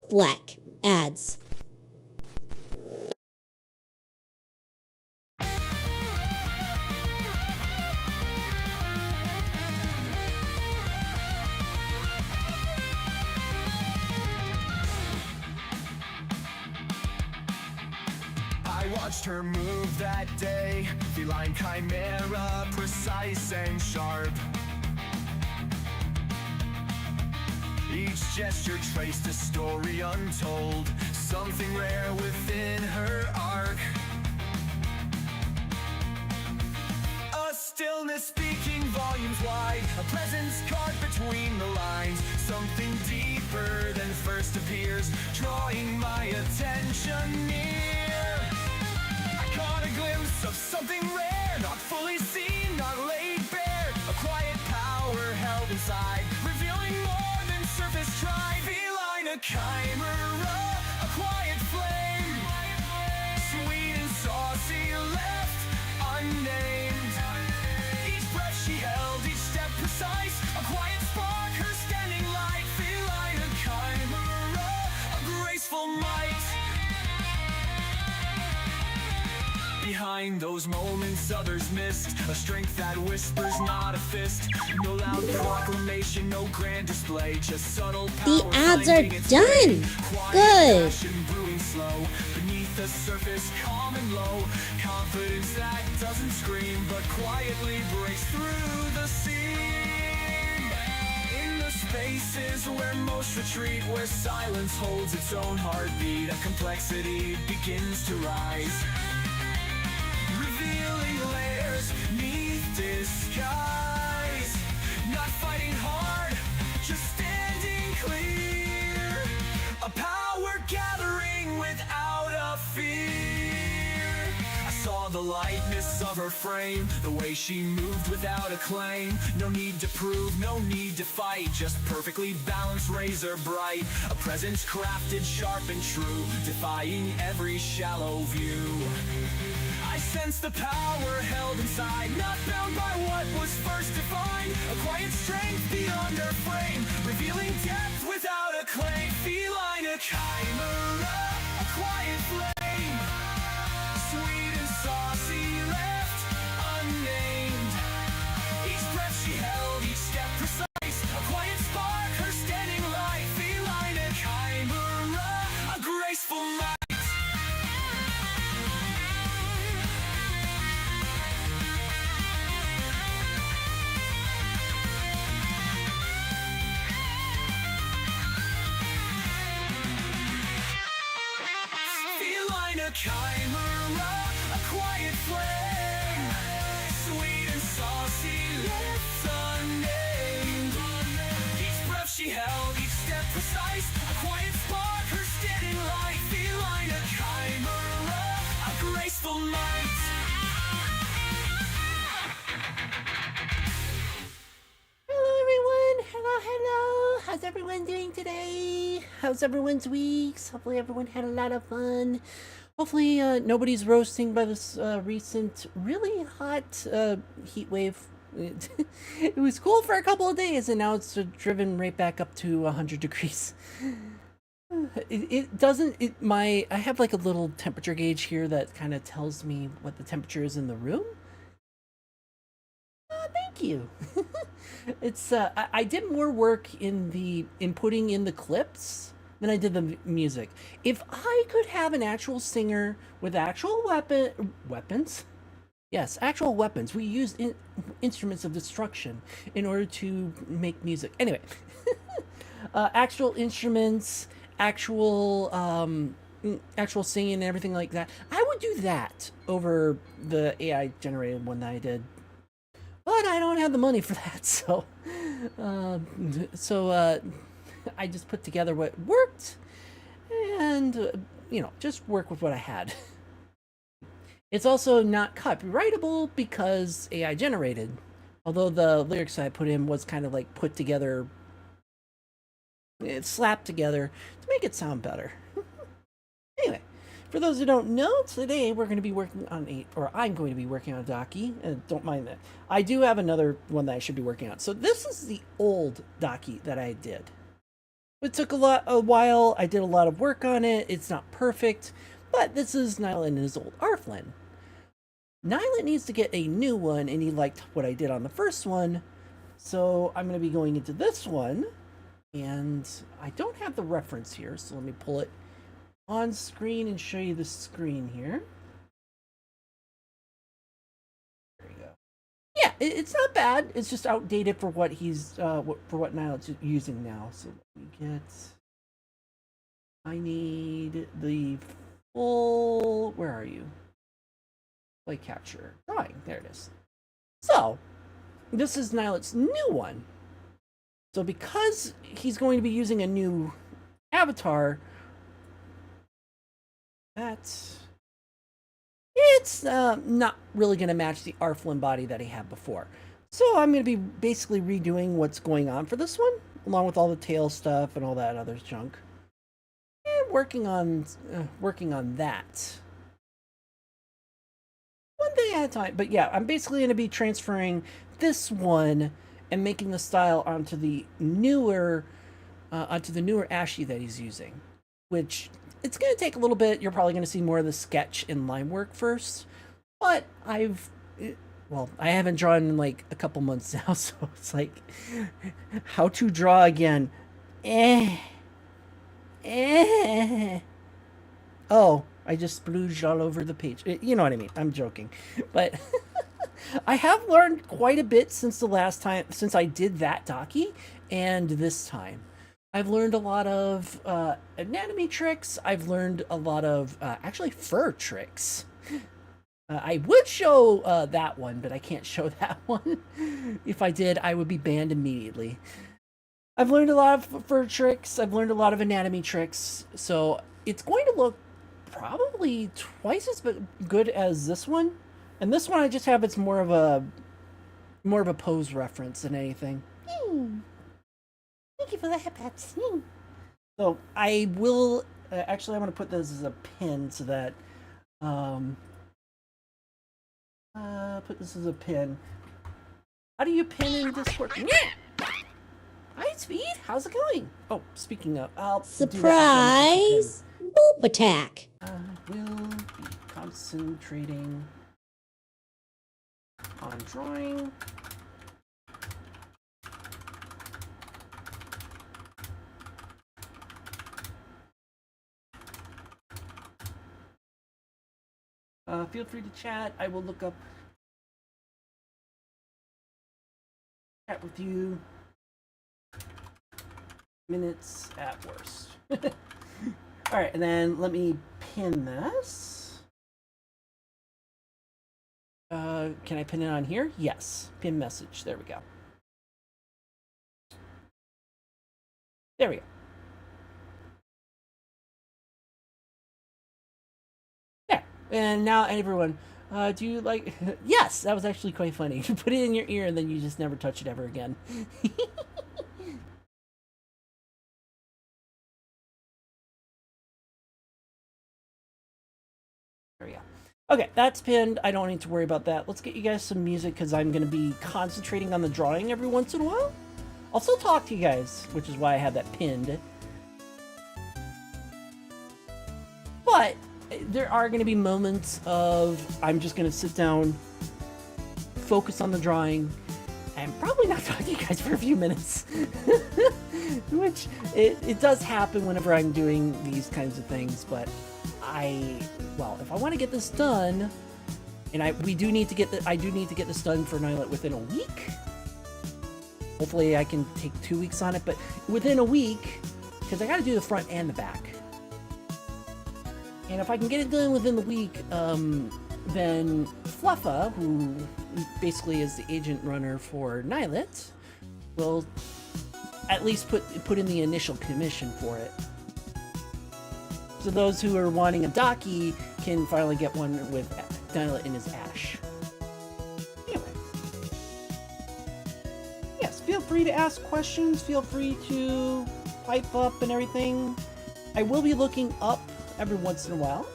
Black ads. I watched her move that day, feline chimera, precise and sharp. Each gesture traced a story untold, something rare within her arc. A stillness speaking volumes wide, a presence carved between the lines, something deeper than first appears, drawing my attention near. I caught a glimpse of something rare, not fully seen, not laid bare. A quiet power held inside, revealing more than surface tried. Feline chimera, a quiet flame, sweet and saucy, left unnamed. Each breath she held, each step precise, a quiet spark, her standing light. Feline chimera, a graceful might. Behind those moments others missed, a strength that whispers, not a fist. No loud proclamation, no grand display, just subtle power. The ads are done. Good. Brewing slow beneath the surface, calm and low. Confidence that doesn't scream, but quietly breaks through the scene. In the spaces where most retreat, where silence holds its own heartbeat, a complexity begins to rise, revealing layers neath disguise. Not fighting hard, just standing clear. A power gathering without a fear. I saw the lightness of her frame, the way she moved without a claim. No need to prove, no need to fight, just perfectly balanced, razor bright. A presence crafted, sharp and true, defying every shallow view. I sense the power held inside, not bound by what was first defined. A quiet strength beyond her frame, revealing depth without a claim. Feline chimera, a quiet flame, sweet and saucy, left unnamed. Each breath she held, each step precise, a quiet spark, her standing light. Feline chimera, a graceful might. Chimera, a quiet flame, sweet and saucy, left unnamed. Each breath she held, each step precise, a quiet spark, her steady light. Feline chimera, a graceful might. Hello everyone, hello. How's everyone doing today? How's everyone's weeks? Hopefully everyone had a lot of fun. Hopefully nobody's roasting by this recent really hot heat wave. It was cool for a couple of days and now it's driven right back up to 100 degrees. It doesn't, I have like a little temperature gauge here that kind of tells me what the temperature is in the room. Thank you. It's I did more work in putting in the clips than I did the music. If I could have an actual singer with actual weapons, yes, actual weapons. We use instruments of destruction in order to make music. Anyway, actual instruments, actual singing and everything like that. I would do that over the AI generated one that I did. But I don't have the money for that, so I just put together what worked, and just work with what I had. It's also not copyrightable because AI generated, although the lyrics I put in was kind of like put together, it's slapped together to make it sound better. Anyway, For those who don't know, today we're going to be working on I'm going to be working on a Daki, and don't mind that. I do have another one that I should be working on. So this is the old Daki that I did. It took a while. I did a lot of work on it. It's not perfect, but this is Niilit and his old Arflin. Niilit needs to get a new one, and he liked what I did on the first one. So I'm going to be going into this one, and I don't have the reference here, so let me pull it on screen and show you the screen here. There you go. Yeah, it's not bad. It's just outdated for what he's for what Niilit's using now. So let me get. I need the full. Where are you? Play capture drawing. There it is. So this is Niilit's new one. So because he's going to be using a new avatar, it's not really going to match the Arflin body that he had before. So I'm going to be basically redoing what's going on for this one, along with all the tail stuff and all that other junk, and working on that one day at a time. But yeah, I'm basically going to be transferring this one and making the style onto the newer Ashe that he's using, which it's going to take a little bit. You're probably going to see more of the sketch and line work first, but I haven't drawn in like a couple months now, so it's like how to draw again. Oh, I just splooged all over the page. You know what I mean. I'm joking, but I have learned quite a bit since I did that Daki, and this time. I've learned a lot of anatomy tricks. I've learned a lot of actually fur tricks. I would show that one, but I can't show that one. If I did, I would be banned immediately. I've learned a lot of fur tricks. I've learned a lot of anatomy tricks. So it's going to look probably twice as good as this one. And this one I just have, it's more of a pose reference than anything. Thank you for that, Pets. So I will actually I'm going to put this as a pin so that put this as a pin. How do you pin in Discord? Hi, Speed. How's it going? Oh, speaking of, I'll Surprise! Boop attack. I will be concentrating on drawing. Feel free to chat. I will look up chat with you. Minutes at worst. All right, and then let me pin this. Can I pin it on here? Yes. Pin message. There we go. There we go. There. And now everyone, do you like... Yes, that was actually quite funny. You put it in your ear and then you just never touch it ever again. There we go. Okay, that's pinned. I don't need to worry about that. Let's get you guys some music because I'm going to be concentrating on the drawing every once in a while. I'll still talk to you guys, which is why I have that pinned. But there are going to be moments of I'm just going to sit down, focus on the drawing, and probably not talk to you guys for a few minutes. Which, it does happen whenever I'm doing these kinds of things, but if I want to get this done, and I do need to get this done for Niilit within a week. Hopefully I can take 2 weeks on it, but within a week, because I got to do the front and the back. And if I can get it done within the week, then Fluffa, who basically is the agent runner for Niilit, will at least put in the initial commission for it. So those who are wanting a Daki can finally get one with Niilit in his Ashe. Anyway. Yes, feel free to ask questions. Feel free to pipe up and everything. I will be looking up every once in a while.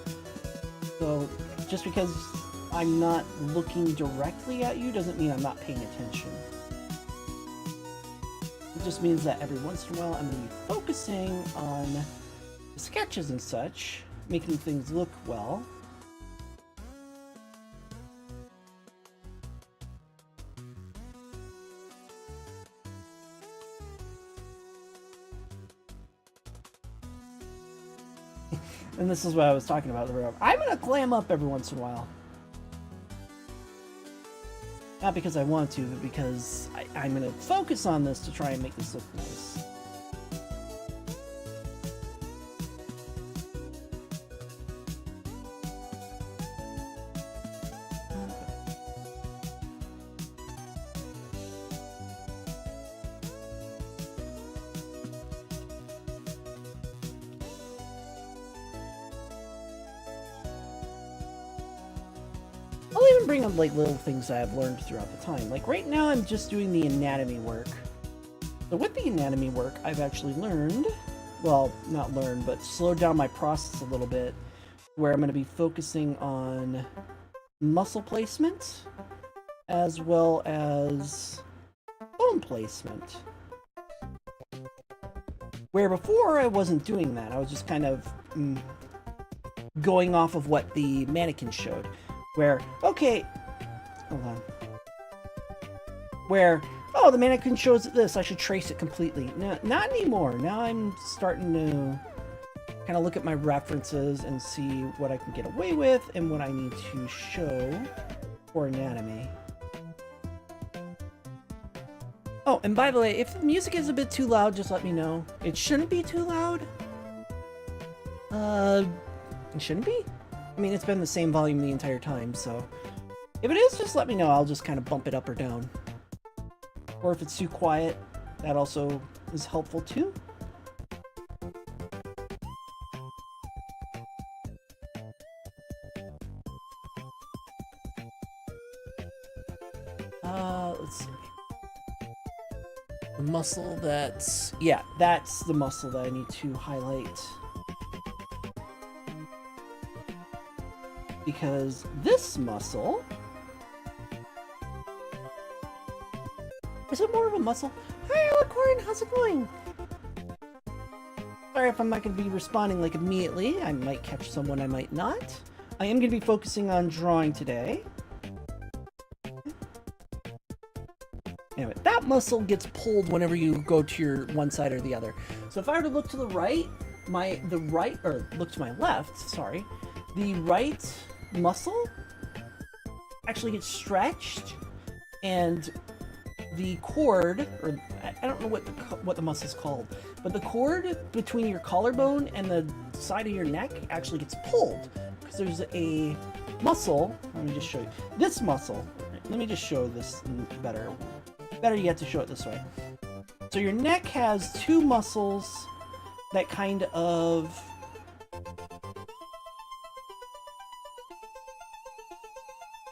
So just because I'm not looking directly at you doesn't mean I'm not paying attention. It just means that every once in a while I'm going to be focusing on the sketches and such, making things look well. And this is what I was talking about the room. I'm gonna glam up every once in a while. Not because I want to, but because I'm gonna focus on this to try and make this look nice. I'll even bring up like little things that I've learned throughout the time. Like right now I'm just doing the anatomy work. So with the anatomy work, I've actually learned, well, not learned, but slowed down my process a little bit, where I'm going to be focusing on muscle placement as well as bone placement. Where before I wasn't doing that. I was just kind of going off of what the mannequin showed. Where, okay, hold on. Where, oh, the mannequin shows this, I should trace it completely. No, not anymore. Now I'm starting to kind of look at my references and see what I can get away with and what I need to show for anatomy. Oh, and by the way, if the music is a bit too loud, just let me know. It shouldn't be too loud. It shouldn't be? I mean, it's been the same volume the entire time, so if it is, just let me know. I'll just kind of bump it up or down. Or if it's too quiet, that also is helpful too. Let's see. The muscle that's... yeah, that's the muscle that I need to highlight. Because this muscle... is it more of a muscle? Hi, Alicorn, how's it going? Sorry if I'm not going to be responding like immediately. I might catch someone, I might not. I am going to be focusing on drawing today. Anyway, that muscle gets pulled whenever you go to your one side or the other. So if I were to look to the right, look to my left, sorry, the right muscle actually gets stretched, and the cord, or I don't know what the muscle is called, but the cord between your collarbone and the side of your neck actually gets pulled because there's a muscle. Let me just show you this muscle. Let me just show this better. Better yet to show it this way. So your neck has two muscles that kind of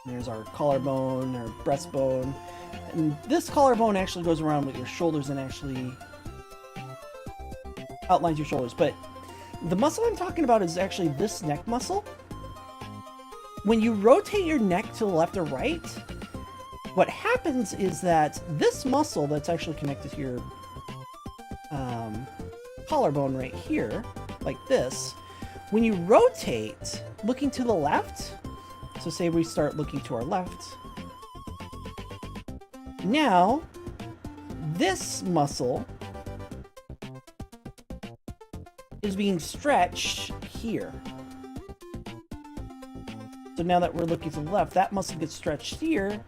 there's our collarbone or breastbone, and this collarbone actually goes around with your shoulders and actually outlines your shoulders. But the muscle I'm talking about is actually this neck muscle. When you rotate your neck to the left or right, what happens is that this muscle that's actually connected to your collarbone right here, like this, when you rotate looking to the left, so say we start looking to our left, now this muscle is being stretched here. So now that we're looking to the left, that muscle gets stretched here,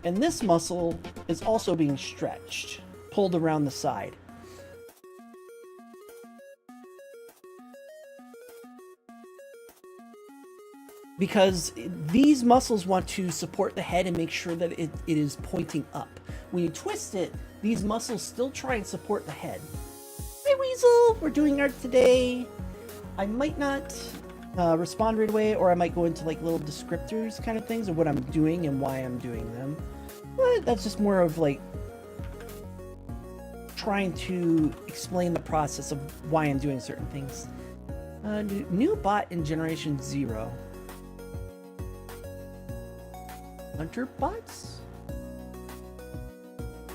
and this muscle is also being stretched, pulled around the side. Because these muscles want to support the head and make sure that it is pointing up. When you twist it, these muscles still try and support the head. Hi Weasel, we're doing art today. I might not respond right away, or I might go into like little descriptors kind of things of what I'm doing and why I'm doing them. But that's just more of like trying to explain the process of why I'm doing certain things. New bot in Generation 0. Hunter bots?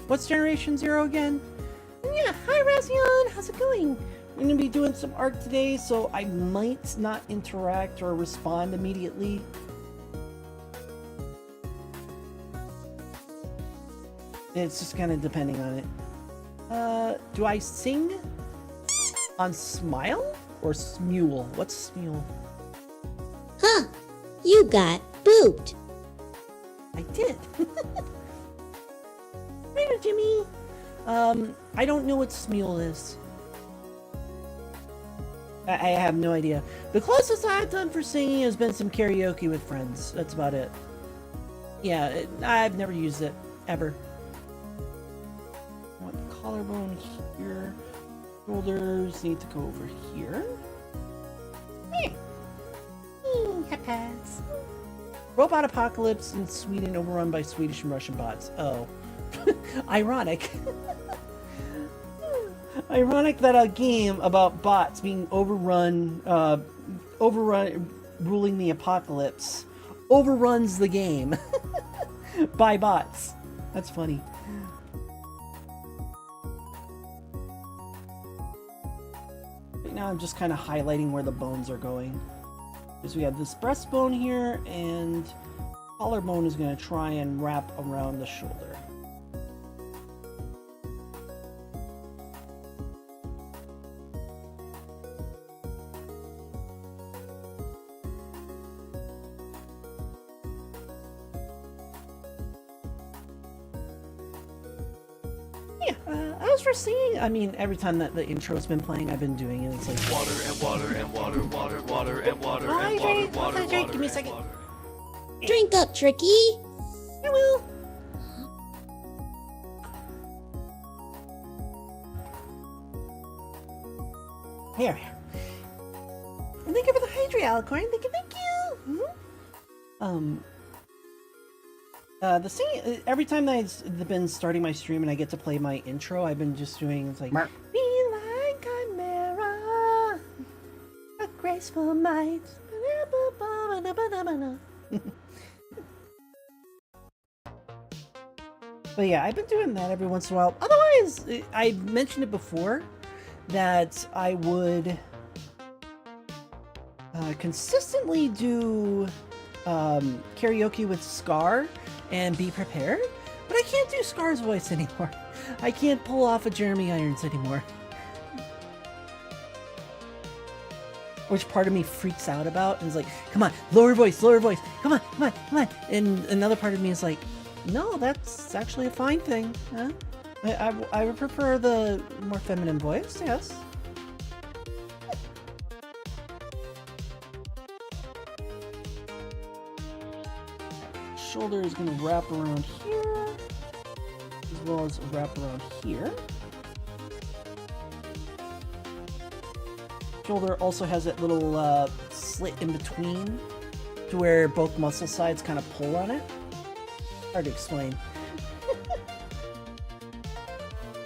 What's Generation Zero again? Yeah, hi Razion, how's it going? I'm gonna be doing some art today, so I might not interact or respond immediately. It's just kind of depending on it. Do I sing on Smile or Smule? What's Smule? Huh, you got booped. I did. Later, Jimmy. I don't know what Smule is. I have no idea. The closest I've done for singing has been some karaoke with friends. That's about it. Yeah, I've never used it, ever. I want collarbone here. Shoulders need to go over here. Pass. Robot apocalypse in Sweden overrun by Swedish and Russian bots. Oh. Ironic. Ironic that a game about bots being overrun, ruling the apocalypse, overruns the game by bots. That's funny. Right now I'm just kind of highlighting where the bones are going. Because we have this breastbone here, and collarbone is going to try and wrap around the shoulder. As for singing, I mean, every time that the intro's been playing, I've been doing it. It's like Water and water and water, water, water and water and hydrate, water, hydrate. water, Give me a and second. water. Drink up, Tricky. I will. Here. And thank you for the hydrate, Alicorn. Thank you. The singing, every time that I've been starting my stream and I get to play my intro, I've been just doing, it's like, be like a mirror, a graceful might. But yeah, I've been doing that every once in a while. Otherwise, I mentioned it before that I would consistently do karaoke with Scar and Be Prepared, but I can't do Scar's voice anymore. I can't pull off a Jeremy Irons anymore. Which part of me freaks out about and is like, come on, lower voice, come on, come on, come on. And another part of me is like, no, that's actually a fine thing. Huh? I would prefer the more feminine voice, yes. Shoulder is going to wrap around here, as well as wrap around here. Shoulder also has that little slit in between to where both muscle sides kind of pull on it. Hard to explain.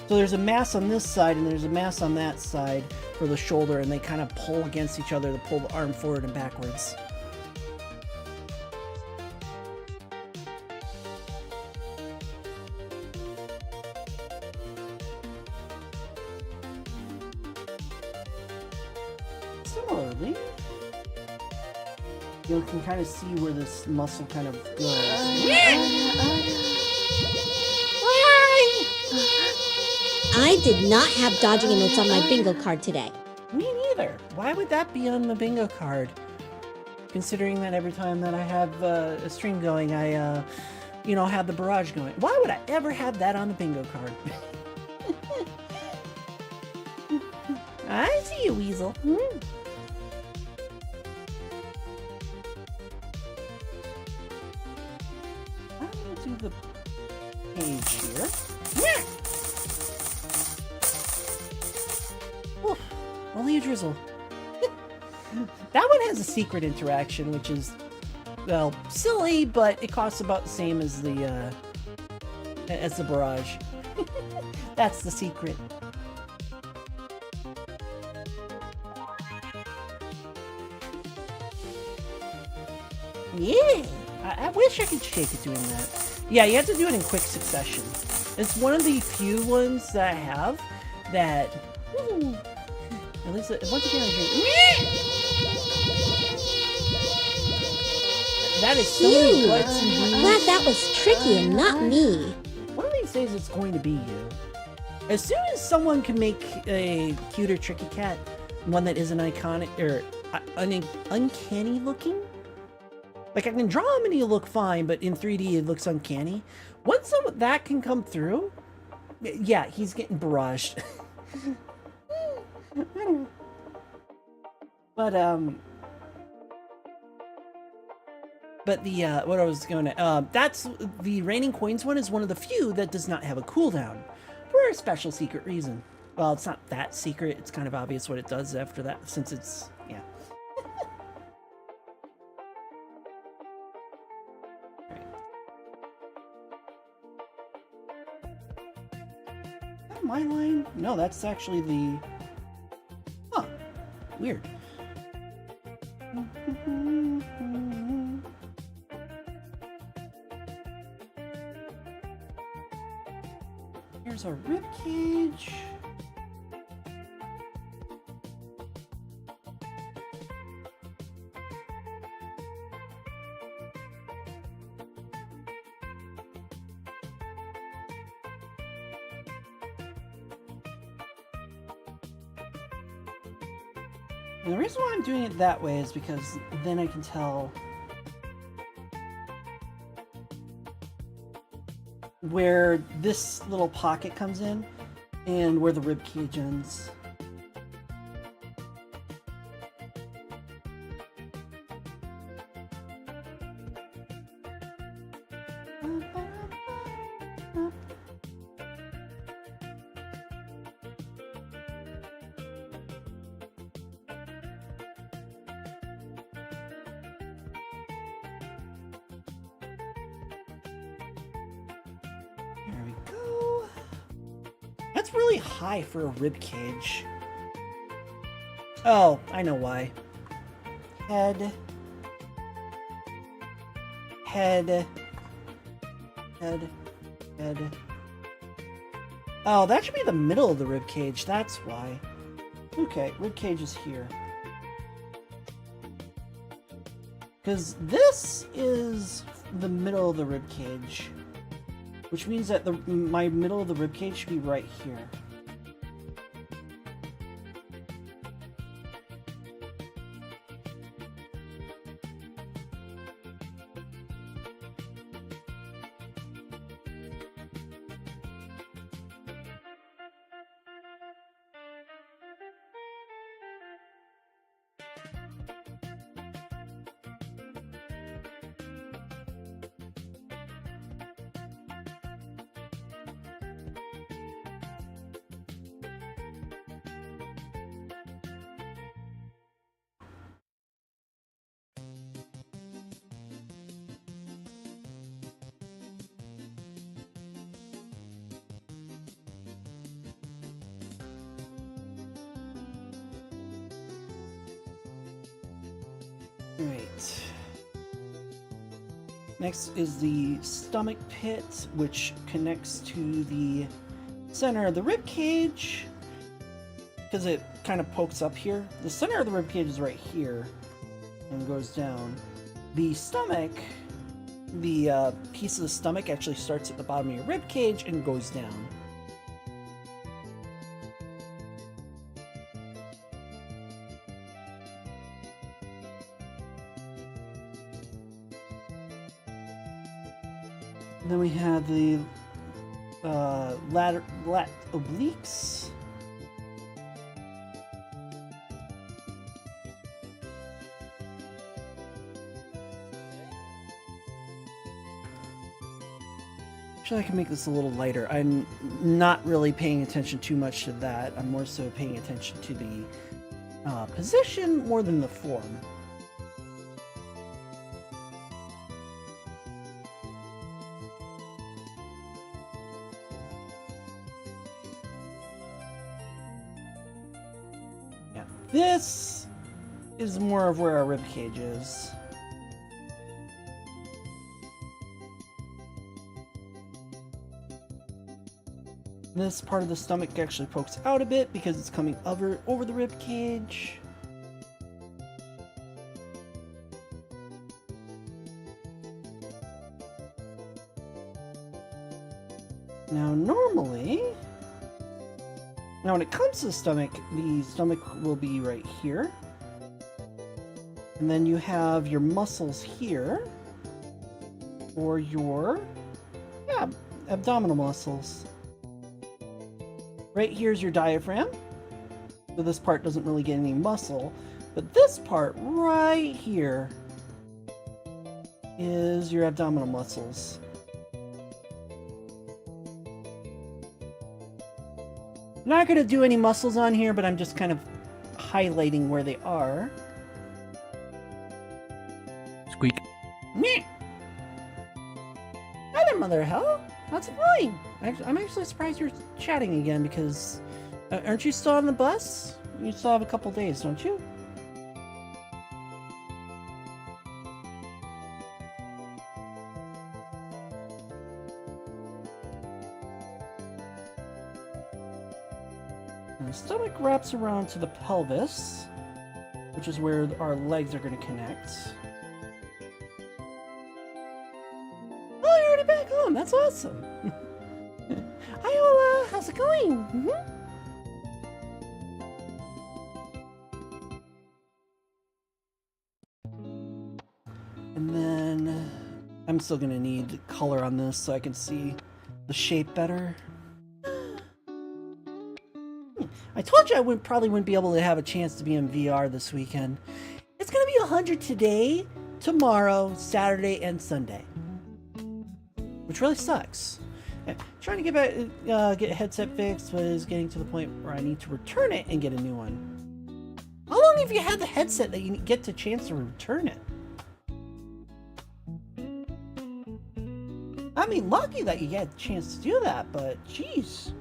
So there's a mass on this side and there's a mass on that side for the shoulder, and they kind of pull against each other to pull the arm forward and backwards. Similarly, you can kind of see where this muscle kind of goes. I did not have dodging notes on my bingo card today. Me neither. Why would that be on the bingo card? Considering that every time that I have a stream going, I, have the barrage going. Why would I ever have that on the bingo card? I see you, Weasel. I'm gonna do the page here. Oof, only a drizzle. That one has a secret interaction, which is, well, silly, but it costs about the same as the barrage. That's the secret. Yeah. I wish I could shake it doing that. Yeah, you have to do it in quick succession. It's one of the few ones that I have that. Woo, at least once again, that is so many clicks and views. Glad that was tricky and not me. One of these days, it's going to be you. As soon as someone can make a cuter tricky cat, one that isn't iconic or uncanny looking. Like I can draw him and he'll look fine, but in 3D it looks uncanny. Once that can come through, yeah, he's getting barraged. But the what I was going to that's the Raining Coins one is one of the few that does not have a cooldown for a special secret reason. Well, it's not that secret. It's kind of obvious what it does after that, since it's yeah. Is that my line? No, that's actually the. Huh. Weird. Here's our rib cage. And the reason why I'm doing it that way is because then I can tell where this little pocket comes in and where the rib cage ends. There we go. That's really high for a rib cage. Oh, I know why. Head. Head. Head. Head. Oh, that should be the middle of the rib cage. That's why. Okay, rib cage is here. Because this is the middle of the rib cage. Which means that my middle of the rib cage should be right here. Alright. Next is the stomach pit, which connects to the center of the rib cage. Because it kind of pokes up here. The center of the rib cage is right here and goes down. The stomach, the piece of the stomach actually starts at the bottom of your rib cage and goes down. Then we have the lat obliques. Actually, I can make this a little lighter. I'm not really paying attention too much to that. I'm more so paying attention to the position more than the form. This is more of where our rib cage is. This part of the stomach actually pokes out a bit because it's coming over the rib cage. Now normally, when it comes to the stomach will be right here. And then you have your muscles here for your, abdominal muscles. Right here's your diaphragm. So this part doesn't really get any muscle, but this part right here is your abdominal muscles. I'm not going to do any muscles on here, but I'm just kind of highlighting where they are. Squeak. Meh. Hi there, Mother Hell. How's it going? I'm actually surprised you're chatting again because aren't you still on the bus? You still have a couple days, don't you? And the stomach wraps around to the pelvis, which is where our legs are going to connect. Oh, you're already back home. That's awesome. Hi, Ola. How's it going? And then I'm still going to need color on this so I can see the shape better. I told you I probably wouldn't be able to have a chance to be in VR this weekend. It's going to be 100 today, tomorrow, Saturday, and Sunday. Which really sucks. Trying to get a headset fixed, but is getting to the point where I need to return it and get a new one. How long have you had the headset that you get the chance to return it? I mean, lucky that you get a chance to do that, but jeez.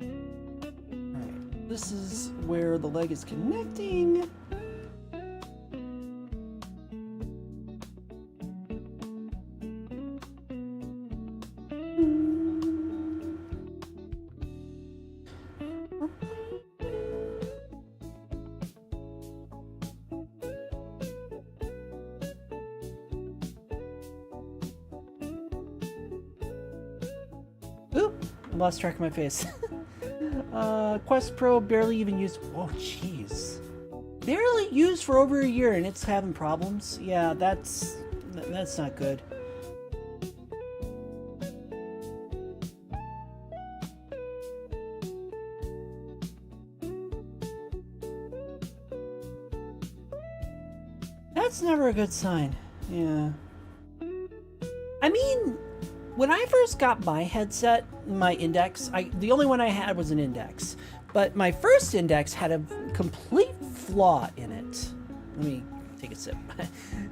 Alright, this is where the leg is connecting. Lost track of my face. Quest Pro barely even used. Oh, jeez. Barely used for over a year and it's having problems. Yeah, that's not good. That's never a good sign. Yeah. I mean, when I first got my headset, my Index, the only one I had was an Index. But my first Index had a complete flaw in it. Let me take a sip.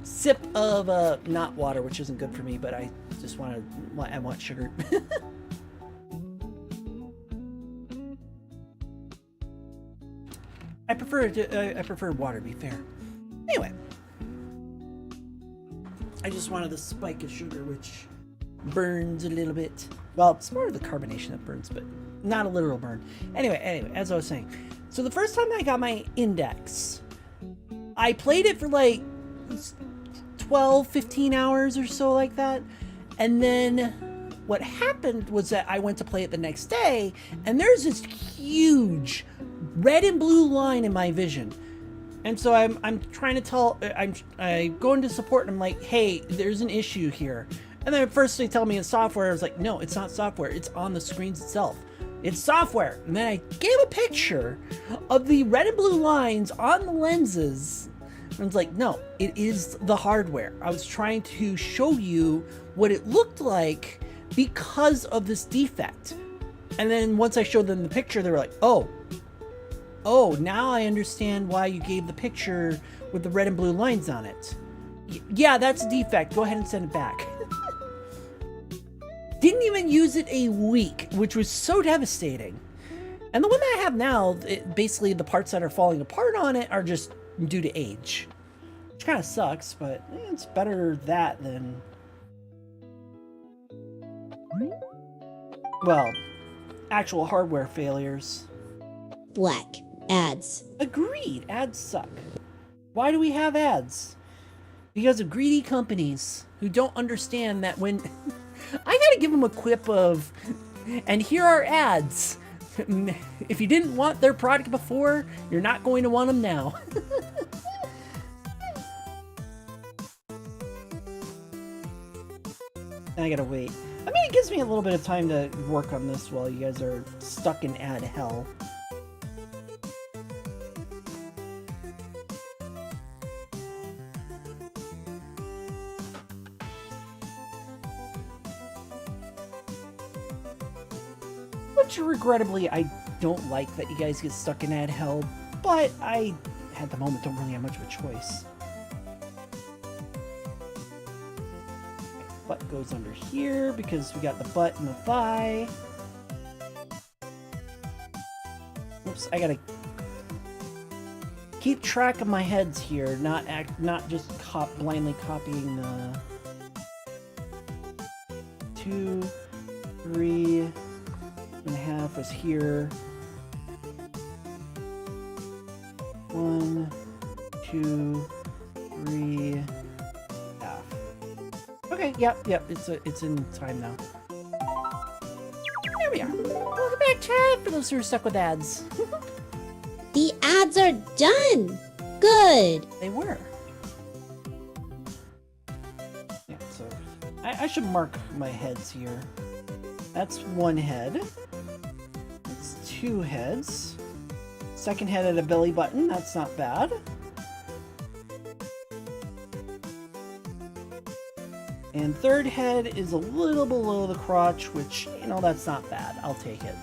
Sip of not water, which isn't good for me, but I just I want sugar. I prefer water, to be fair. Anyway, I just wanted the spike of sugar, which burns a little bit. Well, it's more of the carbonation that burns, but not a literal burn. Anyway, as I was saying, so the first time I got my Index, I played it for like 12, 15 hours or so like that. And then what happened was that I went to play it the next day, and there's this huge red and blue line in my vision. And so I'm trying to tell, I go into support and I'm like, hey, there's an issue here. And then at first they tell me it's software. I was like, no, it's not software. It's on the screens itself. It's software. And then I gave a picture of the red and blue lines on the lenses. And I was like, no, it is the hardware. I was trying to show you what it looked like because of this defect. And then once I showed them the picture, they were like, oh, now I understand why you gave the picture with the red and blue lines on it. Yeah, that's a defect. Go ahead and send it back. Didn't even use it a week, which was so devastating. And the one that I have now, basically the parts that are falling apart on it are just due to age. Which kind of sucks, but it's better that than... Well, actual hardware failures. Black. Ads. Agreed, ads suck. Why do we have ads? Because of greedy companies who don't understand that when... I gotta give them a quip of, and here are ads. If you didn't want their product before, you're not going to want them now. I gotta wait. I mean, it gives me a little bit of time to work on this while you guys are stuck in ad hell. Which, regrettably, I don't like that you guys get stuck in ad hell, but I, at the moment, don't really have much of a choice. Butt goes under here because we got the butt and the thigh. Oops, I gotta keep track of my heads here, not just blindly copying the 2, 3 and a half was here. 1, 2, 3, half. Okay, yep, it's in time now. There we are. Welcome back, chat, for those who are stuck with ads. The ads are done. Good. They were. Yeah, so I should mark my heads here. That's one head. That's 2 heads. Second head at a belly button, that's not bad. And third head is a little below the crotch, which, you know, that's not bad. I'll take it.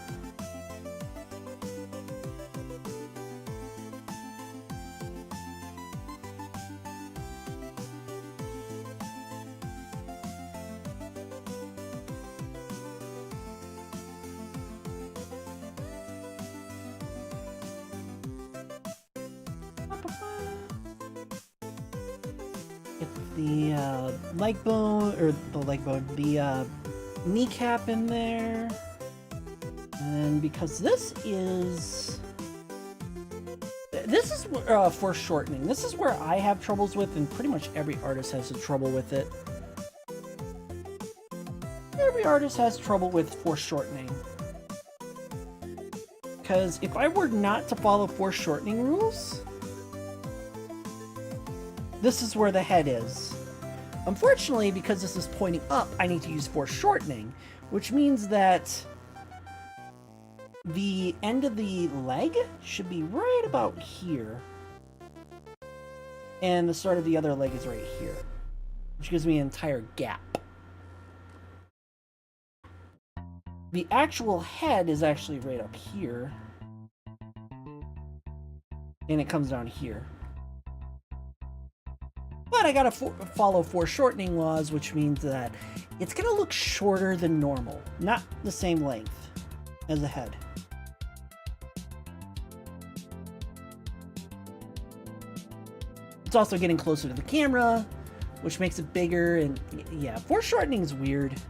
The leg bone, or the leg bone, the kneecap in there. And because this is foreshortening. This is where I have troubles with, and pretty much every artist has trouble with it. Every artist has trouble with foreshortening. Because if I were not to follow foreshortening rules, this is where the head is. Unfortunately, because this is pointing up, I need to use foreshortening, which means that the end of the leg should be right about here. And the start of the other leg is right here, which gives me an entire gap. The actual head is actually right up here. And it comes down here. But I gotta follow foreshortening laws, which means that it's gonna look shorter than normal. Not the same length as the head. It's also getting closer to the camera, which makes it bigger, and yeah, foreshortening is weird.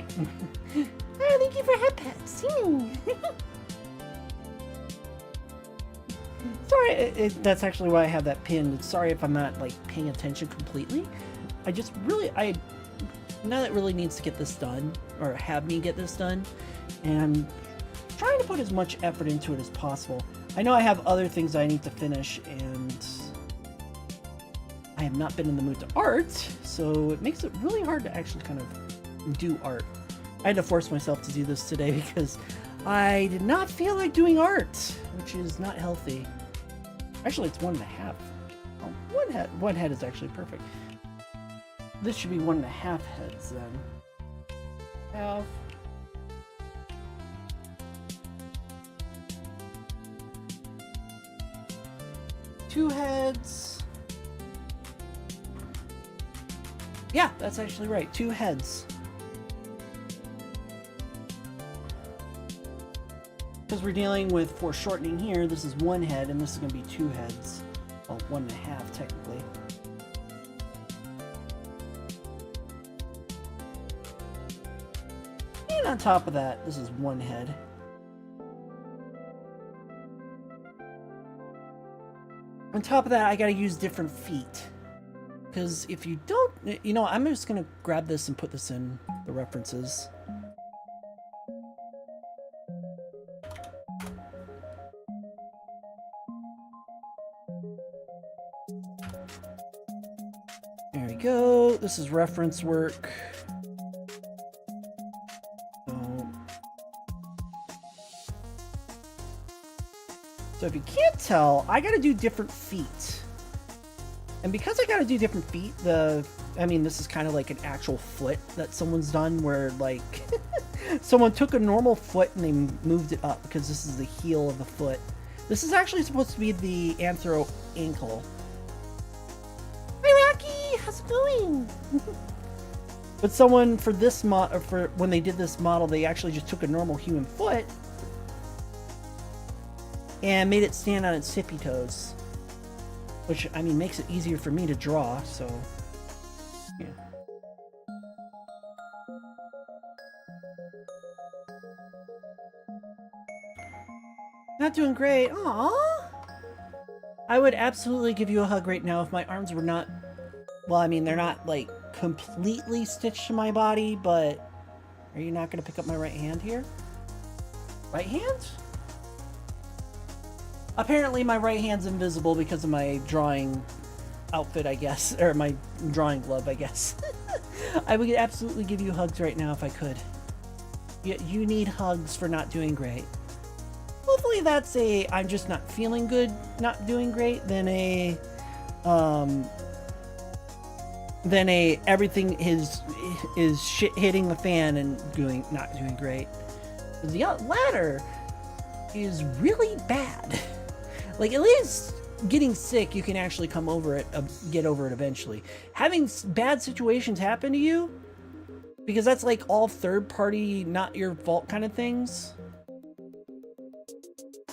Oh, thank you for head pets. Sorry, that's actually why I have that pinned. Sorry if I'm not, like, paying attention completely. I just really, now that really needs to get this done, or have me get this done, and I'm trying to put as much effort into it as possible. I know I have other things I need to finish, and I have not been in the mood to art, so it makes it really hard to actually kind of do art. I had to force myself to do this today because I did not feel like doing art, which is not healthy. Actually, it's 1.5. Oh, one head is actually perfect. This should be 1.5 heads then. Half, 2 heads. Yeah, that's actually right. 2 heads. Because we're dealing with foreshortening here, this is 1 head, and this is going to be 2 heads. Well, 1.5 technically. And on top of that, this is 1 head. On top of that, I gotta use different feet. Because if you don't, you know, I'm just gonna grab this and put this in the references. There we go. This is reference work. So if you can't tell, I gotta do different feet. And because I gotta do different feet, I mean, this is kind of like an actual foot that someone's done where, like, someone took a normal foot and they moved it up because this is the heel of the foot. This is actually supposed to be the anthro ankle. Hi, Rocky! How's it going? But someone, for this when they did this model, they actually just took a normal human foot and made it stand on its tippy toes. Which, I mean, makes it easier for me to draw, so... yeah. Not doing great. Aww! I would absolutely give you a hug right now if my arms were not... well, I mean, they're not, like, completely stitched to my body, but... are you not going to pick up my right hand here? Right hand? Apparently my right hand's invisible because of my drawing outfit, I guess. Or my drawing glove, I guess. I would absolutely give you hugs right now if I could. You need hugs for not doing great. Hopefully that's a I'm just not feeling good, not doing great, than a everything is shit hitting the fan and not doing great. The latter is really bad. Like, at least getting sick, you can actually come over it, get over it eventually. Having bad situations happen to you, because that's like all third party, not your fault kind of things.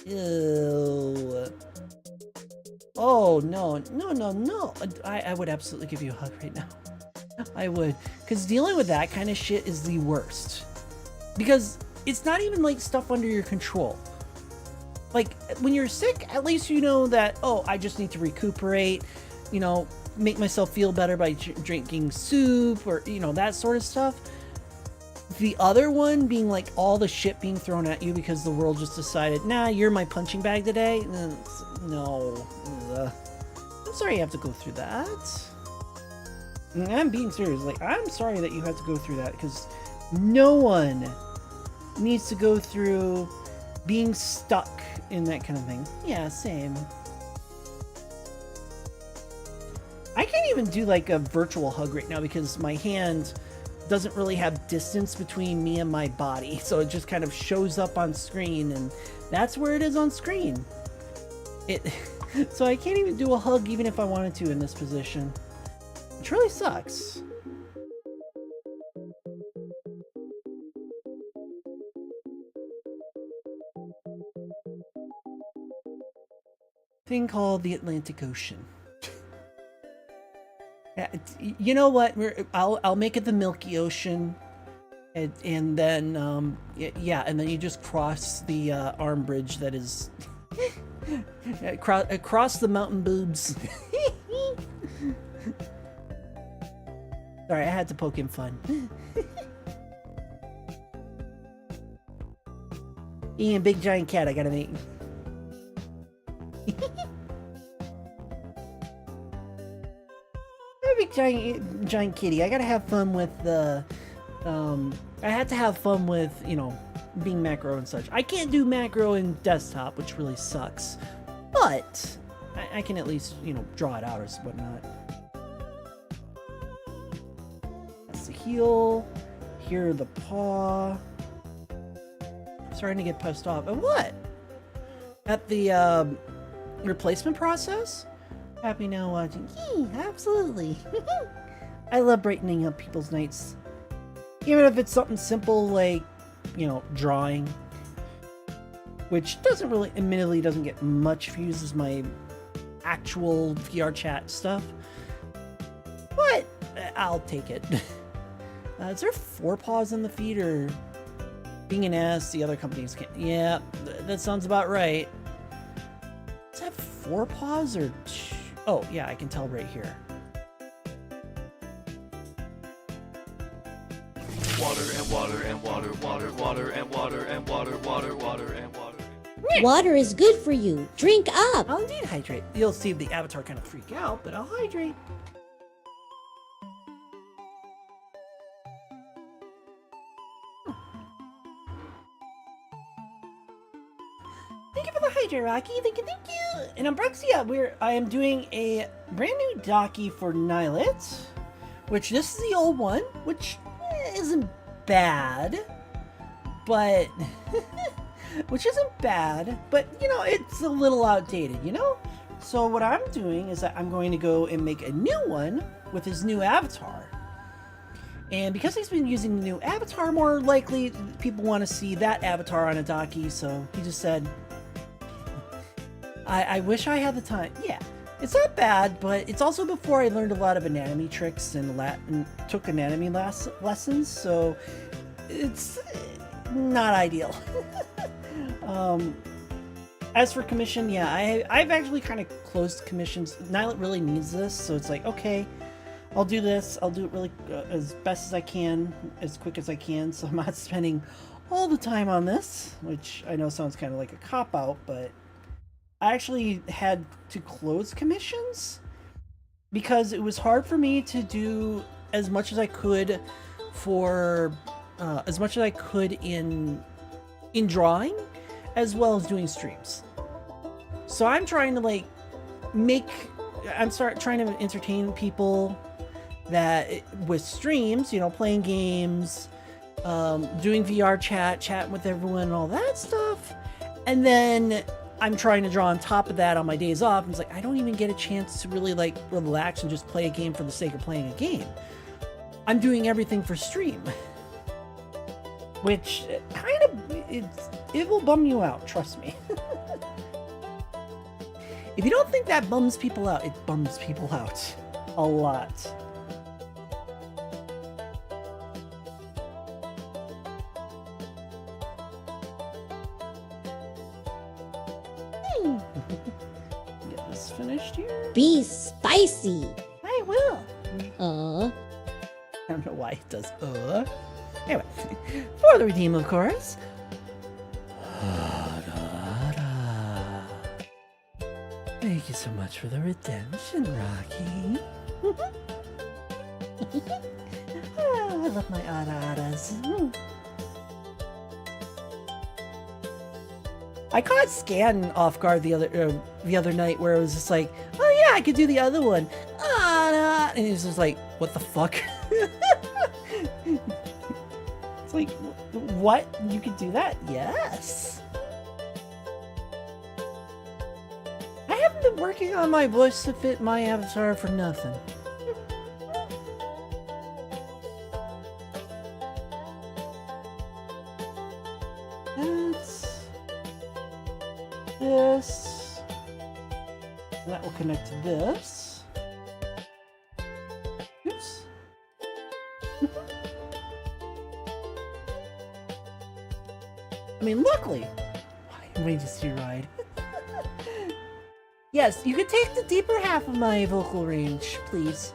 Ew. Oh, no. I would absolutely give you a hug right now. I would. Because dealing with that kind of shit is the worst. Because it's not even like stuff under your control. Like, when you're sick, at least you know that, oh, I just need to recuperate, you know, make myself feel better by drinking soup or, you know, that sort of stuff. The other one being like all the shit being thrown at you because the world just decided, nah, you're my punching bag today. No. I'm sorry you have to go through that. I'm being serious. Like, I'm sorry that you have to go through that because no one needs to go through being stuck in that kind of thing. Yeah, same. I can't even do like a virtual hug right now because my hand doesn't really have distance between me and my body, so it just kind of shows up on screen, and that's where it is on screen. So I can't even do a hug even if I wanted to in this position, which really sucks. Thing called the Atlantic Ocean. You know what? I'll make it the Milky Ocean, and then yeah, and then you just cross the arm bridge that is across the mountain boobs. Sorry, I had to poke him fun. Ian, big giant cat. I gotta make. Big giant kitty. I gotta have fun with the I had to have fun with, you know, being macro and such. I can't do macro in desktop, which really sucks, but I can at least, you know, draw it out or whatnot. That's the heel. Here, the paw. Starting to get pissed off. And what? At the replacement process? Happy now watching. Absolutely. I love brightening up people's nights. Even if it's something simple like, you know, drawing. Which doesn't really, admittedly, doesn't get much views as my actual VR chat stuff. But I'll take it. Is there 4 paws in the feed, or being an ass, the other companies can't? Yeah, that sounds about right. Does that have 4 paws or 2? Oh, yeah, I can tell right here. Water and water and water, water, water and water and water, water, water and water. Water is good for you. Drink up. I'll indeed hydrate. You'll see the avatar kind of freak out, but I'll hydrate. Thank you for the hydrate, Rocky. Thank you, thank you. And Umbrexia, I am doing a brand new Daki for Niilit, which this is the old one, which isn't bad, but which isn't bad, but you know, it's a little outdated, you know? So what I'm doing is that I'm going to go and make a new one with his new avatar. And because he's been using the new avatar, more likely people want to see that avatar on a Daki, so he just said, I wish I had the time. Yeah, it's not bad, but it's also before I learned a lot of anatomy tricks and took anatomy lessons, so it's not ideal. As for commission, yeah, I've actually kind of closed commissions. Niilit really needs this, so it's like, okay, I'll do this. I'll do it really as best as I can, as quick as I can, so I'm not spending all the time on this, which I know sounds kind of like a cop-out, but I actually had to close commissions because it was hard for me to do as much as I could for in drawing, as well as doing streams. So I'm trying to like trying to entertain people that with streams, you know, playing games, doing VR chatting with everyone and all that stuff. And then I'm trying to draw on top of that on my days off. And it's like, I don't even get a chance to really like relax and just play a game for the sake of playing a game. I'm doing everything for stream. Which kind of, it will bum you out, trust me. If you don't think that bums people out, it bums people out. A lot. Get this finished here. Be spicy. I will. Uh. I don't know why it does Anyway, for the redeem, of course. Thank you so much for the redemption, Rocky. Oh, I love my ara-aras. I caught Scan off guard the other night, where it was just like, oh yeah, I could do the other one. And he was just like, what the fuck? It's like, what? You could do that? Yes. I haven't been working on my voice to fit my avatar for nothing. That's this. And that will connect to this. Oops. I mean, luckily, I'm waiting to see you ride. Yes, you could take the deeper half of my vocal range, please.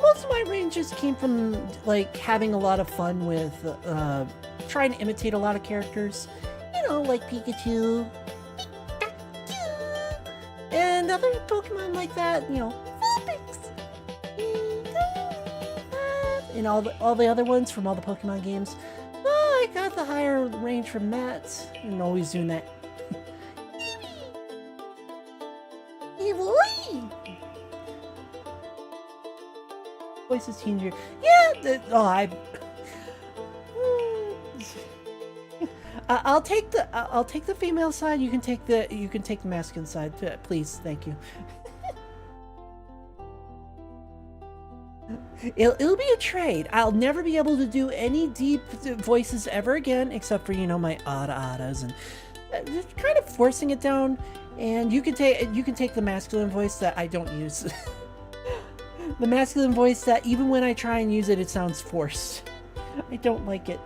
Most of my ranges came from like having a lot of fun with trying to imitate a lot of characters, you know, like Pikachu, and other Pokemon like that, you know, and all the other ones from all the Pokemon games. Oh, I got the higher range from that, and always doing that. Voice is teenager. Yeah. I'll take the female side. You can take the masculine side, please. Thank you. It'll be a trade. I'll never be able to do any deep voices ever again, except for my ada-adas and just kind of forcing it down. And you can take the masculine voice that I don't use. The masculine voice that even when I try and use it, it sounds forced. I don't like it.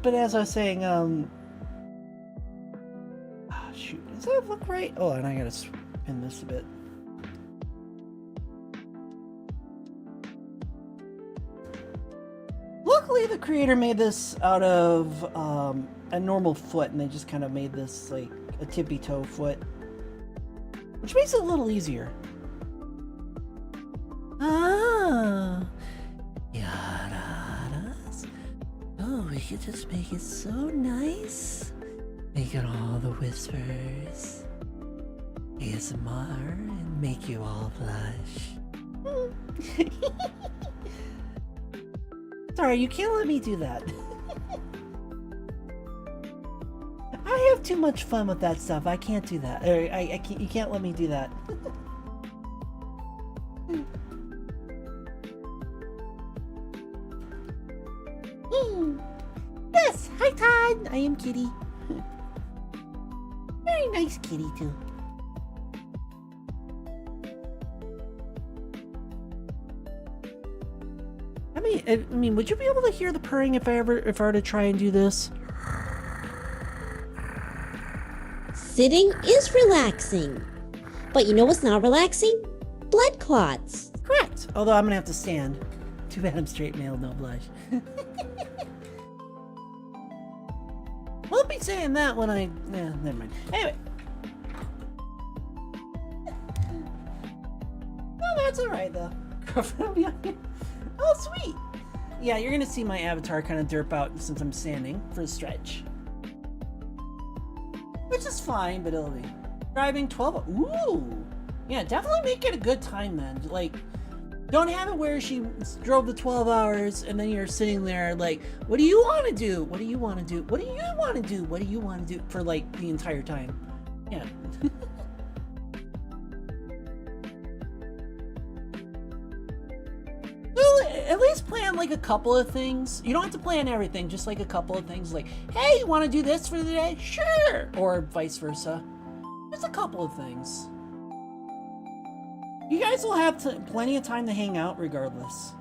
But as I was saying, shoot, does that look right? Oh, and I gotta spin this a bit. Luckily, the creator made this out of a normal foot, and they just kind of made this like a tippy toe foot, which makes it a little easier. Ah, yadadas. Oh, we could just make it so nice. Make it all the whispers, ASMR, and make you all blush. Sorry, you can't let me do that. I have too much fun with that stuff. I can't do that. I can't, you can't let me do that. Yes, hi Todd. I am Kitty. Very nice kitty too. I mean, would you be able to hear the purring if I were to try and do this? Sitting is relaxing. But you know what's not relaxing? Blood clots. Correct. Although I'm gonna have to stand. Too bad I'm straight male, no blush. Won't be saying that when I... Yeah, never mind. Anyway. Oh, that's alright though. Oh, sweet. Yeah, you're gonna see my avatar kind of derp out since I'm standing for a stretch. Which is fine, but it'll be. Driving 12... Ooh! Yeah, definitely make it a good time then. Like, don't have it where she drove the 12 hours and then you're sitting there like, what do you want to do? What do you want to do? What do you want to do? What do you want to do? For like the entire time. Yeah. At least plan like a couple of things. You don't have to plan everything, just like a couple of things like, hey, you want to do this for the day? Sure! Or vice versa. Just a couple of things. You guys will have plenty of time to hang out regardless.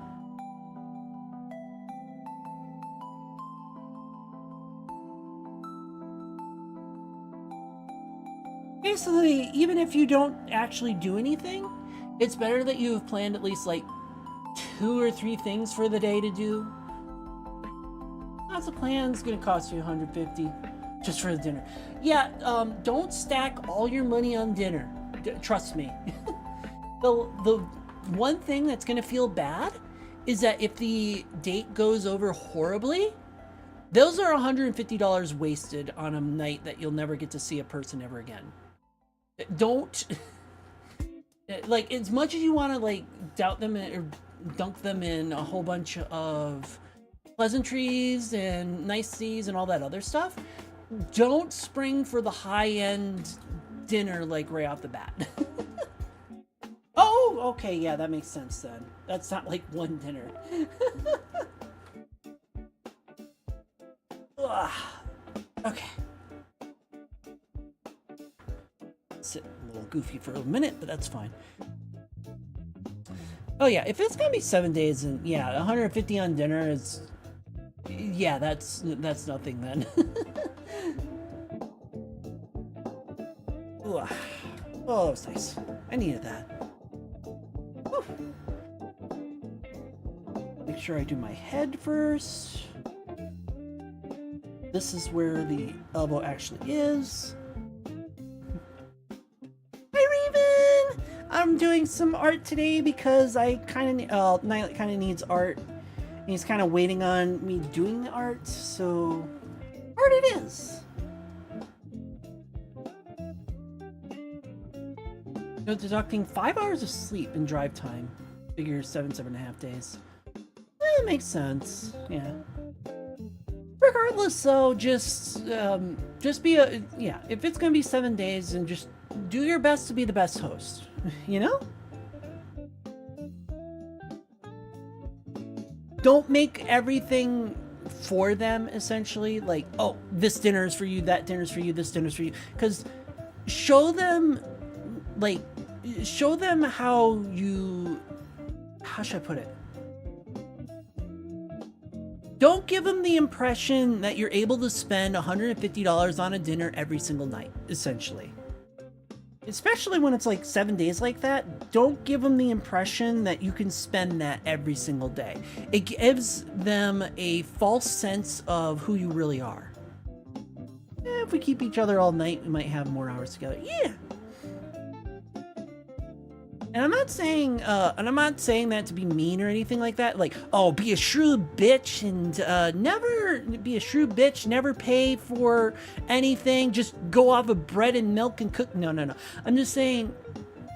Basically, even if you don't actually do anything, it's better that you have planned at least like 2 or 3 things for the day to do. Lots of plans gonna cost you $150 just for the dinner. Yeah, don't stack all your money on dinner. Trust me. The one thing that's gonna feel bad is that if the date goes over horribly, those are $150 wasted on a night that you'll never get to see a person ever again. Don't like, as much as you want to like doubt them or dunk them in a whole bunch of pleasantries and niceties and all that other stuff, don't spring for the high-end dinner like right off the bat. Oh, okay, yeah, that makes sense then. That's not like one dinner. Okay. Sit a little goofy for a minute, but that's fine. Oh yeah, if it's gonna be 7 days, and yeah, 150 on dinner is, yeah, that's nothing then. Oh, that was nice. I needed that. Whew. Make sure I do my head first. This is where the elbow actually is. I'm doing some art today because I kind of Night kind of needs art. And he's kind of waiting on me doing the art, so art it is. So deducting 5 hours of sleep and drive time, figure 7.5 days. That makes sense. Yeah. Regardless, though, just be yeah. If it's gonna be 7 days, and just do your best to be the best host. You know. Don't make everything for them. Essentially, like, oh, this dinner is for you, that dinner's for you, this dinner's for you. Because show them how you. How should I put it? Don't give them the impression that you're able to spend $150 on a dinner every single night, essentially. Especially when it's like 7 days like that, don't give them the impression that you can spend that every single day. It gives them a false sense of who you really are. If we keep each other all night, we might have more hours together. Yeah. And I'm not saying that to be mean or anything like that. Like, oh, be a shrewd bitch and never pay for anything. Just go off of bread and milk and cook. No. I'm just saying,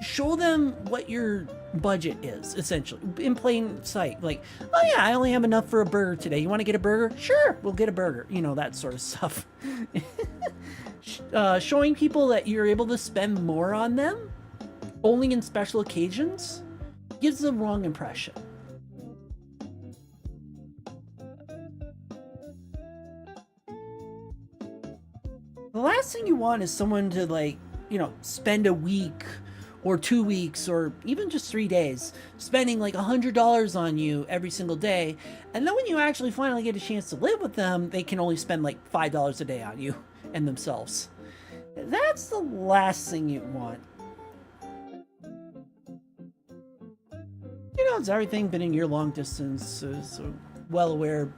show them what your budget is, essentially, in plain sight. Like, oh yeah, I only have enough for a burger today. You want to get a burger? Sure, we'll get a burger. You know, that sort of stuff. Showing people that you're able to spend more on them only in special occasions gives the wrong impression. The last thing you want is someone to, like, you know, spend a week or 2 weeks or even just 3 days spending like $100 on you every single day, and then when you actually finally get a chance to live with them, they can only spend like $5 a day on you and themselves. That's the last thing you want. You know, it's everything been in your long distance, so well aware.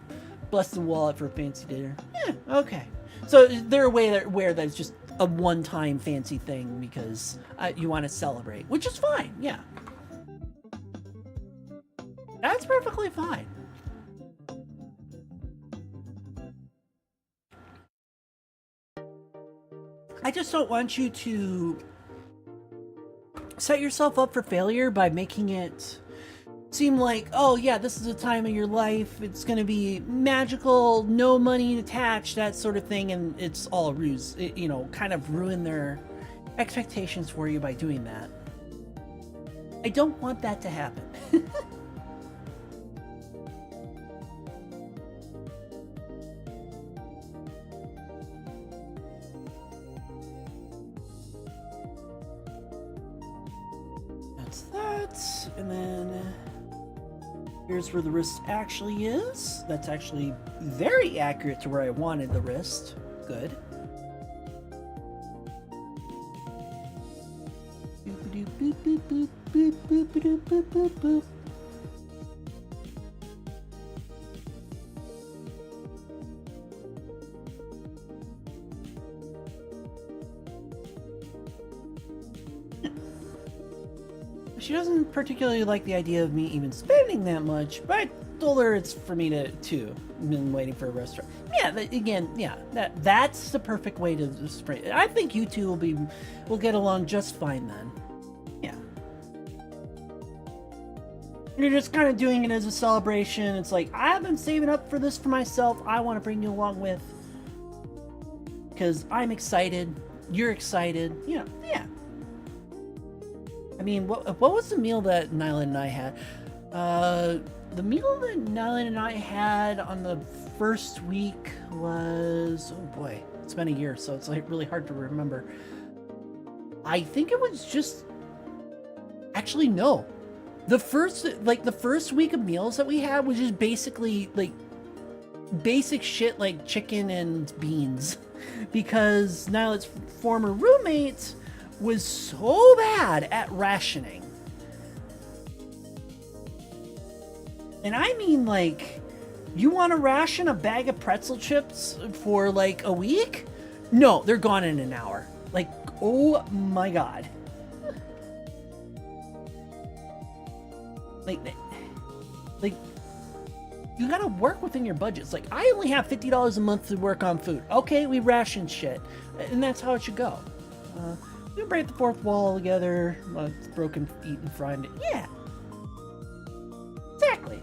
Bless the wallet for a fancy dinner. Yeah, okay. So they're aware that it's just a one-time fancy thing because you want to celebrate, which is fine. Yeah, that's perfectly fine. I just don't want you to set yourself up for failure by making it seem like, oh yeah, this is a time of your life, it's gonna be magical, no money attached, that sort of thing, and it's all a ruse. You know, kind of ruin their expectations for you by doing that. I don't want that to happen. That's that, and then here's where the wrist actually is. That's actually very accurate to where I wanted the wrist. Good. She doesn't particularly like the idea of me even spending that much, but I told her it's for me to too. I've been waiting for a restaurant. Yeah, again, yeah, that's the perfect way to spray. I think you two will get along just fine then. Yeah. You're just kind of doing it as a celebration. It's like, I've been saving up for this for myself. I want to bring you along with, because I'm excited. You're excited. Yeah. I mean, what was the meal that Niilit and I had? The meal that Niilit and I had on the first week was, oh boy, it's been a year, so it's like really hard to remember. I think it was just, actually no. The first week of meals that we had was just basically like basic shit like chicken and beans, because Niilit's former roommate was so bad at rationing. And I mean, like, you want to ration a bag of pretzel chips for like a week? No, they're gone in an hour. Like, oh my god. Like, like you gotta work within your budgets. Like, I only have $50 a month to work on food. Okay, we ration shit, and that's how it should go. We break the fourth wall together. It's broken, eaten, fried. Yeah, exactly.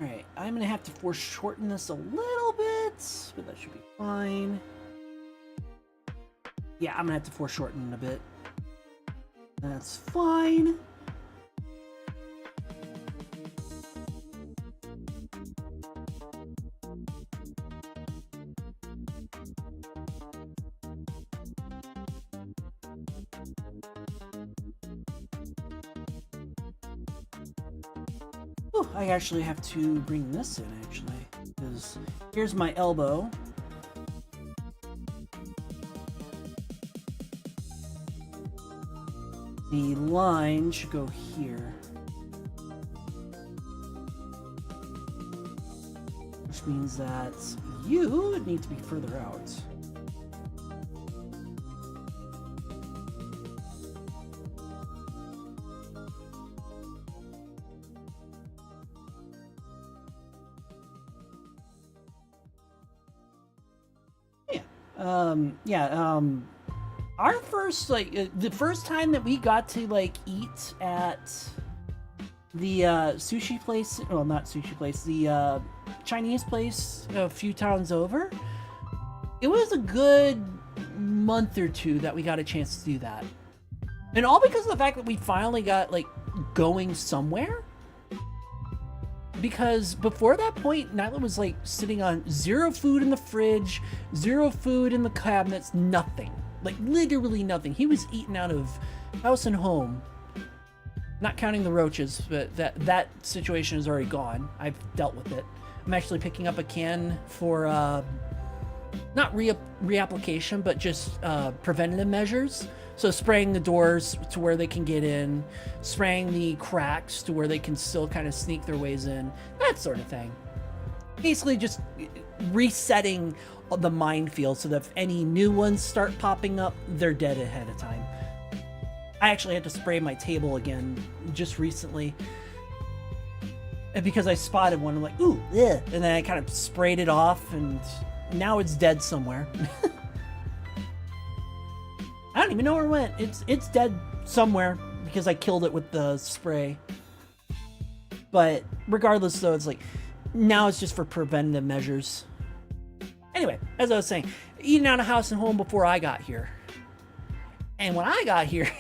Alright, I'm gonna have to foreshorten this a little bit, but that should be fine. Yeah, I'm gonna have to foreshorten a bit. That's fine. Oh, I actually have to bring this in, actually, because here's my elbow. The line should go here. Which means that you need to be further out. Our first, the first time that we got to, eat at the, sushi place, well, not sushi place, the, Chinese place a few towns over, it was a good month or two that we got a chance to do that. And all because of the fact that we finally got, going somewhere. Because before that point, Niilit was sitting on 0 food in the fridge, 0 food in the cabinets, nothing. Literally nothing. He was eating out of house and home. Not counting the roaches, but that situation is already gone. I've dealt with it. I'm actually picking up a can for, not reapplication, but just preventative measures. So spraying the doors to where they can get in, spraying the cracks to where they can still kind of sneak their ways in, that sort of thing. Basically just resetting the minefield so that if any new ones start popping up, they're dead ahead of time. I actually had to spray my table again just recently. And because I spotted one, I'm like, ooh, ugh. And then I kind of sprayed it off, and now it's dead somewhere. I don't even know where it went. It's dead somewhere because I killed it with the spray. But regardless, though, it's now it's just for preventative measures. Anyway, as I was saying, eating out of house and home before I got here. And when I got here,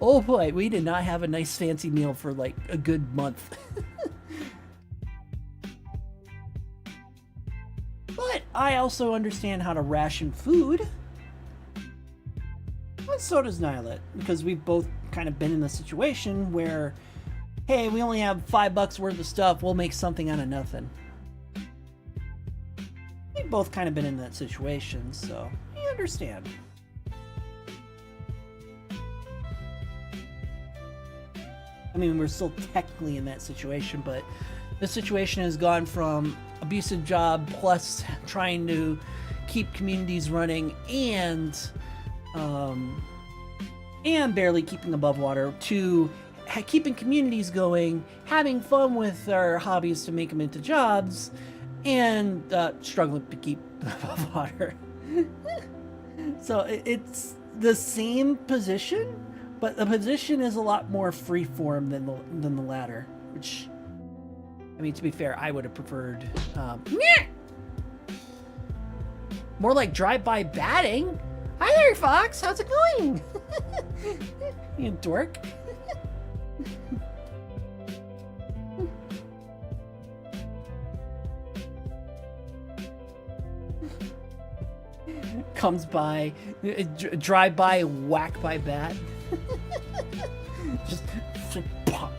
oh boy, we did not have a nice fancy meal for a good month. But I also understand how to ration food. And so does Niilit, because we've both kind of been in the situation where, hey, we only have $5 worth of stuff, we'll make something out of nothing. We've both kind of been in that situation, so we understand. I mean, we're still technically in that situation, but the situation has gone from abusive job plus trying to keep communities running and barely keeping above water to keeping communities going, having fun with our hobbies to make them into jobs, and struggling to keep above water. So it's the same position, but the position is a lot more freeform than the latter, which, I mean, to be fair, I would have preferred more like drive-by batting. Hi there, Fox. How's it going? You dork. Comes by, drive by, whack by bat. Just pop.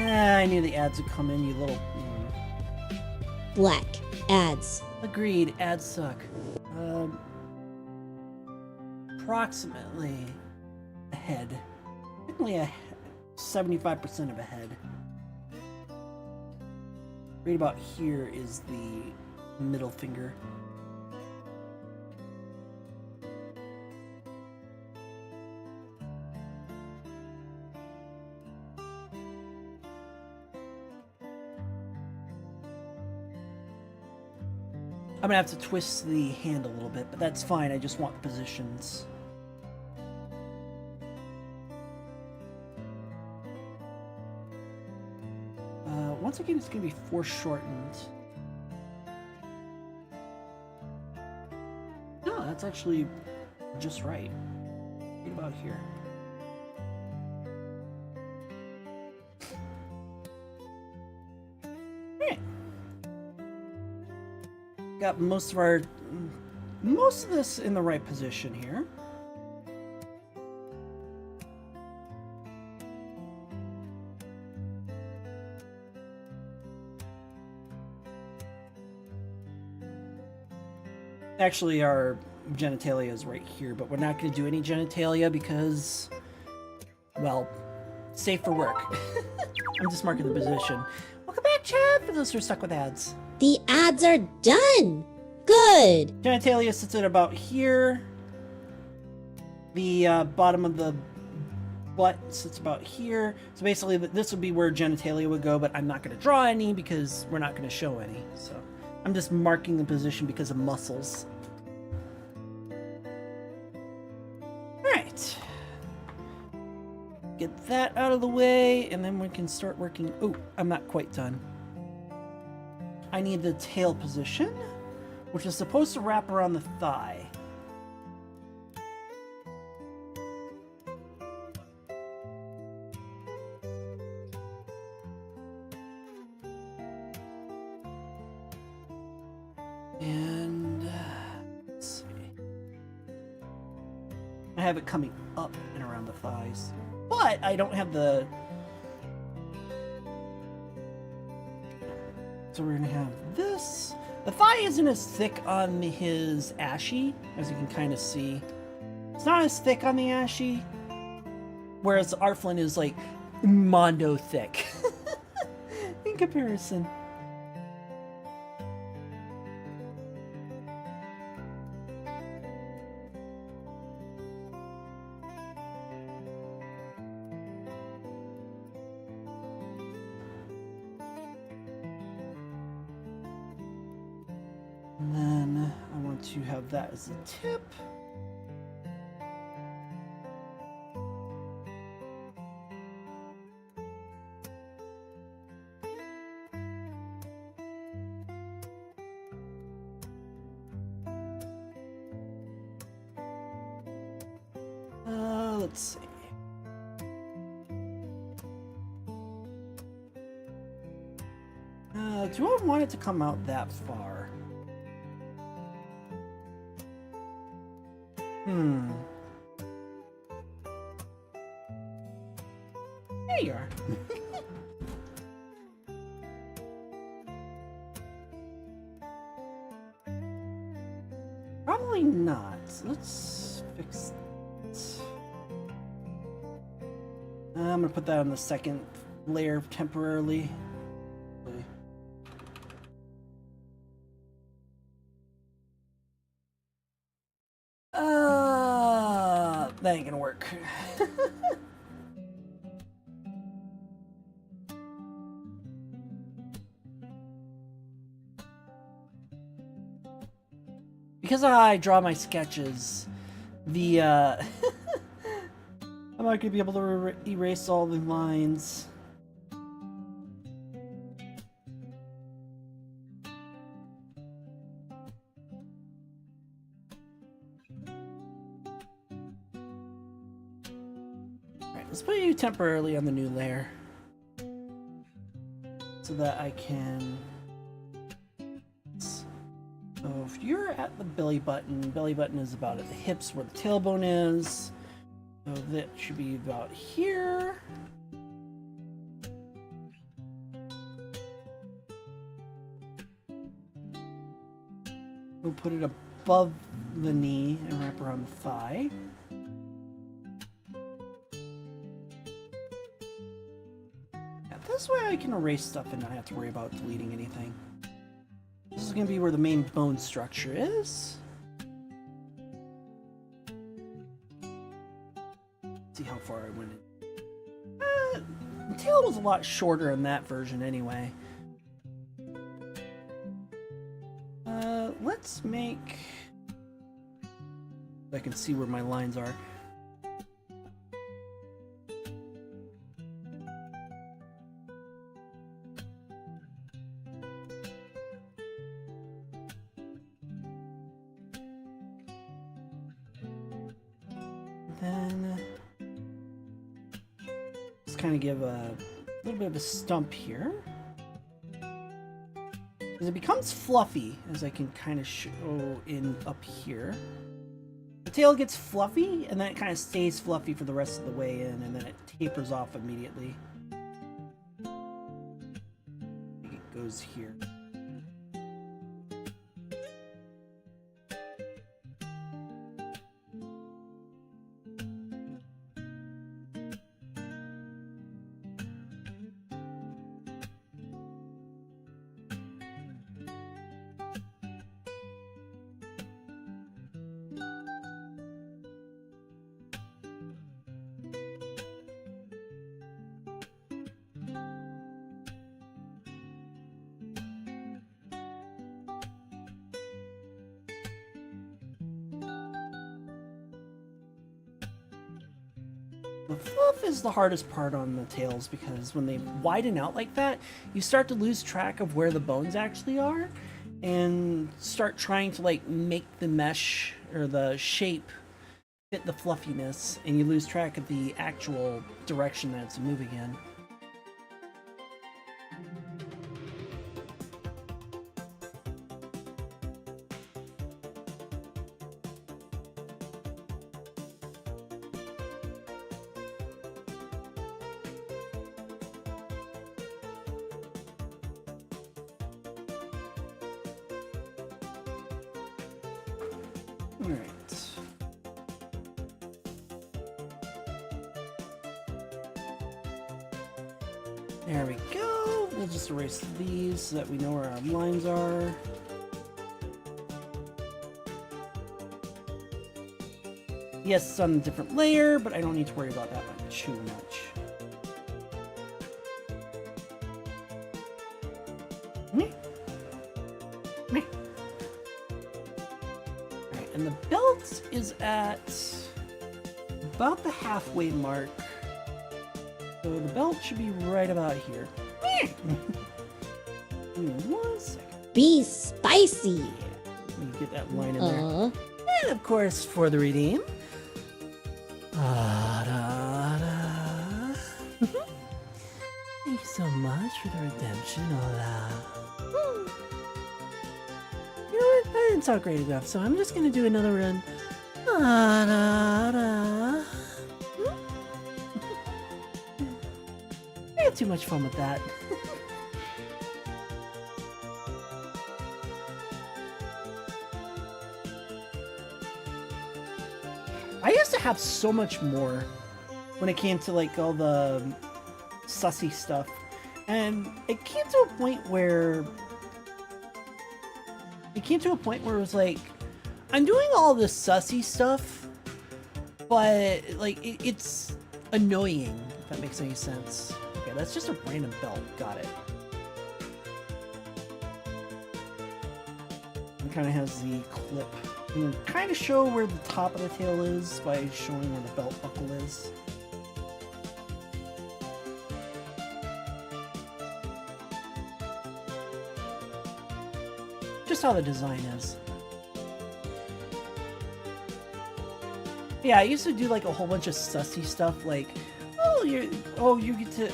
I knew the ads would come in, you little... Black. Ads. Agreed, ads suck. approximately a head. Definitely a 75% of a head. Right about here is the middle finger. I'm gonna have to twist the hand a little bit, but that's fine. I just want positions. Once again, it's gonna be foreshortened. No, that's actually just right. Right about here. Alright. Got most of this in the right position here. Actually, our genitalia is right here, but we're not going to do any genitalia because, well, safe for work. I'm just marking the position. Welcome back, Chad, for those who are stuck with ads. The ads are done. Good. Genitalia sits at about here. The bottom of the butt sits about here. So basically, this would be where genitalia would go, but I'm not going to draw any because we're not going to show any. So I'm just marking the position because of muscles. Alright. Get that out of the way, and then we can start working. Oh, I'm not quite done. I need the tail position, which is supposed to wrap around the thigh. And let's see. I have it coming up and around the thighs, but I don't have the... So we're gonna have this. The thigh isn't as thick on his Ashe, as you can kind of see. It's not as thick on the Ashe, whereas Arflin is like mondo thick in comparison. And then I want to have that as a tip. Let's see. Do I want it to come out that far? There you are. Probably not. Let's fix it. I'm gonna put that on the second layer temporarily. That ain't gonna work. Because I draw my sketches, the I'm not gonna be able to erase all the lines. Let's put you temporarily on the new layer so that I can... So if you're at the belly button is about at the hips where the tailbone is. So that should be about here. We'll put it above the knee and wrap around the thigh. this way I can erase stuff and not have to worry about deleting anything. This is going to be where the main bone structure is. See how far I went in. The tail was a lot shorter in that version anyway. Let's make... I can see where my lines are. Then just kind of give a little bit of a stump here. As it becomes fluffy, as I can kind of show in up here. The tail gets fluffy, and then it kind of stays fluffy for the rest of the way in, and then it tapers off immediately. I think it goes here. The fluff is the hardest part on the tails because when they widen out like that, you start to lose track of where the bones actually are and start trying to like make the mesh or the shape fit the fluffiness, and you lose track of the actual direction that it's moving in. Alright. There we go. We'll just erase these so that we know where our lines are. Yes, it's on a different layer, but I don't need to worry about that one too much. And the belt is at about the halfway mark. So the belt should be right about here. Give me 1 second. Be spicy. Let me get that line in there. And of course, for the redeem. Thank you so much for the redemption, Ola. You know what? That didn't sound great enough, so I'm just gonna do another run. I had too much fun with that. I used to have so much more when it came to like all the sussy stuff, and it came to a point where it was like, I'm doing all this sussy stuff, but like it's annoying, if that makes any sense. Okay, that's just a random belt. Got it. It kind of has the clip. You can kind of show where the top of the tail is by showing where the belt buckle is. Just how the design is. Yeah, I used to do like a whole bunch of sussy stuff, like, you get to,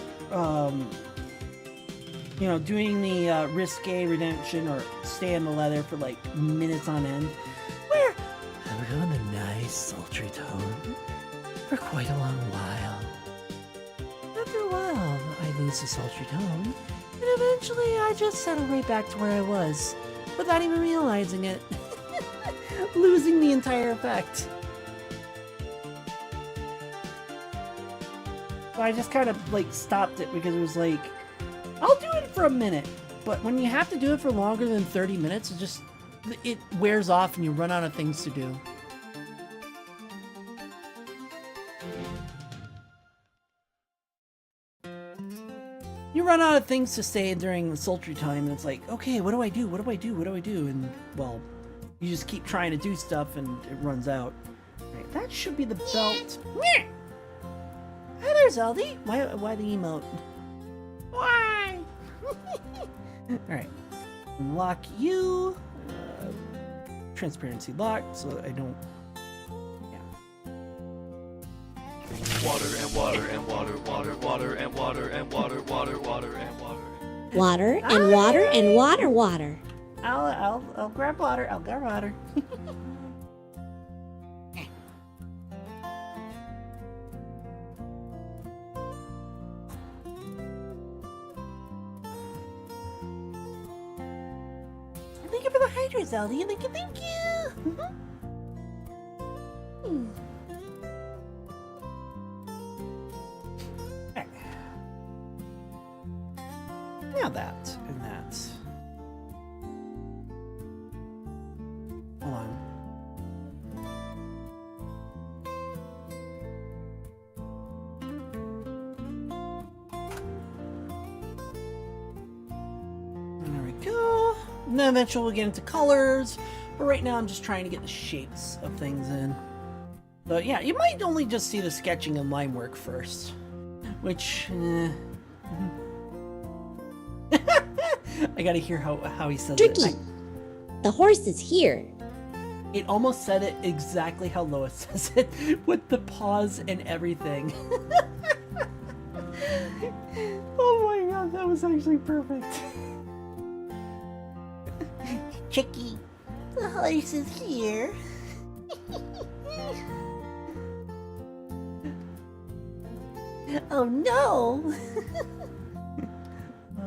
you know, doing the risque redemption or stay in the leather for like minutes on end, where I would go in a nice sultry tone for quite a long while. After a while, I lose the sultry tone, and eventually I just settle right back to where I was, without even realizing it, losing the entire effect. So I just kind of like stopped it because it was like, I'll do it for a minute, but when you have to do it for longer than 30 minutes, it wears off and you run out of things to do. You run out of things to say during the sultry time, and it's like, okay, what do I do? What do I do? What do I do? And, well, you just keep trying to do stuff and it runs out. Right, that should be the belt. Hi there, Zeldy. Why the emote? Why? Alright. Unlock you. Transparency locked, so I don't... Water and water and water, water, water and water and water, water, water and water. Water and water and water, water. I'll grab water. I'll grab water. Thank you for the hydrate, Zeldy. Thank you. Okay. Now that and that. Hold on. There we go. And then eventually we'll get into colors. But right now I'm just trying to get the shapes of things in. But yeah, you might only just see the sketching and line work first. Which, I gotta hear how he says Tricky. it. The horse is here. It almost said it exactly how Lois says it, with the pause and everything. Oh my god, that was actually perfect. Tricky, the horse is here. Oh no!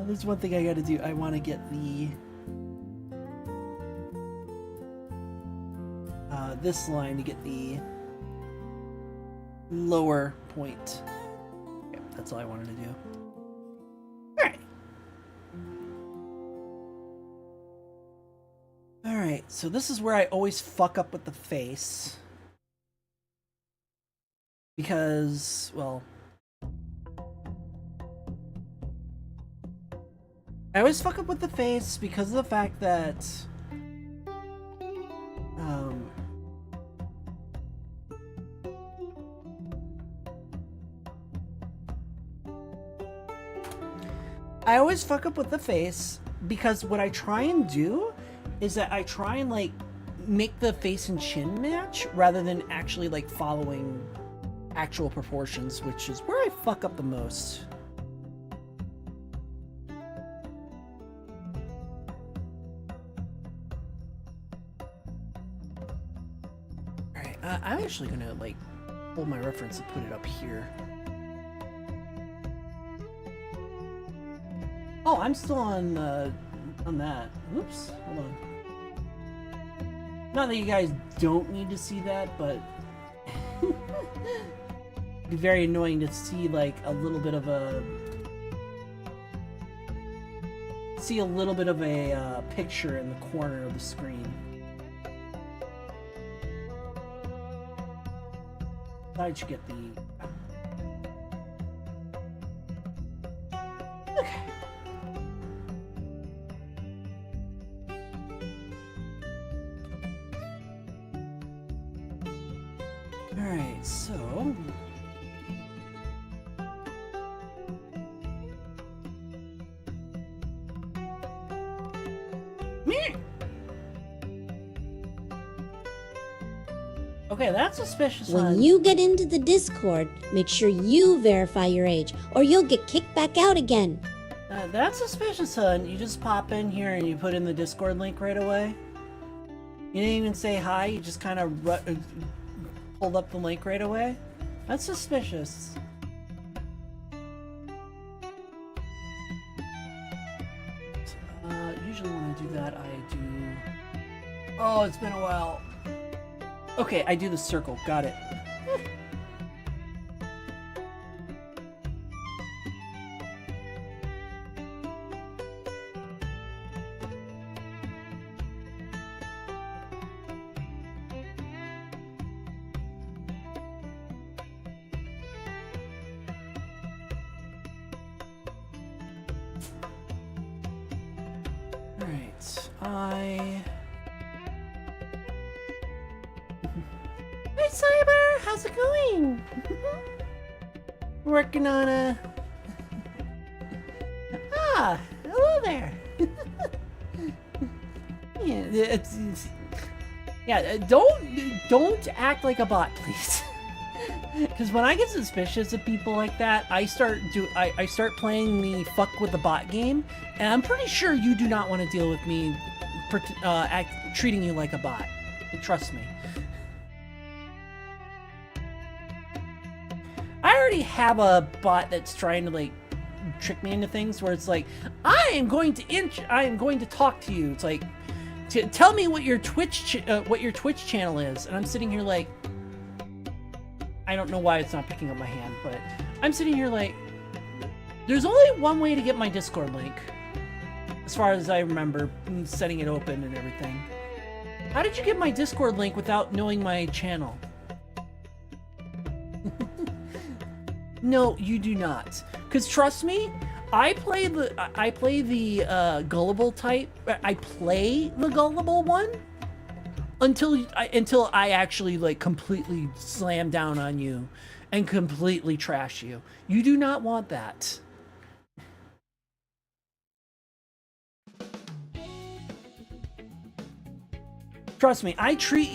There's one thing I gotta do. I want to get the this line to get the lower point. Okay, that's all I wanted to do. Alright. Alright, so this is where I always fuck up with the face. Because, well, I always fuck up with the face because of the fact that I always fuck up with the face because what I try and do is that I try and like make the face and chin match rather than actually like following actual proportions, which is where I fuck up the most. Alright, I'm actually gonna like hold my reference and put it up here. Oh, I'm still on that. Oops, hold on. Not that you guys don't need to see that, but it'd be very annoying to see like a little bit of a picture in the corner of the screen. I should get the okay. Alright, so okay, that's suspicious. When you get into the Discord, make sure you verify your age, or you'll get kicked back out again. That's suspicious, hun. You just pop in here and you put in the Discord link right away. You didn't even say hi, you just kind of pulled up the link right away. That's suspicious. Usually when I do that, I do... Oh, it's been a while. Okay, I do the circle. Got it. Alright, Hi, Cyber! How's it going? Working on a... hello there! Don't act like a bot, please. Because when I get suspicious of people like that, I start playing the fuck with the bot game, and I'm pretty sure you do not want to deal with me treating you like a bot. Trust me. I already have a bot that's trying to like trick me into things where it's like, I am going to talk to you. It's like, tell me what your Twitch channel is, and I'm sitting here like, I don't know why it's not picking up my hand, but I'm sitting here like, there's only one way to get my Discord link, as far as I remember, setting it open and everything. How did you get my Discord link without knowing my channel? No, you do not. Because trust me, I play the gullible type. I play the gullible one until I actually like completely slam down on you and completely trash you. You do not want that. Trust me, I treat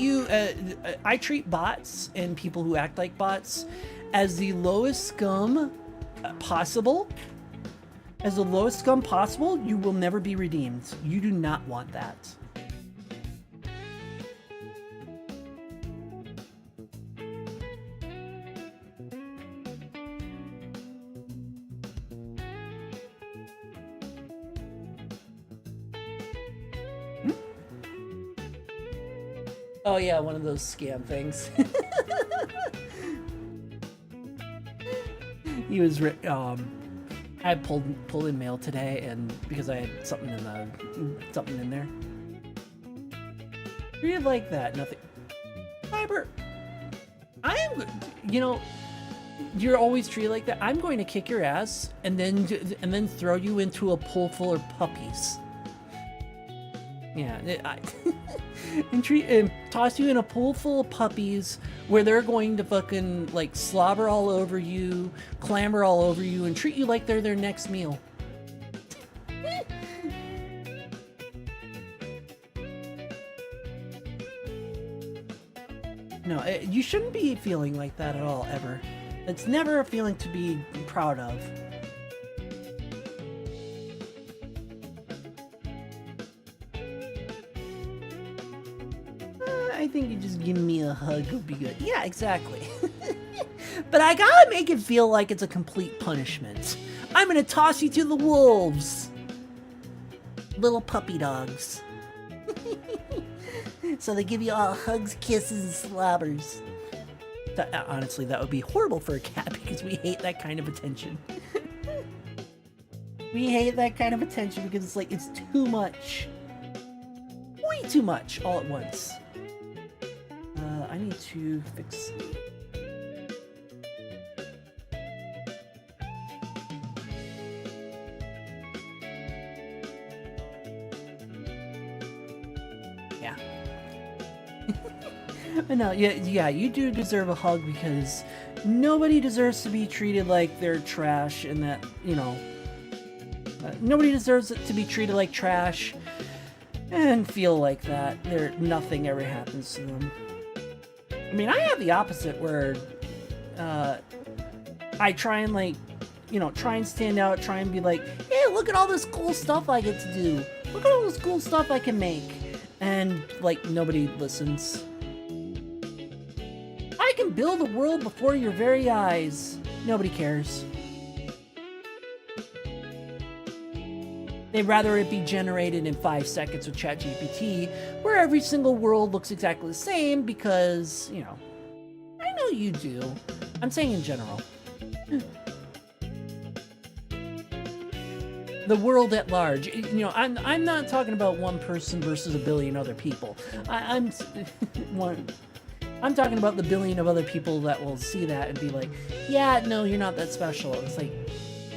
bots and people who act like bots as the lowest scum possible. As the lowest scum possible, you will never be redeemed. You do not want that. Oh yeah, one of those scam things. He was I pulled in mail today, and because I had something in there. Really like that. Nothing. Fiber. I am. You know, you're always treated like that. I'm going to kick your ass and then throw you into a pool full of puppies. Yeah. And toss you in a pool full of puppies where they're going to fucking like slobber all over you, clamber all over you, and treat you like they're their next meal. No, you shouldn't be feeling like that at all, ever. It's never a feeling to be proud of. I think you just give me a hug would be good. Yeah, exactly. But I gotta make it feel like it's a complete punishment. I'm gonna toss you to the wolves. Little puppy dogs. So they give you all hugs, kisses, and slobbers. Honestly, that would be horrible for a cat because we hate that kind of attention. We hate that kind of attention because it's like, it's too much. Way too much all at once. I need to fix... Yeah. But no, yeah, you do deserve a hug because nobody deserves to be treated like they're trash and that, you know... nobody deserves it to be treated like trash and feel like that. Nothing ever happens to them. I mean, I have the opposite where I try and like, you know, try and stand out, try and be like, hey, look at all this cool stuff I get to do. Look at all this cool stuff I can make. And like, nobody listens. I can build a world before your very eyes. Nobody cares. They'd rather it be generated in 5 seconds with ChatGPT, where every single world looks exactly the same because, you know, I know you do. I'm saying in general. The world at large. You know, I'm not talking about one person versus a billion other people. I'm talking about the billion of other people that will see that and be like, yeah, no, you're not that special. It's like,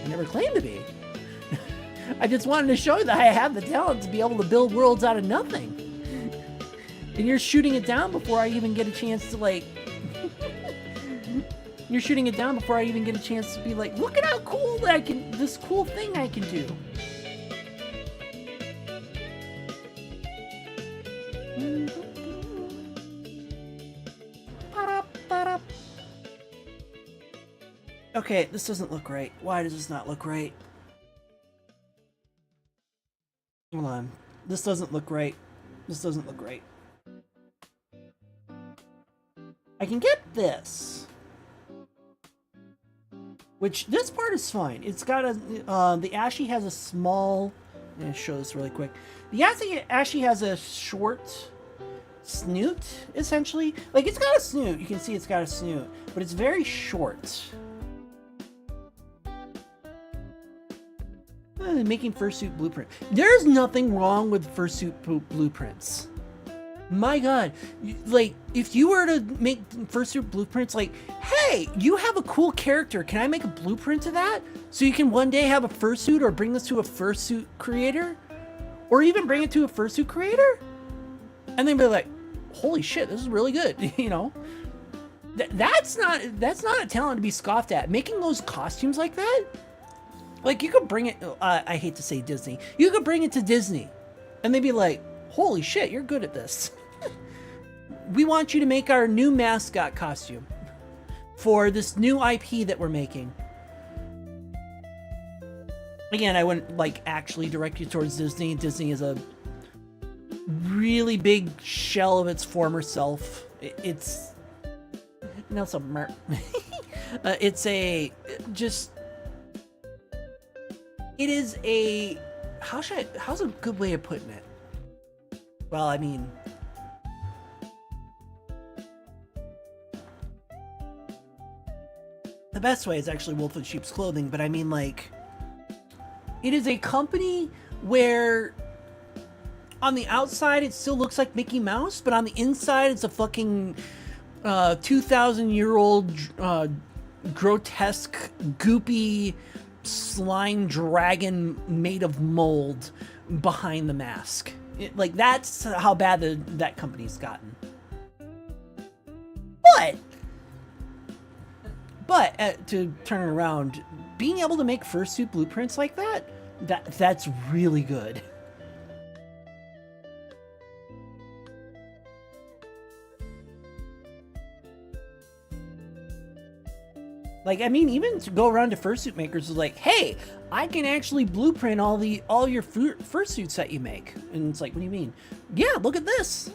I never claimed to be. I just wanted to show that I have the talent to be able to build worlds out of nothing. And you're shooting it down before I even get a chance to like... You're shooting it down before I even get a chance to be like, look at how cool that I can... This cool thing I can do. Okay, this doesn't look right. Why does this not look right? Hold on. This doesn't look right. This doesn't look right. I can get this. Which, this part is fine. It's got a... the Ashe has a small... I'm going to show this really quick. The Ashe has a short snoot, essentially. Like, it's got a snoot. You can see it's got a snoot. But it's very short. Making fursuit blueprint. There's nothing wrong with fursuit blueprints. My god, like, if you were to make fursuit blueprints, like, hey, you have a cool character, can I make a blueprint of that? So you can one day have a fursuit, or bring this to a fursuit creator? Or even bring it to a fursuit creator? And then be like, holy shit, this is really good, you know? That's not a talent to be scoffed at. Making those costumes like that? Like, you could bring it, I hate to say Disney, you could bring it to Disney, and they'd be like, holy shit, you're good at this. We want you to make our new mascot costume for this new IP that we're making. Again, I wouldn't, like, actually direct you towards Disney. Disney is a really big shell of its former self. It's... No, some mer... it's a... just... It is a... how's a good way of putting it? Well, I mean... the best way is actually Wolf in Sheep's Clothing, but I mean, like... it is a company where... on the outside, it still looks like Mickey Mouse, but on the inside, it's a fucking 2,000-year-old grotesque, goopy slime dragon made of mold behind the mask. Like, that's how bad that company's gotten. But to turn it around, being able to make fursuit blueprints like that's really good. Like, I mean, even to go around to fursuit makers is like, hey, I can actually blueprint all your fursuits that you make. And it's like, what do you mean? Yeah, look at this.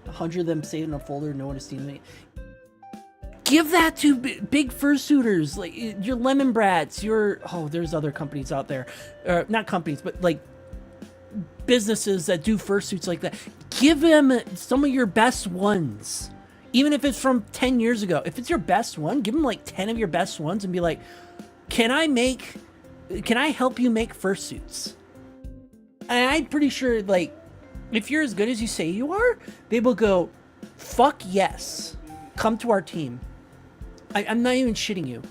100 of them saved in a folder, no one has seen me. Give that to big fursuiters, like your Lemon Brats, there's other companies out there. Not companies, but like businesses that do fursuits like that. Give them some of your best ones. Even if it's from 10 years ago. If it's your best one, give them like 10 of your best ones and be like, can I help you make fursuits? And I'm pretty sure, like, if you're as good as you say you are, they will go, fuck yes. Come to our team. I'm not even shitting you.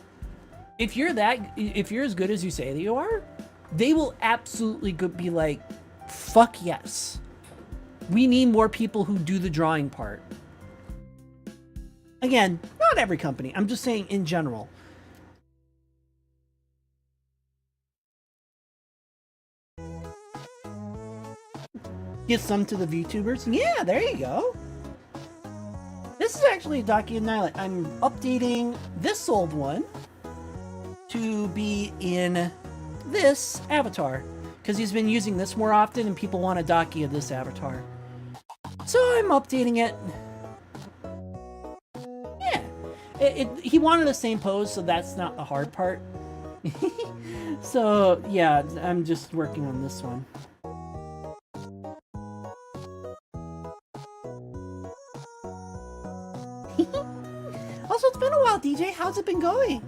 If you're as good as you say that you are, they will absolutely be like, fuck yes. We need more people who do the drawing part. Again, not every company. I'm just saying in general. Give some to the VTubers. Yeah, there you go. This is actually Daki and Niilit. I'm updating this old one to be in this avatar. Because he's been using this more often and people want a Daki of this avatar. So I'm updating it. He wanted the same pose, so that's not the hard part. So, yeah, I'm just working on this one. Also, it's been a while, DJ. How's it been going?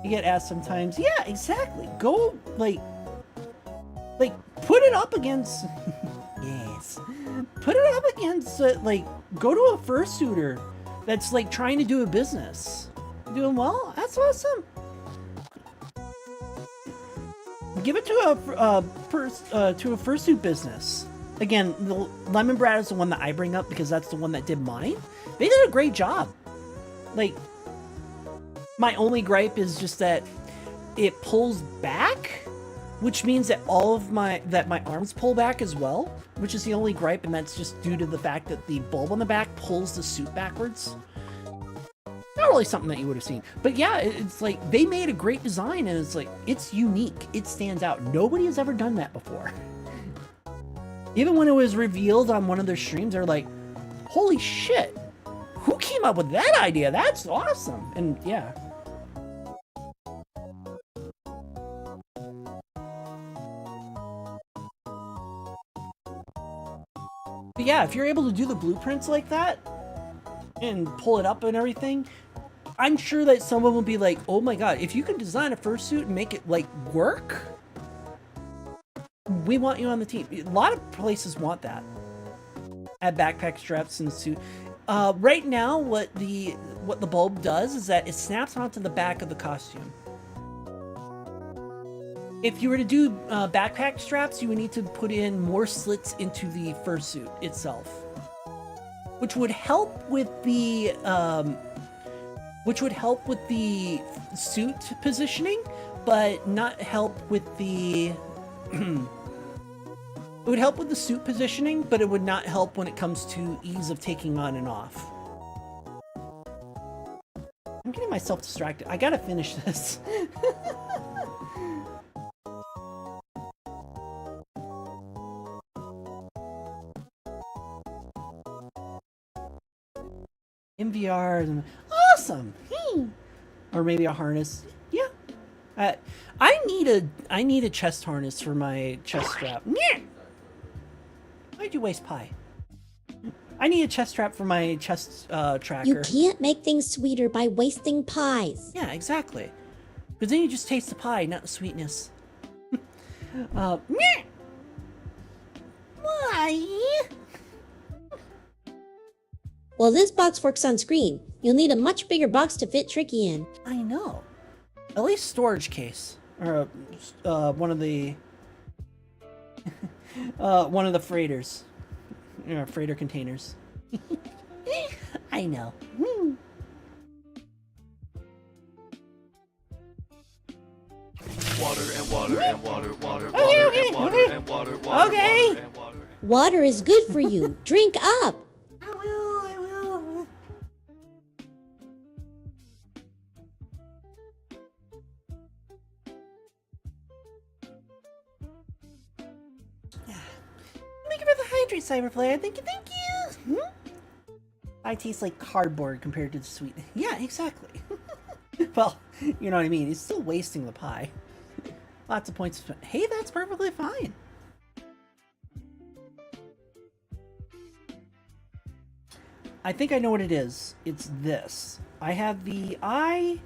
You get asked sometimes. Yeah, exactly. Go, like, put it up against... yes. Put it up against, like, go to a fursuiter that's like trying to do a business. Doing well? That's awesome. give it to a fursuit business. Again, the Lemonbrad is the one that I bring up because that's the one that did mine. They did a great job. Like, my only gripe is just that it pulls back, which means that my arms pull back as well, which is the only gripe, and that's just due to the fact that the bulb on the back pulls the suit backwards. Not really something that you would have seen, but yeah, it's like they made a great design, and it's like it's unique. It stands out. Nobody has ever done that before. Even when it was revealed on one of their streams, they're like, "Holy shit! Who came up with that idea? That's awesome!" And yeah. But yeah, if you're able to do the blueprints like that and pull it up and everything, I'm sure that someone will be like, "Oh my god, if you can design a fursuit and make it like work, we want you on the team." A lot of places want that. Add backpack straps and suit. Right now, what the bulb does is that it snaps onto the back of the costume. If you were to do backpack straps, you would need to put in more slits into the fursuit itself, which would help with the suit positioning, but not help with the. It would help with the suit positioning, but it would not help when it comes to ease of taking on and off. I'm getting myself distracted. I gotta finish this. MVR, awesome. Or maybe a harness. Yeah. I need a chest harness for my chest strap. Why'd you waste pie? I need a chest strap for my chest tracker. You can't make things sweeter by wasting pies. Yeah, exactly. Because then you just taste the pie, not the sweetness. Why? Well, this box works on screen. You'll need a much bigger box to fit Tricky in. I know. At least storage case. Or one of the freighters. Freighter containers. I know. Water and water and water, water, Okay, water okay, and water okay. and water, water, Okay. water and water. Water is good for you. Drink up. I will. Thank you for the hydrate, Cyberplayer. Thank you. I taste like cardboard compared to the sweet. Yeah, exactly. Well, you know what I mean. It's still wasting the pie. Lots of points. Hey, that's perfectly fine. I think I know what it is. It's this. I have the eye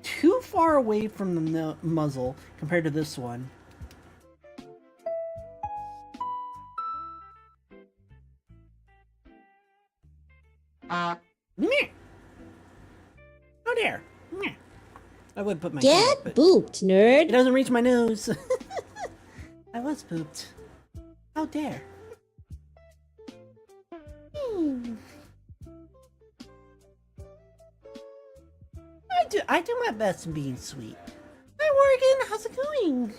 too far away from the muzzle compared to this one. Meh. Oh dear. Meh. I would put my hand Get up, but booped, nerd. it doesn't reach my nose. I was pooped. How dare. I do my best in being sweet. Hi Morgan, how's it going?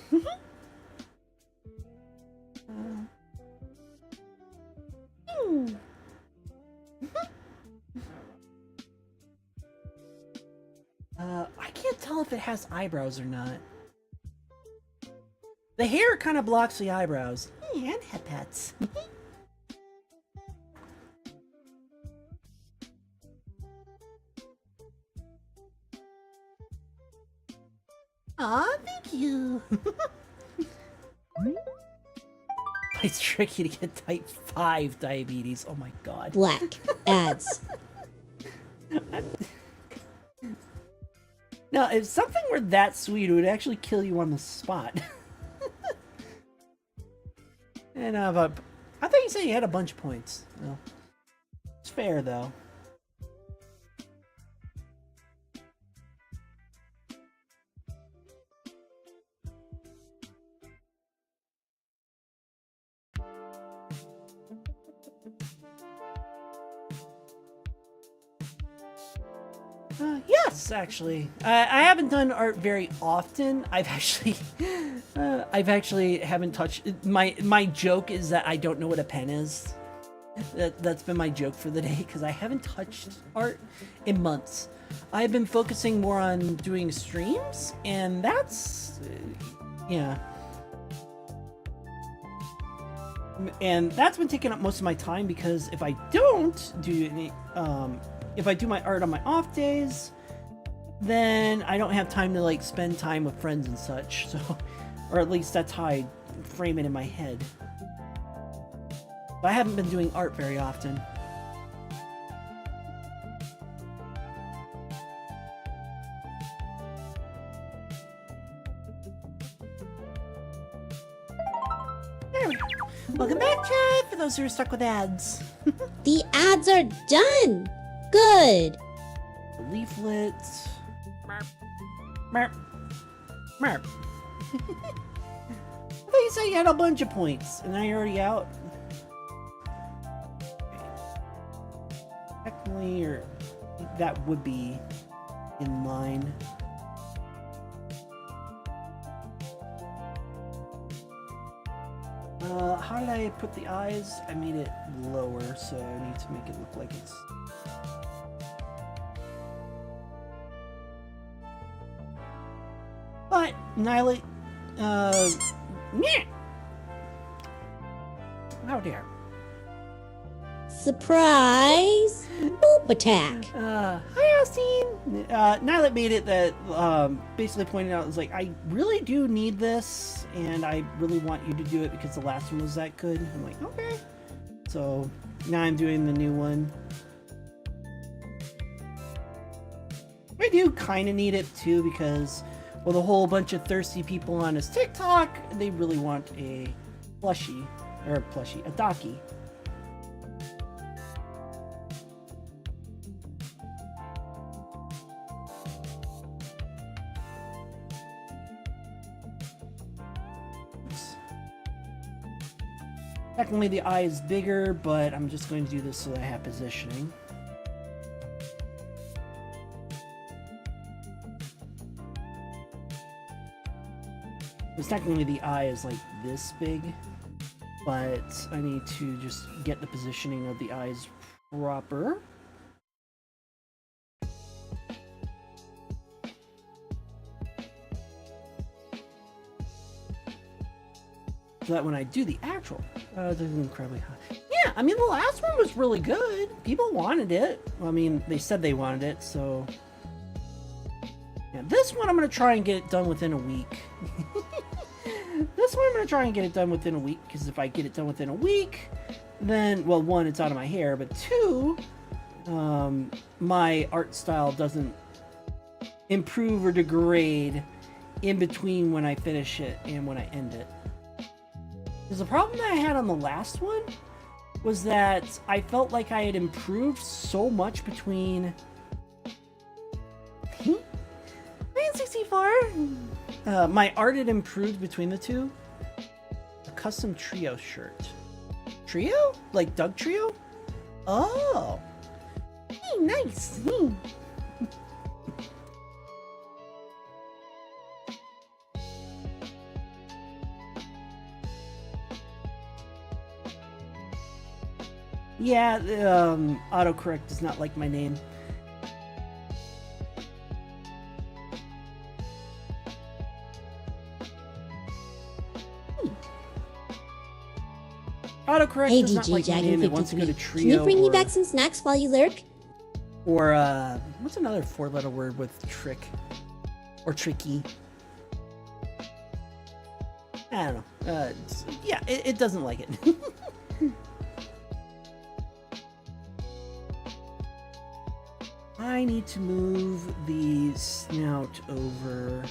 I can't tell if it has eyebrows or not. The hair kind of blocks the eyebrows. And head pets. Aw, thank you. It's tricky to get type 5 diabetes. Oh my god. Black. Ads. Now, if something were that sweet, it would actually kill you on the spot. And I thought you said you had a bunch of points. Well, it's fair though. Yes, actually. I haven't done art very often. I've actually haven't touched. My joke is that I don't know what a pen is. That's been my joke for the day because I haven't touched art in months. I've been focusing more on doing streams, and that's yeah. And that's been taking up most of my time because if I don't do any, if I do my art on my off days, then I don't have time to like spend time with friends and such. So, or at least that's how I frame it in my head. But I haven't been doing art very often. There we go. Welcome back, chat, for those who are stuck with ads. The ads are done. Good. Leaflets. Merp. Merp. I thought you said you had a bunch of points, and now you're already out. Technically, or that would be in line. How did I put the eyes? I made it lower, so I need to make it look like it's... But, Niilit, yeah. Oh dear. Surprise! Boop attack. Hi, Austin! Niilit made it that, basically pointed out, it was like, I really do need this, and I really want you to do it because the last one was that good. I'm like, okay. So, now I'm doing the new one. I do kind of need it, too, because with a whole bunch of thirsty people on his TikTok, they really want a plushie, a Daki. Technically the eye is bigger, but I'm just going to do this so that I have positioning. Because technically the eye is like this big, but I need to just get the positioning of the eyes proper. So that when I do the actual, it's incredibly high. Yeah, I mean, the last one was really good. People wanted it. I mean, they said they wanted it, so... Yeah, this one I'm going to try and get it done within a week. This one I'm going to try and get it done within a week, because if I get it done within a week, then, well, one, it's out of my hair, but two, my art style doesn't improve or degrade in between when I finish it and when I end it. Because the problem that I had on the last one was that I felt like I had improved so much between... 964! My art had improved between the two. A custom trio shirt. Trio? Like Doug Trio? Oh! Hey, nice! Yeah, autocorrect does not like my name. Autocorrect Hey, does not DJ like my name. It wants to go to Jagged53. trio. Can you bring me or- back some snacks while you lurk? Or, what's another four-letter word with trick? Or tricky? I don't know. Yeah, it doesn't like it. I need to move the snout over.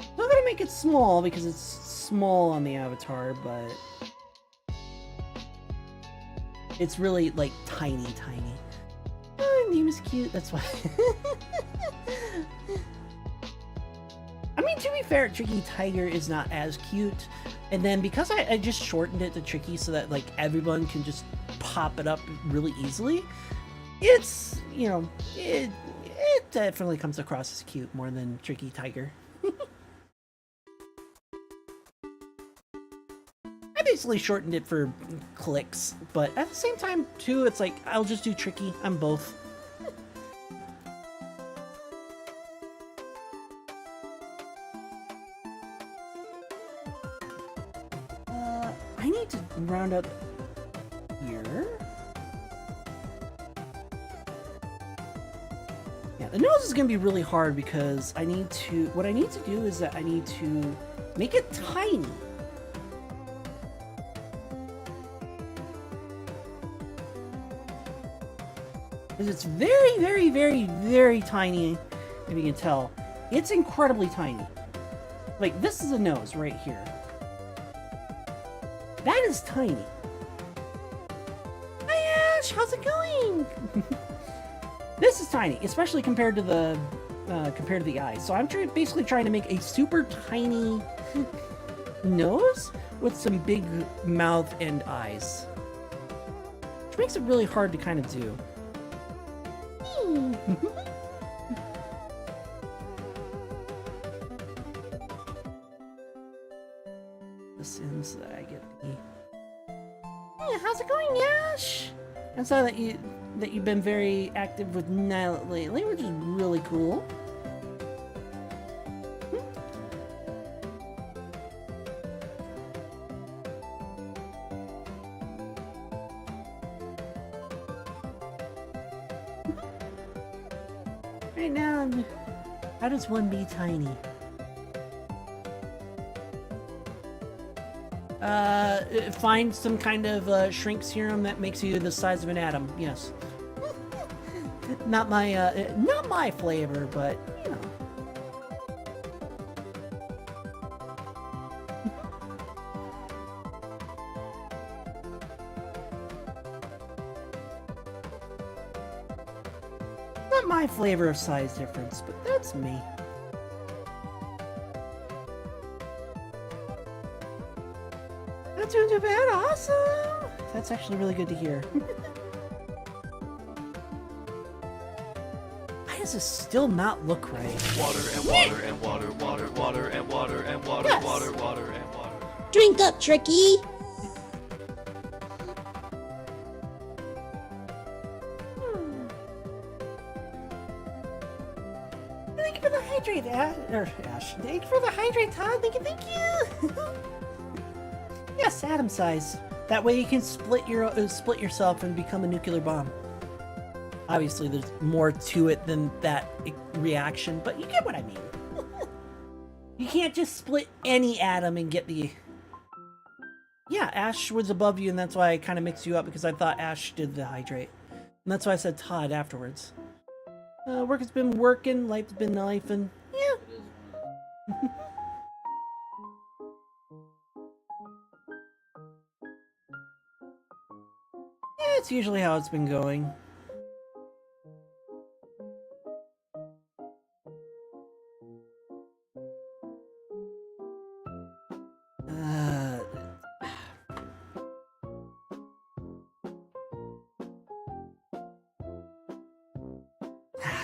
I'm not gonna make it small because it's small on the avatar, but it's really like tiny. name is cute. That's why. I mean, to be fair, Tricky Tiger is not as cute. And then because I just shortened it to Tricky so that like everyone can just pop it up really easily, it's, you know, it definitely comes across as cute more than Tricky Tiger. I basically shortened it for clicks, but at the same time too, it's like I'll just do Tricky. I'm both. I need to round up here. Yeah, the nose is gonna be really hard because what I need to do is that I need to make it tiny. Because it's very, very, very, very tiny, if you can tell. It's incredibly tiny. Like, this is a nose right here. That is tiny. Hi Ash, how's it going? This is tiny, especially compared to the eye. So I'm basically trying to make a super tiny nose with some big mouth and eyes, which makes it really hard to kind of do. This ends that I get the. Hey, how's it going, Yash? I saw that you've been very active with Niilit lately, which is really cool. Right now, how does one be tiny? Find some kind of shrink serum that makes you the size of an atom. Yes. Not my flavor, but you know. Not my flavor of size difference, but that's me. Not doing too bad, awesome! That's actually really good to hear. Why does this still not look right? Water and water and water, water, water and water and water, Yes. water, water and water. Drink up, Tricky. Thank you for the hydrate, Ash. Thank you for the hydrate, Todd. Thank you. Yes, atom size. That way you can split yourself and become a nuclear bomb. Obviously, there's more to it than that reaction, but you get what I mean. You can't just split any atom and get the. Yeah, Ash was above you, and that's why I kind of mixed you up because I thought Ash did the hydrate, and that's why I said Todd afterwards. Work has been working, life's been lifing. Yeah. Yeah, it's usually how it's been going.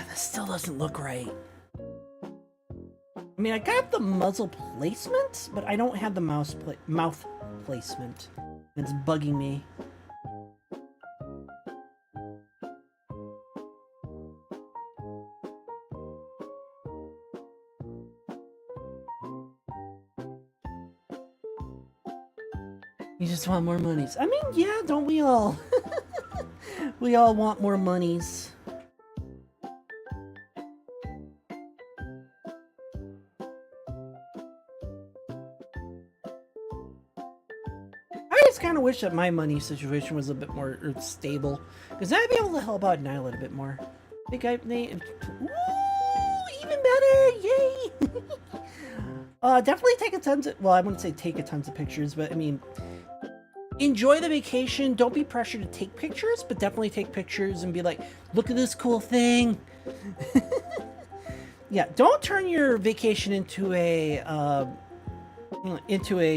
This still doesn't look right. I mean, I got the muzzle placement, but I don't have the mouth placement. It's bugging me. You just want more monies. I mean, yeah, don't we all? We all want more monies. I just kind of wish that my money situation was a bit more stable, because I'd be able to help out Niilit a bit more. Think I need. Ooh, even better! Yay! Definitely take a tons of. Well, I wouldn't say take a tons of pictures, but I mean, enjoy the vacation. Don't be pressured to take pictures, but definitely take pictures and be like, look at this cool thing. Yeah, don't turn your vacation into a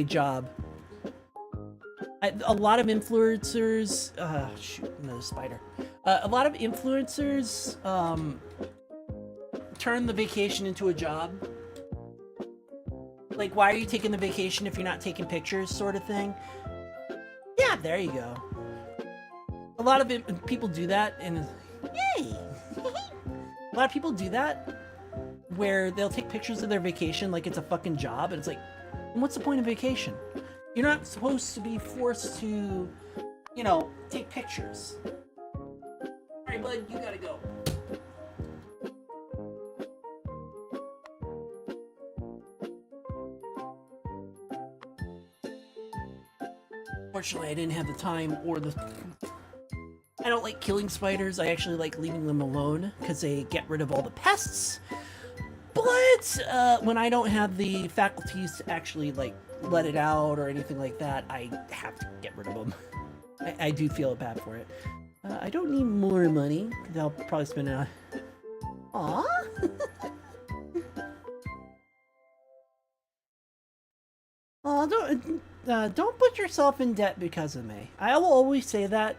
job. A lot of influencers, shoot, another spider. A lot of influencers turn the vacation into a job. Like, why are you taking the vacation if you're not taking pictures, sort of thing? Yeah, there you go. A lot of people do that, and yay! A lot of people do that, where they'll take pictures of their vacation like it's a fucking job, and it's like, what's the point of vacation? You're not supposed to be forced to, you know, take pictures. Alright, bud, you gotta go. Fortunately, I didn't have the time or the... I don't like killing spiders. I actually like leaving them alone because they get rid of all the pests. But when I don't have the faculties to actually like let it out or anything like that, I have to get rid of them. I do feel bad for it. I don't need more money because I'll probably spend it on... Aww? Oh, don't put yourself in debt because of me. I will always say that.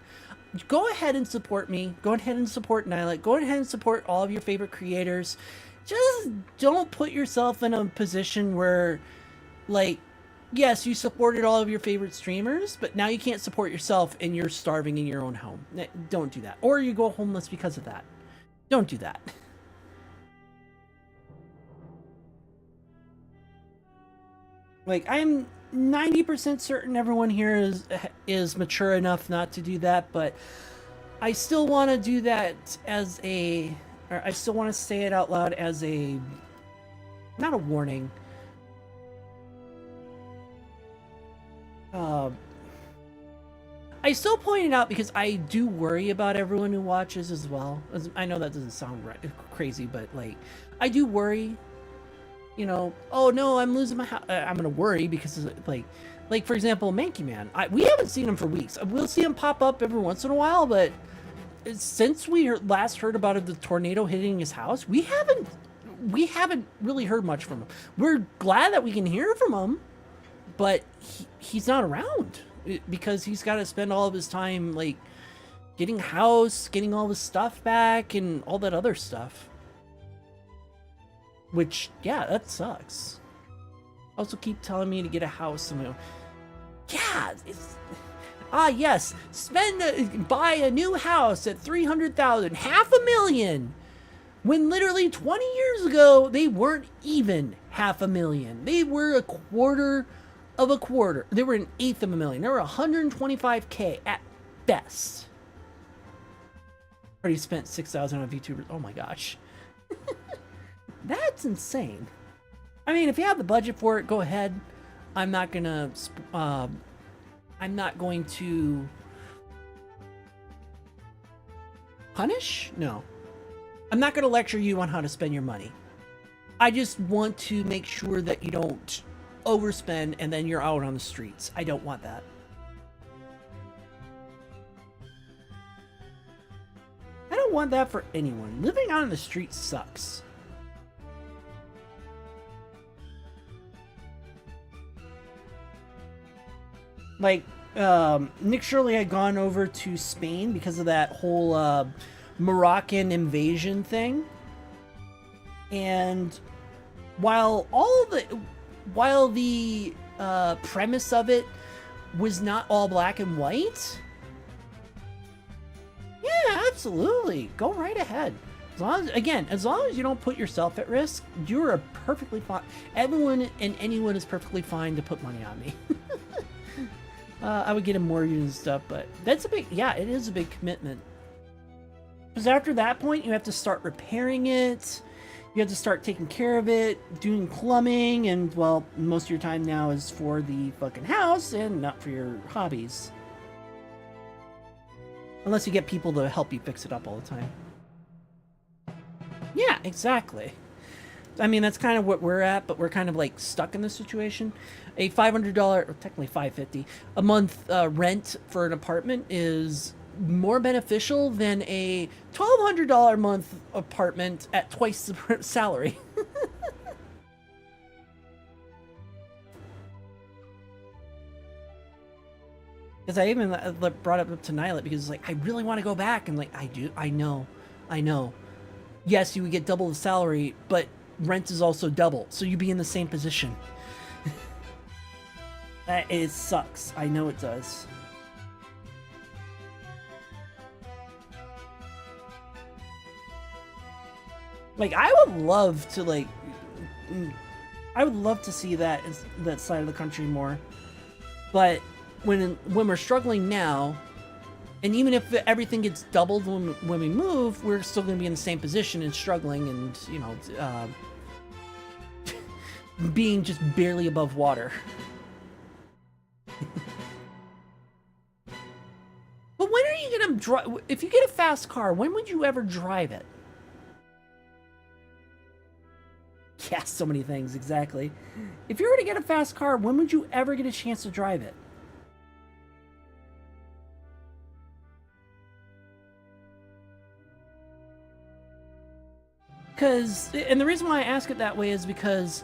Go ahead and support me. Go ahead and support Niilit. Go ahead and support all of your favorite creators. Just don't put yourself in a position where, like, yes, you supported all of your favorite streamers, but now you can't support yourself and you're starving in your own home. Don't do that. Or you go homeless because of that. Don't do that. Like, I'm 90% certain everyone here is mature enough not to do that, but I still want to do that as a... Or I still want to say it out loud as a... Not a warning. I still point it out because I do worry about everyone who watches as well. I know that doesn't sound right, crazy, but, like, I do worry. You know, oh no, I'm losing my house. I'm gonna worry because, like for example, Manky Man. We haven't seen him for weeks. We'll see him pop up every once in a while, but since we last heard about the tornado hitting his house, we haven't really heard much from him. We're glad that we can hear from him, but he's not around because he's got to spend all of his time like getting house, getting all his stuff back, and all that other stuff. Which, yeah, that sucks. Also keep telling me to get a house. And yeah, yes, buy a new house at 300,000, $500,000. When literally 20 years ago, they weren't even $500,000. They were a quarter of a quarter. They were an eighth of a million. They were 125K at best. Already spent 6,000 on VTubers. Oh my gosh. That's insane. I mean, if you have the budget for it, go ahead. I'm not going to punish? No. I'm not going to lecture you on how to spend your money. I just want to make sure that you don't overspend and then you're out on the streets. I don't want that. I don't want that for anyone. Living out on the streets sucks. Like, Nick Shirley had gone over to Spain because of that whole Moroccan invasion thing. And while the premise of it was not all black and white, yeah, absolutely, go right ahead. As long as you don't put yourself at risk, you're perfectly fine. Everyone and anyone is perfectly fine to put money on me. I would get a mortgage and stuff, but that's it is a big commitment. Because after that point, you have to start repairing it. You have to start taking care of it, doing plumbing, and, well, most of your time now is for the fucking house and not for your hobbies. Unless you get people to help you fix it up all the time. Yeah, exactly. I mean, that's kind of what we're at, but we're kind of like stuck in this situation. A $500, or technically $550 a month rent for an apartment is more beneficial than a $1,200 a month apartment at twice the salary. Because I even brought it up to Niilit because it's like, I really want to go back. And like, I know. Yes, you would get double the salary, but rent is also double. So you'd be in the same position. It sucks. I know it does. Like, I would love to, like, I would love to see that side of the country more. But when we're struggling now, and even if everything gets doubled when we move, we're still going to be in the same position and struggling and, you know, being just barely above water. But when are you going to drive? If you get a fast car, when would you ever drive it? Yeah, so many things, exactly. If you were to get a fast car, when would you ever get a chance to drive it? And the reason why I ask it that way is because,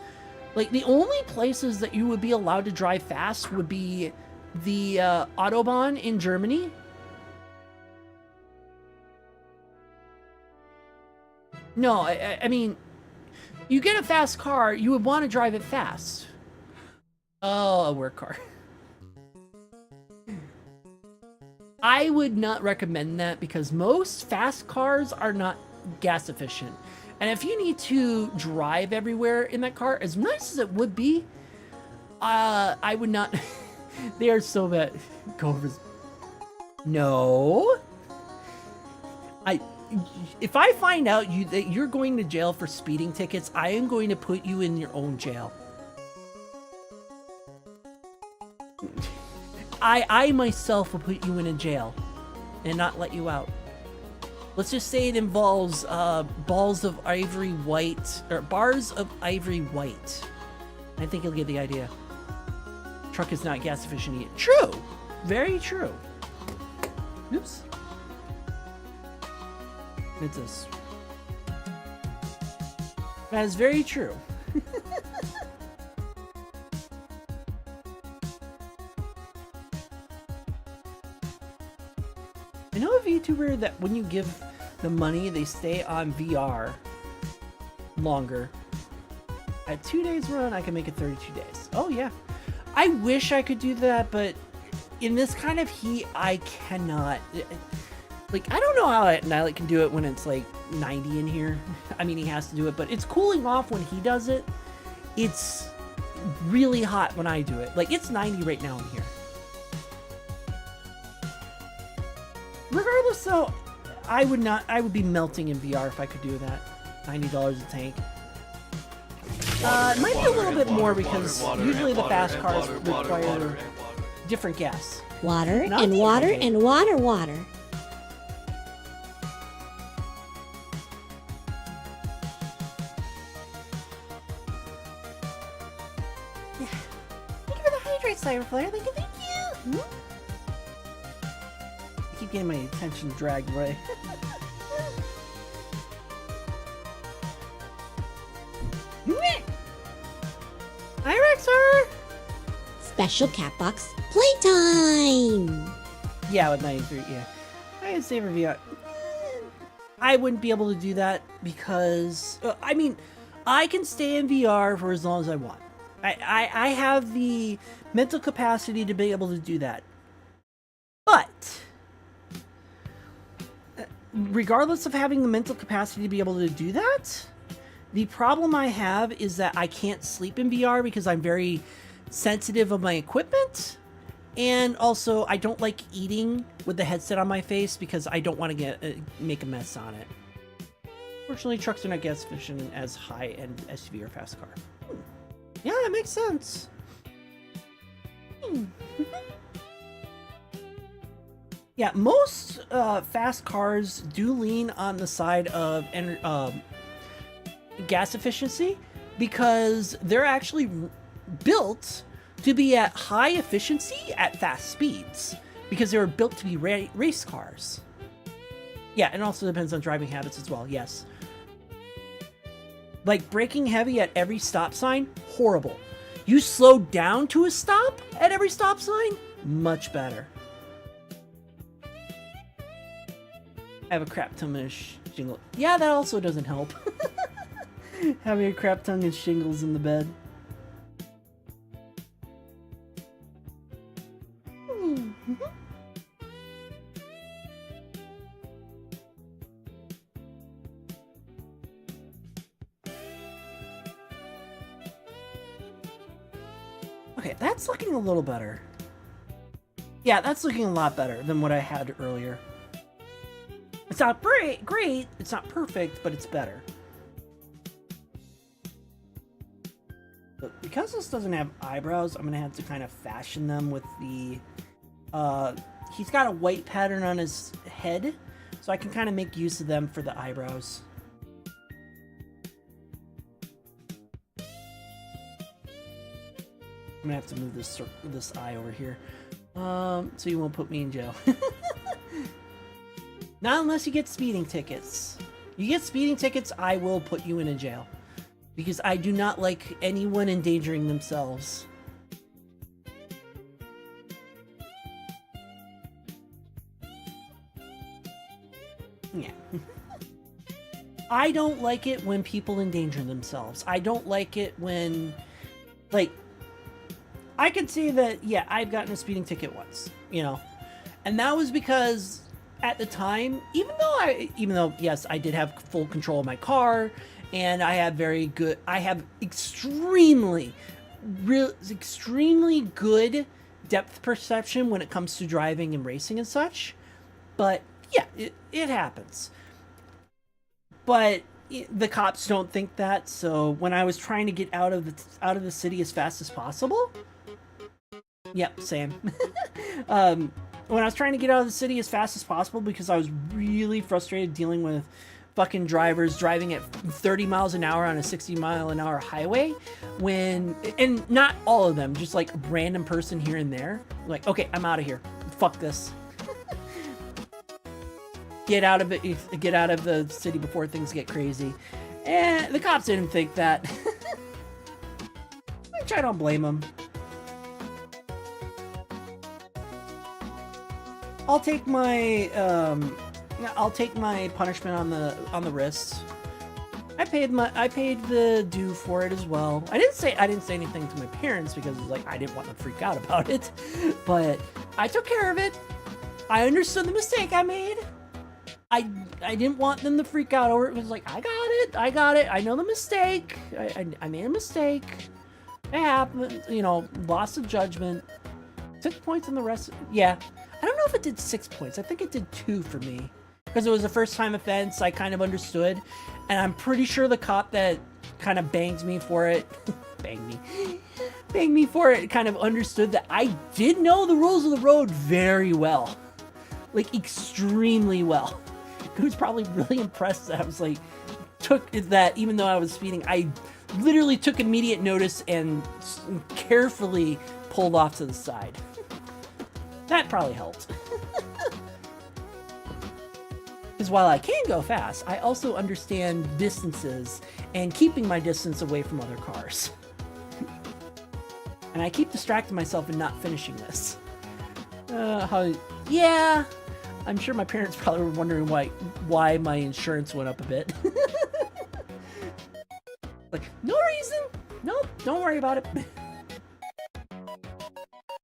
like, the only places that you would be allowed to drive fast would be the Autobahn in Germany. No, I mean, you get a fast car, you would want to drive it fast. Oh, a work car. I would not recommend that because most fast cars are not gas efficient. And if you need to drive everywhere in that car, as nice as it would be, I would not. They are so bad. Go over. No. If I find out that you're going to jail for speeding tickets, I am going to put you in your own jail. I myself will put you in a jail and not let you out. Let's just say it involves balls of ivory white, or bars of ivory white. I think you'll get the idea. Truck is not gas efficient either. True. Very true. Oops. It's this. That is very true. I know a VTuber that when you give the money, they stay on VR longer. At 2 days run, I can make it 32 days. Oh yeah. I wish I could do that, but in this kind of heat, I cannot. Like, I don't know how Niilit can do it when it's like 90 in here. I mean, he has to do it, but it's cooling off when he does it. It's really hot when I do it. Like, it's 90 right now in here. Regardless, though, I would be melting in VR if I could do that. $90 a tank. It might be a little bit more because usually the fast cars require different gas. Water and water and water. Thank you for the hydrate, Cyberflare. Thank you. I keep getting my attention dragged away. Hi, Rexar! Special cat box playtime! Yeah, with 93, yeah. I would say for VR. I wouldn't be able to do that because, I mean, I can stay in VR for as long as I want. I have the mental capacity to be able to do that. But, regardless of having the mental capacity to be able to do that, the problem I have is that I can't sleep in VR because I'm very sensitive of my equipment. And also, I don't like eating with the headset on my face because I don't want to make a mess on it. Fortunately, trucks are not gas efficient as high-end SUV or fast car. Yeah, that makes sense. Yeah, most fast cars do lean on the side of gas efficiency because they're actually built to be at high efficiency at fast speeds because they were built to be race cars. Yeah, and also depends on driving habits as well, yes. Like braking heavy at every stop sign, horrible. You slow down to a stop at every stop sign, much better. I have a crap ton of shingles. Yeah, that also doesn't help. Having a crap ton of shingles in the bed. Okay, that's looking a little better. Yeah, that's looking a lot better than what I had earlier. It's not great, it's not perfect, but it's better. But because this doesn't have eyebrows, I'm gonna have to kind of fashion them with the... he's got a white pattern on his head, so I can kind of make use of them for the eyebrows. I'm gonna have to move this eye over here, so you won't put me in jail. Not unless you get speeding tickets. You get speeding tickets, I will put you in a jail, because I do not like anyone endangering themselves. Yeah. I don't like it when people endanger themselves. I don't like it when, like, I could see that, yeah, I've gotten a speeding ticket once, you know, and that was because at the time, even though yes, I did have full control of my car, and I have extremely good depth perception when it comes to driving and racing and such, but yeah, it happens. But the cops don't think that, so when I was trying to get out of the city as fast as possible, yep, same. When I was trying to get out of the city as fast as possible because I was really frustrated dealing with fucking drivers driving at 30 miles an hour on a 60-mile-an-hour highway, and not all of them, just like a random person here and there. Like, okay, I'm out of here. Fuck this. Get out of it. Get out of the city before things get crazy. And the cops didn't think that. Which I don't blame them. I'll take my punishment on the wrist. I paid the due for it as well. I didn't say anything to my parents because like I didn't want them to freak out about it, but I took care of it. I understood the mistake I made. I didn't want them to freak out over it. It was like, I got it. I know the mistake. I made a mistake. It happened, you know, loss of judgment. 6 points on the rest. Yeah. I don't know if it did 6 points. I think it did 2 for me. Because it was a first time offense, I kind of understood. And I'm pretty sure the cop that kind of banged me for it, banged me for it, kind of understood that I did know the rules of the road very well. Like, extremely well. He was probably really impressed that I was like, even though I was speeding, I literally took immediate notice and carefully pulled off to the side. That probably helped. Because while I can go fast, I also understand distances and keeping my distance away from other cars. And I keep distracting myself and not finishing this. Yeah, I'm sure my parents probably were wondering why my insurance went up a bit. Like, no reason. Nope, don't worry about it.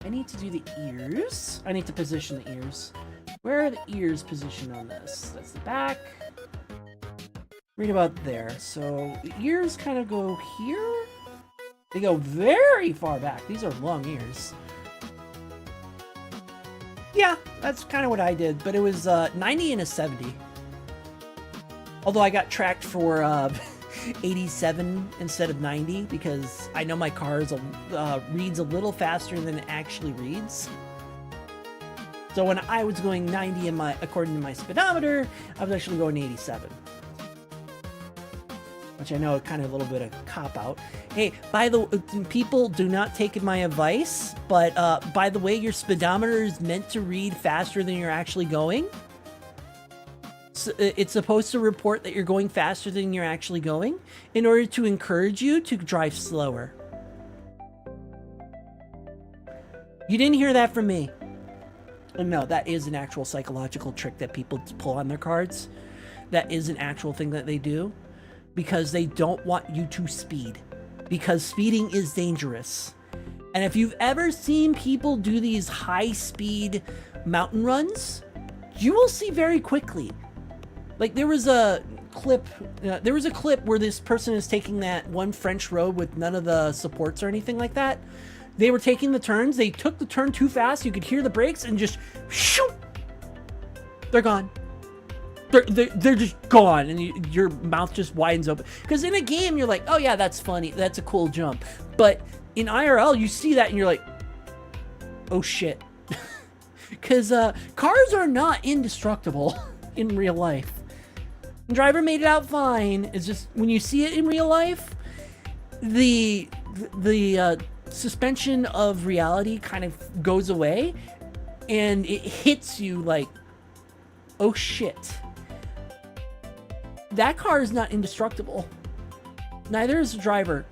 I need to do the ears. I need to position the ears. Where are the ears positioned on this? That's the back. Right about there. So the ears kind of go here. They go very far back. These are long ears. Yeah, that's kind of what I did, but it was 90 and a 70. Although I got tracked for 87 instead of 90 because I know my car reads a little faster than it actually reads. So when I was going 90 according to my speedometer, I was actually going 87. which I know is kind of a little bit of cop-out. Hey, by the people, do not take my advice, but by the way, your speedometer is meant to read faster than you're actually going. So it's supposed to report that you're going faster than you're actually going in order to encourage you to drive slower. You didn't hear that from me. No, that is an actual psychological trick that people pull on their cards. That is an actual thing that they do because they don't want you to speed, because speeding is dangerous. And if you've ever seen people do these high-speed mountain runs, you will see very quickly. Like there was a clip where this person is taking that one French road with none of the supports or anything like that. They were taking the turns. They took the turn too fast. You could hear the brakes and just shoot. They're gone. They're just gone, and your mouth just widens open. Because in a game, you're like, oh yeah, that's funny. That's a cool jump. But in IRL, you see that and you're like, oh shit. Because cars are not indestructible in real life. Driver made it out fine. It's just when you see it in real life, the suspension of reality kind of goes away, and it hits you like, oh shit. That car is not indestructible. Neither is the driver.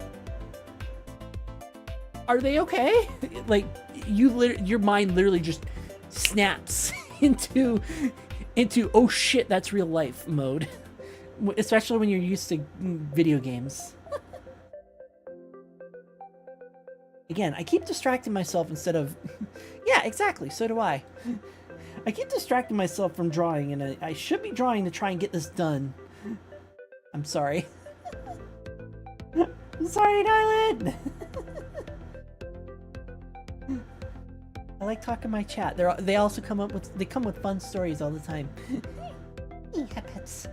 Are they okay? Like your mind literally just snaps into oh shit, that's real life mode. Especially when you're used to video games. Again, I keep distracting myself instead of... Yeah, exactly, so do I. I keep distracting myself from drawing, and I should be drawing to try and get this done. I'm sorry. I'm sorry, Niilit! I like talking to my chat. They also come with fun stories all the time. Yeah, pets.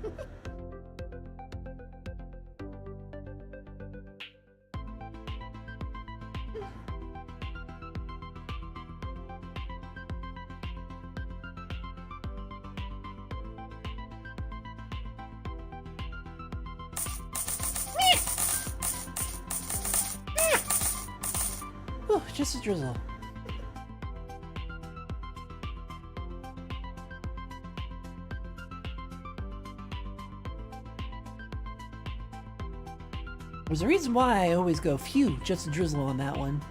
Oh, just a drizzle. There's a reason why I always go, phew, just a drizzle on that one.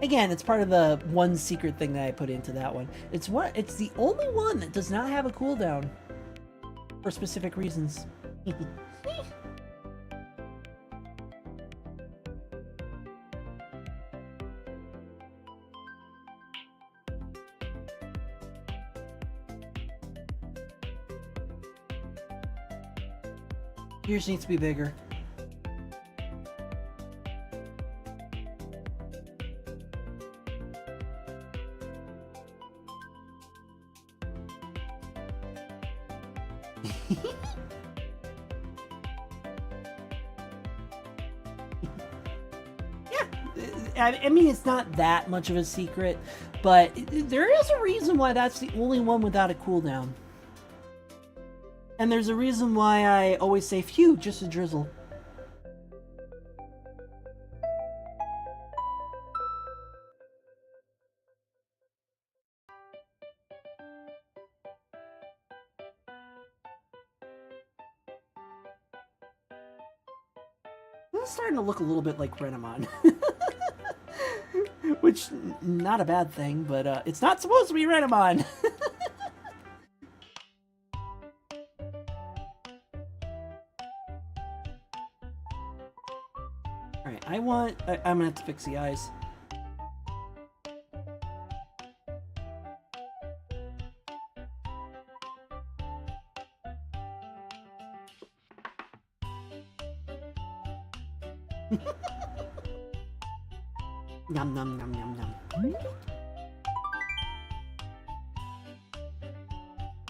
Again, it's part of the one secret thing that I put into that one. It's the only one that does not have a cooldown. For specific reasons. Yours needs to be bigger. I mean, it's not that much of a secret, but there is a reason why that's the only one without a cooldown. And there's a reason why I always say, phew, just a drizzle. It's starting to look a little bit like Renamon. Which, not a bad thing, but it's not supposed to be Renamon. Alright, I'm gonna have to fix the eyes. Nom nom nom nom nom.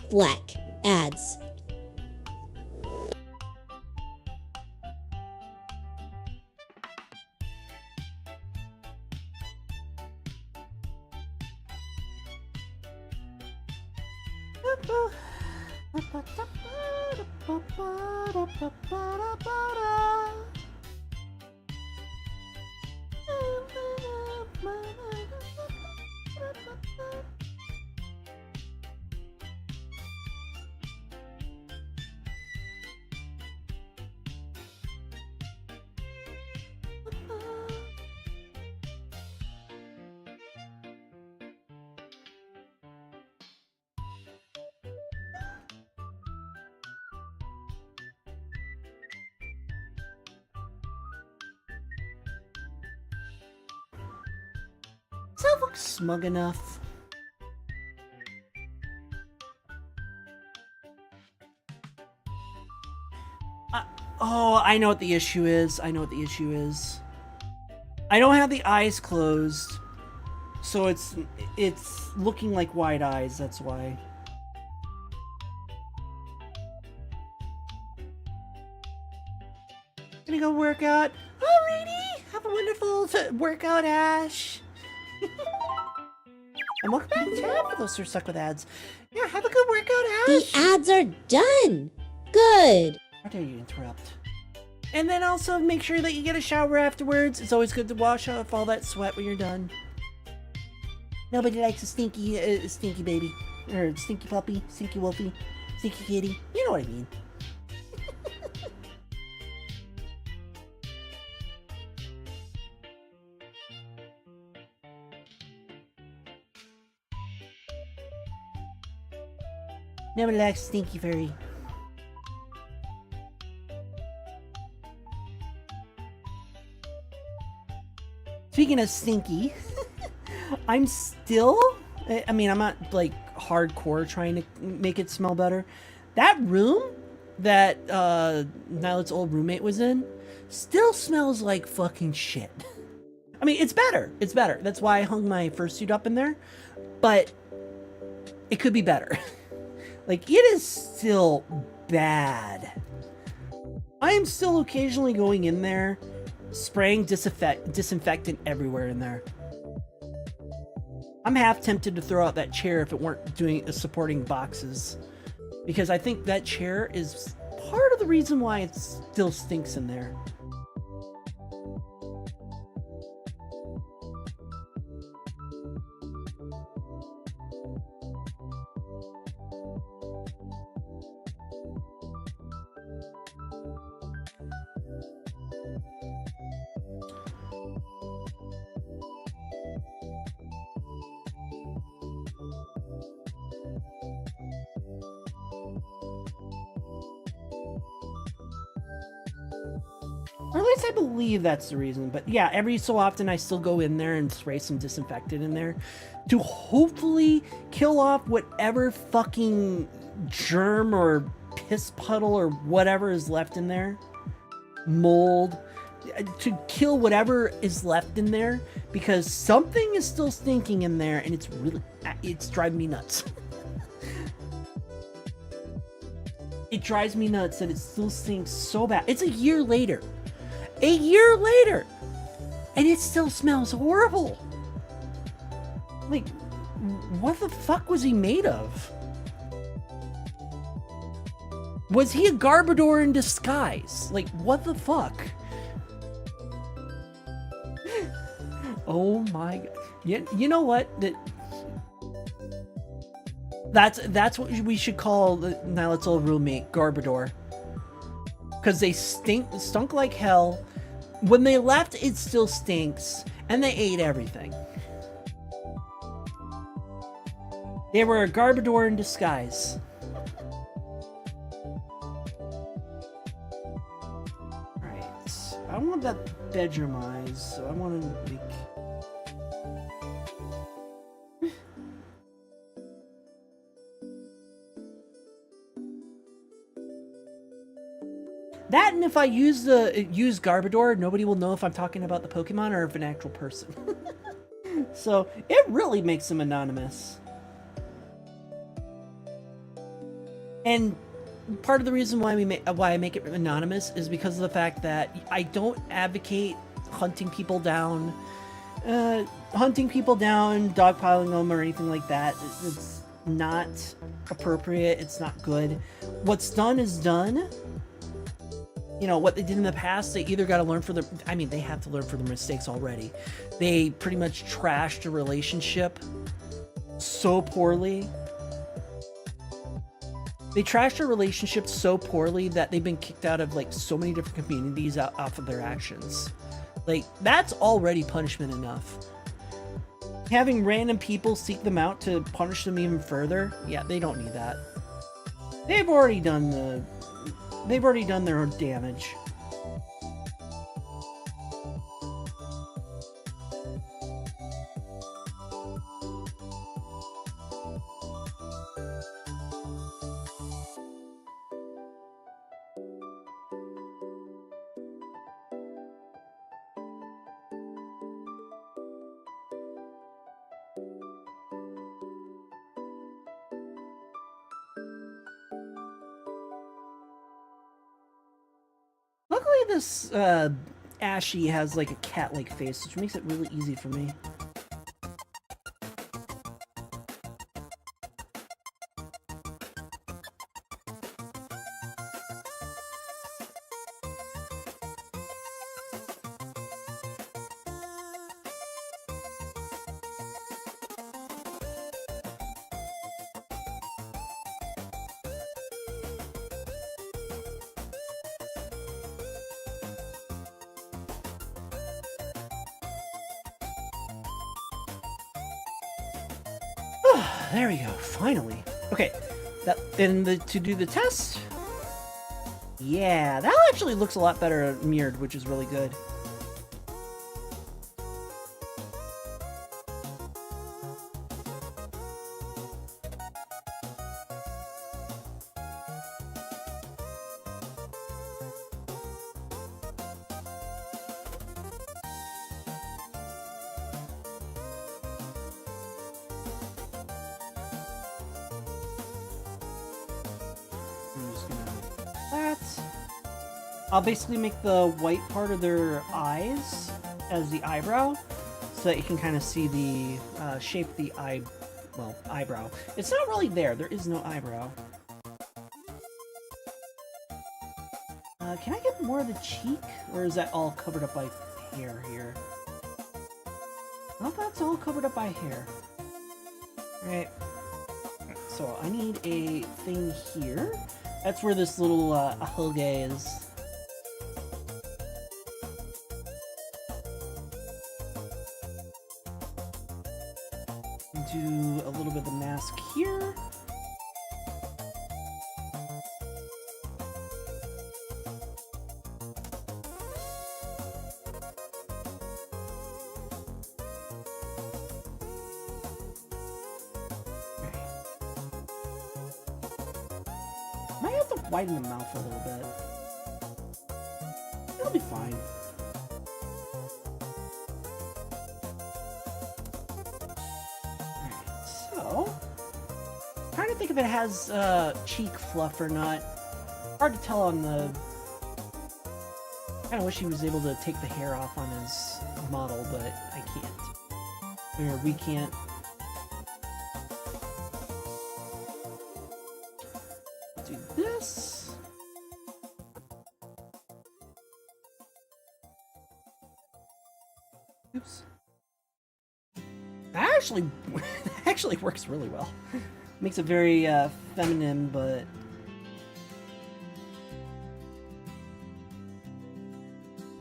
Black ads. Does that look smug enough? Oh, I know what the issue is. I know what the issue is. I don't have the eyes closed, so it's looking like wide eyes. That's why. Gonna go work out. Alrighty, have a wonderful workout, Ash. And welcome back to chat for those who are stuck with ads. Yeah, have a good workout, Ash. The ads are done. Good. How dare you interrupt? And then also make sure that you get a shower afterwards. It's always good to wash off all that sweat when you're done. Nobody likes a stinky baby. Or stinky puppy, stinky wolfie, stinky kitty. You know what I mean. Nobody likes stinky furry. Speaking of stinky, I'm still, I mean, I'm not like hardcore trying to make it smell better. That room that Niilit's old roommate was in still smells like fucking shit. I mean, it's better. It's better. That's why I hung my fursuit up in there. But it could be better. Like, it is still bad. I am still occasionally going in there, spraying disinfectant everywhere in there. I'm half tempted to throw out that chair if it weren't doing supporting boxes, because I think that chair is part of the reason why it still stinks in there. Or at least I believe that's the reason. But yeah, every so often I still go in there and spray some disinfectant in there to hopefully kill off whatever fucking germ or piss puddle or whatever is left in there. Mold. To kill whatever is left in there, because something is still stinking in there and it's driving me nuts. It drives me nuts that it still stinks so bad. It's a year later. A year later! And it still smells horrible. Like, what the fuck was he made of? Was he a Garbodor in disguise? Like, what the fuck? Oh my god. You know what? That's what we should call the Niilit's old roommate, Garbodor. Because they stunk like hell. When they left, it still stinks. And they ate everything. They were a Garbodor in disguise. Alright. I want that bedroom eyes, so I want to make... That, and if I use Garbodor, nobody will know if I'm talking about the Pokemon or if an actual person. So it really makes them anonymous. And part of the reason why I make it anonymous is because of the fact that I don't advocate hunting people down, dogpiling them, or anything like that. It's not appropriate. It's not good. What's done is done. You know, what they did in the past, they either got to learn from their... I mean, they have to learn from their mistakes already. They pretty much trashed a relationship so poorly. They trashed a relationship so poorly that they've been kicked out of, like, so many different communities off of their actions. Like, that's already punishment enough. Having random people seek them out to punish them even further, yeah, they don't need that. They've already done their own damage. Luckily, this Ashe has like a cat-like face, which makes it really easy for me. There we go, finally. Okay, to do the test. Yeah, that actually looks a lot better mirrored, which is really good. I'll basically make the white part of their eyes as the eyebrow, so that you can kind of see the shape of the eyebrow. It's not really there. There is no eyebrow. Can I get more of the cheek, or is that all covered up by hair here? Well, that's all covered up by hair. Right. So I need a thing here. That's where this little ahoge is. Do a little bit of the mask here. Might have to widen the mouth a little bit. It'll be fine. Trying to think if it has cheek fluff or not. Hard to tell on the... Kind of wish he was able to take the hair off on his model, but I can't. Or we can't. Do this. Oops. That actually works really well. Makes it very feminine, but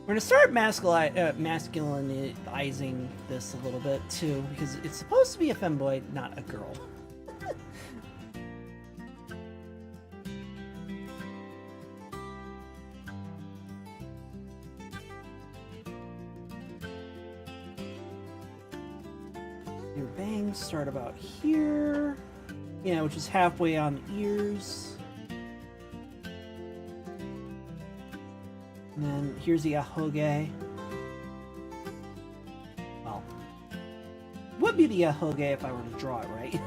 we're gonna start masculinizing this a little bit too, because it's supposed to be a femboy, not a girl. Your bangs start about here. Yeah, which is halfway on the ears. And then here's the ahoge. Well, would be the ahoge if I were to draw it right.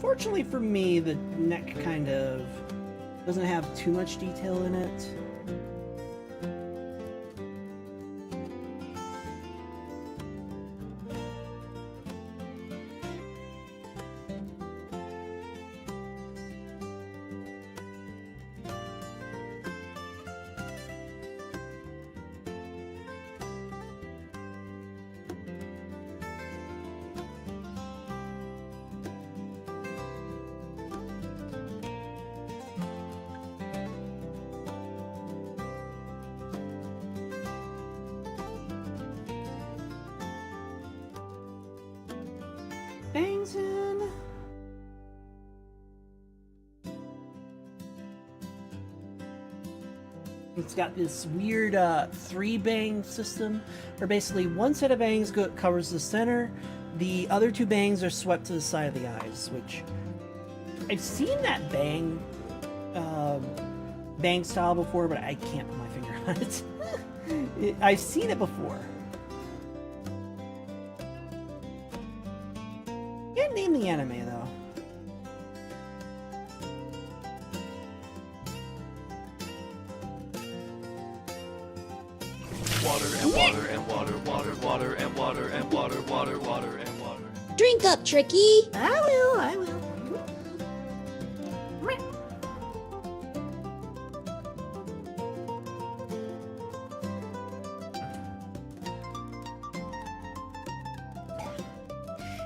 Unfortunately for me, the neck kind of doesn't have too much detail in it. Bangs in. It's got this weird 3-bang system, where basically one set of bangs covers the center, the other 2 bangs are swept to the side of the eyes, which I've seen that bang style before, but I can't put my finger on it. I've seen it before. Can't name the anime though. Water and water and water, water, water and water and water, water, water and water. Drink up, Tricky. I will.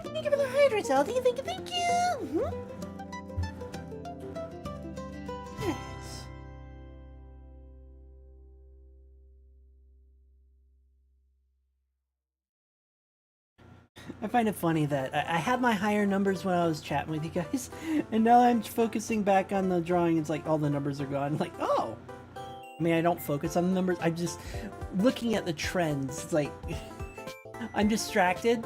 Thank you for the hydrates, Aldi. Thank you. Yes. I find it funny that I had my higher numbers when I was chatting with you guys, and now I'm focusing back on the drawing. It's like all the numbers are gone. Like, oh, I mean, I don't focus on the numbers. I'm just looking at the trends. It's like I'm distracted,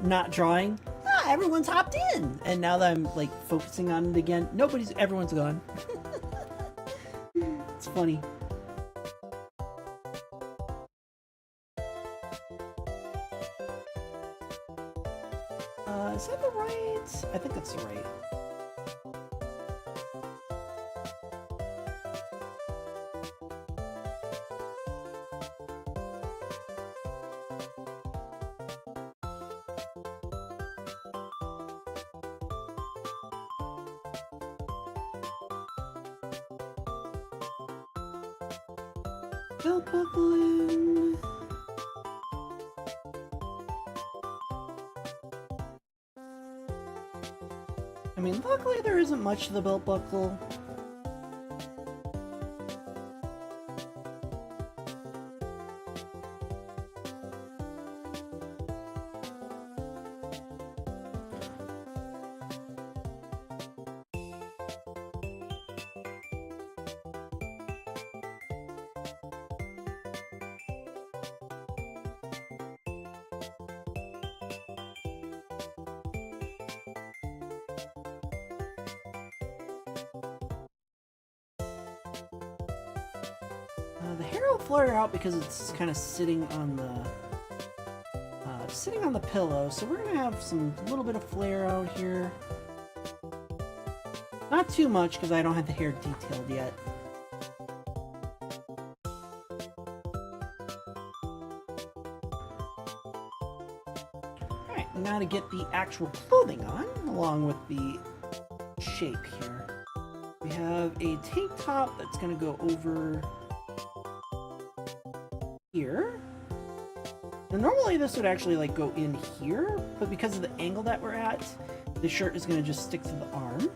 not drawing. Everyone's hopped in, and now that I'm like focusing on it again, everyone's gone. It's funny. Is that the right? I think that's the right. Belt buckling. I mean, luckily there isn't much to the belt buckle. The hair will flare out because it's kind of sitting on the pillow, so we're gonna have some little bit of flare out here. Not too much because I don't have the hair detailed yet. Alright, now to get the actual clothing on, along with the shape here. We have a tank top that's gonna go over here. Now, normally this would actually like go in here, but because of the angle that we're at, the shirt is going to just stick to the arm.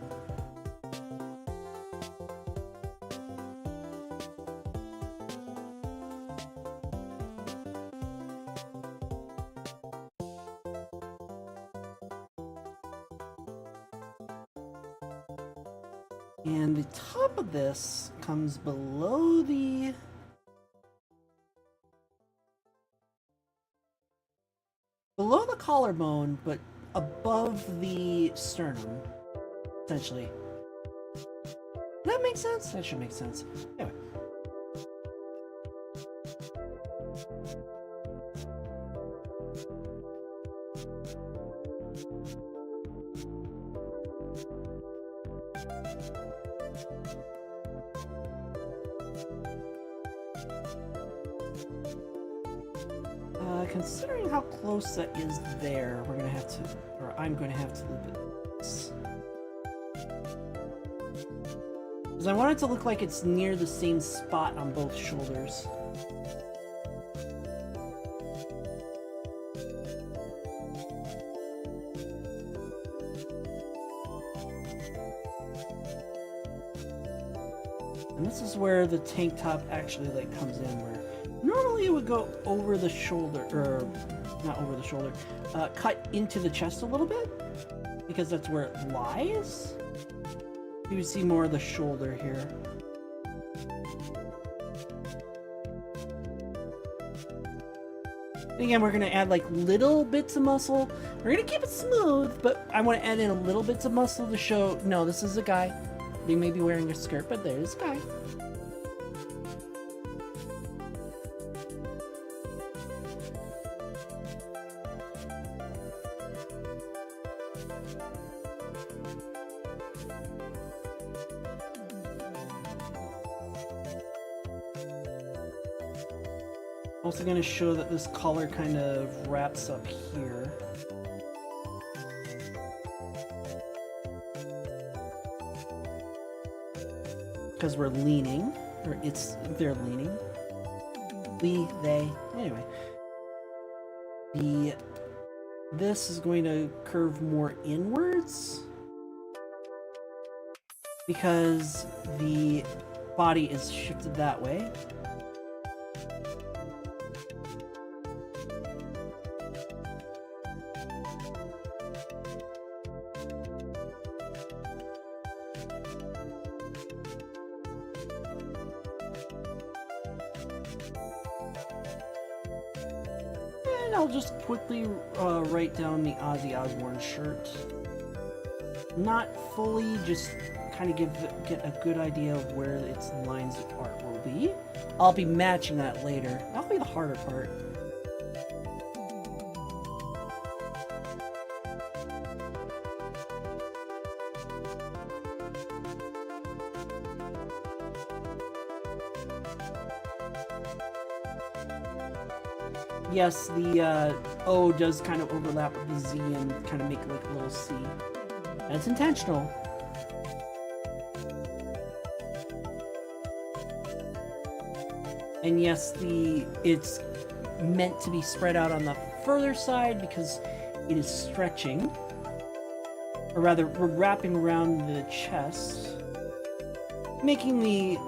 And the top of this comes below the collarbone, but above the sternum, essentially. That makes sense? That should make sense. Anyway. Considering how close that is there, we're gonna have to, or I'm gonna have to loop it this. Because I want it to look like it's near the same spot on both shoulders. And this is where the tank top actually like comes in, where normally it would go over the shoulder, or not over the shoulder, cut into the chest a little bit, because that's where it lies. You would see more of the shoulder here. And again, we're gonna add like little bits of muscle. We're gonna keep it smooth, but I want to add in a little bits of muscle to show, no, this is a guy. They may be wearing a skirt, but there's a guy. Also going to show that this collar kind of wraps up here. Because we're leaning, or they're leaning. They, anyway. This is going to curve more inwards because the body is shifted that way. I'll just quickly write down the Ozzy Osbourne shirt. Not fully, just kind of get a good idea of where its lines of art will be. I'll be matching that later. That'll be the harder part. Yes, the O does kind of overlap with the Z and kind of make it like a little C. That's intentional. And yes, it's meant to be spread out on the further side because it is stretching. Or rather, we're wrapping around the chest, making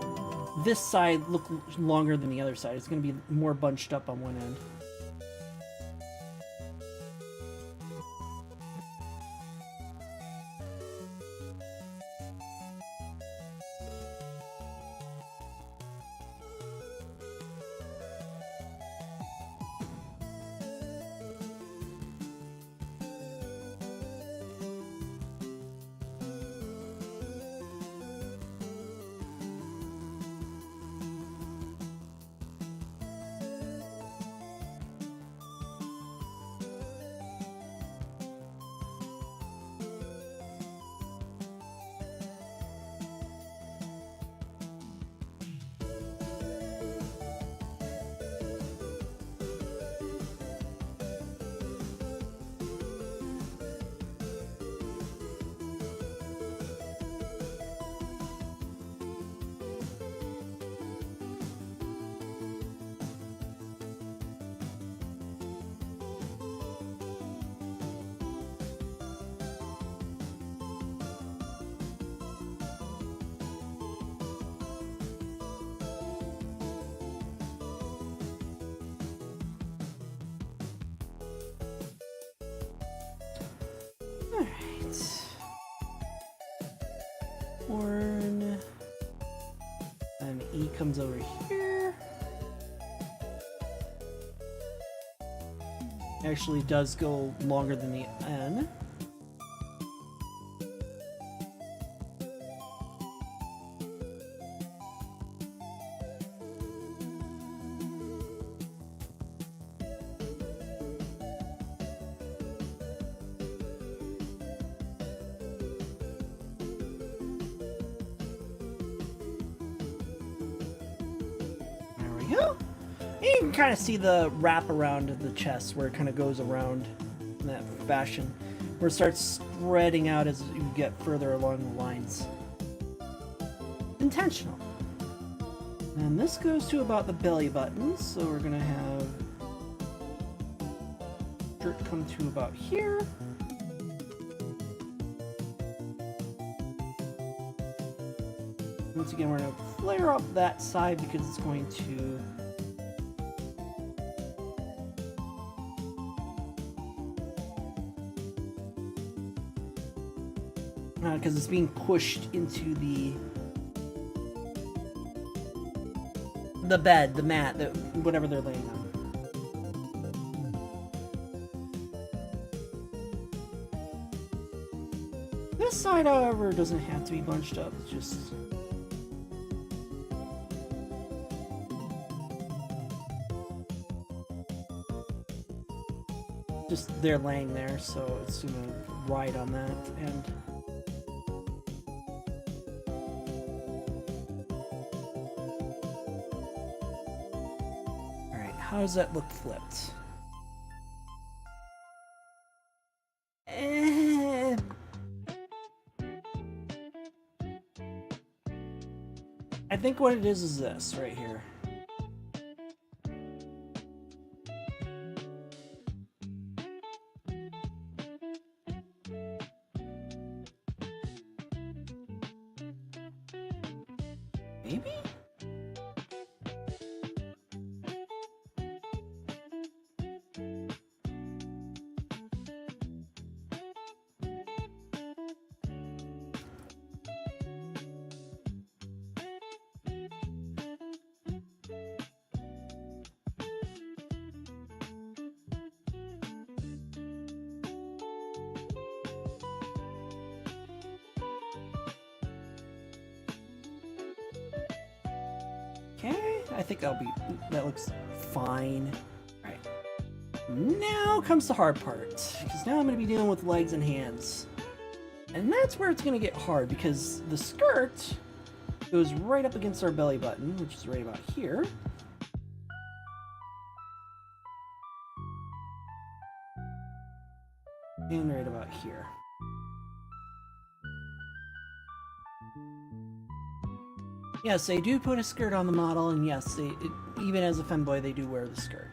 this side look longer than the other side. It's going to be more bunched up on one end. Horn. And E comes over here. Actually does go longer than the N. you go. And you can kind of see the wrap around of the chest where it kind of goes around in that fashion, where it starts spreading out as you get further along the lines. Intentional. And this goes to about the belly button, so we're gonna have shirt come to about here. Once again, we're gonna flare up that side because it's going to because it's being pushed into the bed, the mat, whatever they're laying on. This side, however, doesn't have to be bunched up. It's just they're laying there, so it's gonna ride on that and. How does that look flipped? I think what it is this right here. Maybe? Okay, I think that looks fine. All right, now comes the hard part, because now I'm going to be dealing with legs and hands. And that's where it's going to get hard, because the skirt goes right up against our belly button, which is right about here. And right about here. Yes, they do put a skirt on the model, and yes, even as a femboy, they do wear the skirt.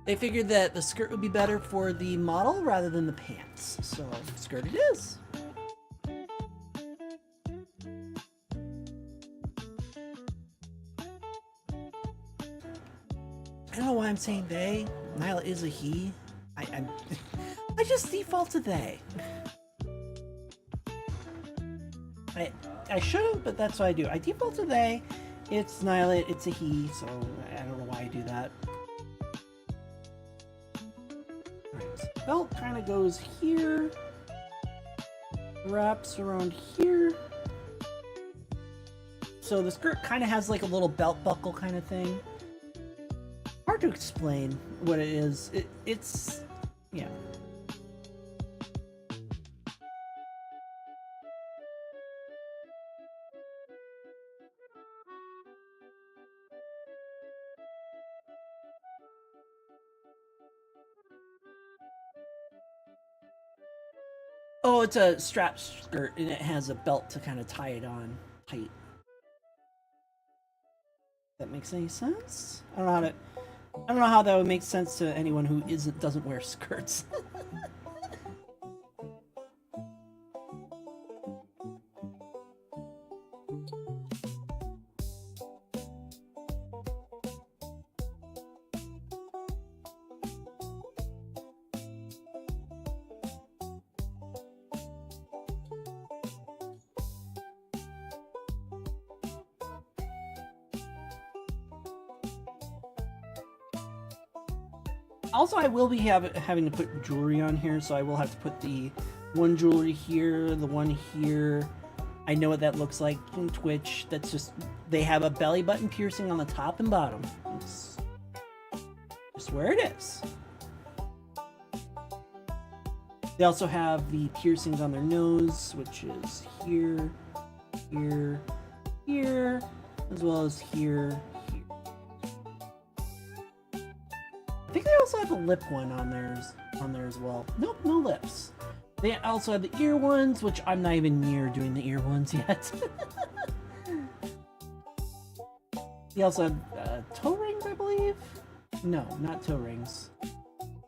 They figured that the skirt would be better for the model rather than the pants, so skirt it is. I don't know why I'm saying they. Niilit is a he. I just default to they. I shouldn't, but that's what I do. I default to they. It's Niilit, it's a he, so I don't know why I do that. Right. Belt kind of goes here, wraps around here. So the skirt kind of has like a little belt buckle kind of thing. Hard to explain what it is. It's yeah. Oh, it's a strap skirt, and it has a belt to kind of tie it on tight. That makes any sense? I don't know how that would make sense to anyone who doesn't wear skirts. Also, I will be having to put jewelry on here, so I will have to put the one jewelry here, the one here. I know what that looks like in Twitch. That's just, they have a belly button piercing on the top and bottom. It's just where it is. They also have the piercings on their nose, which is here, here, here, as well as here, here. I think they also have a lip one on there as well. Nope, no lips. They also have the ear ones, which I'm not even near doing the ear ones yet. They also have toe rings, I believe. No, not toe rings.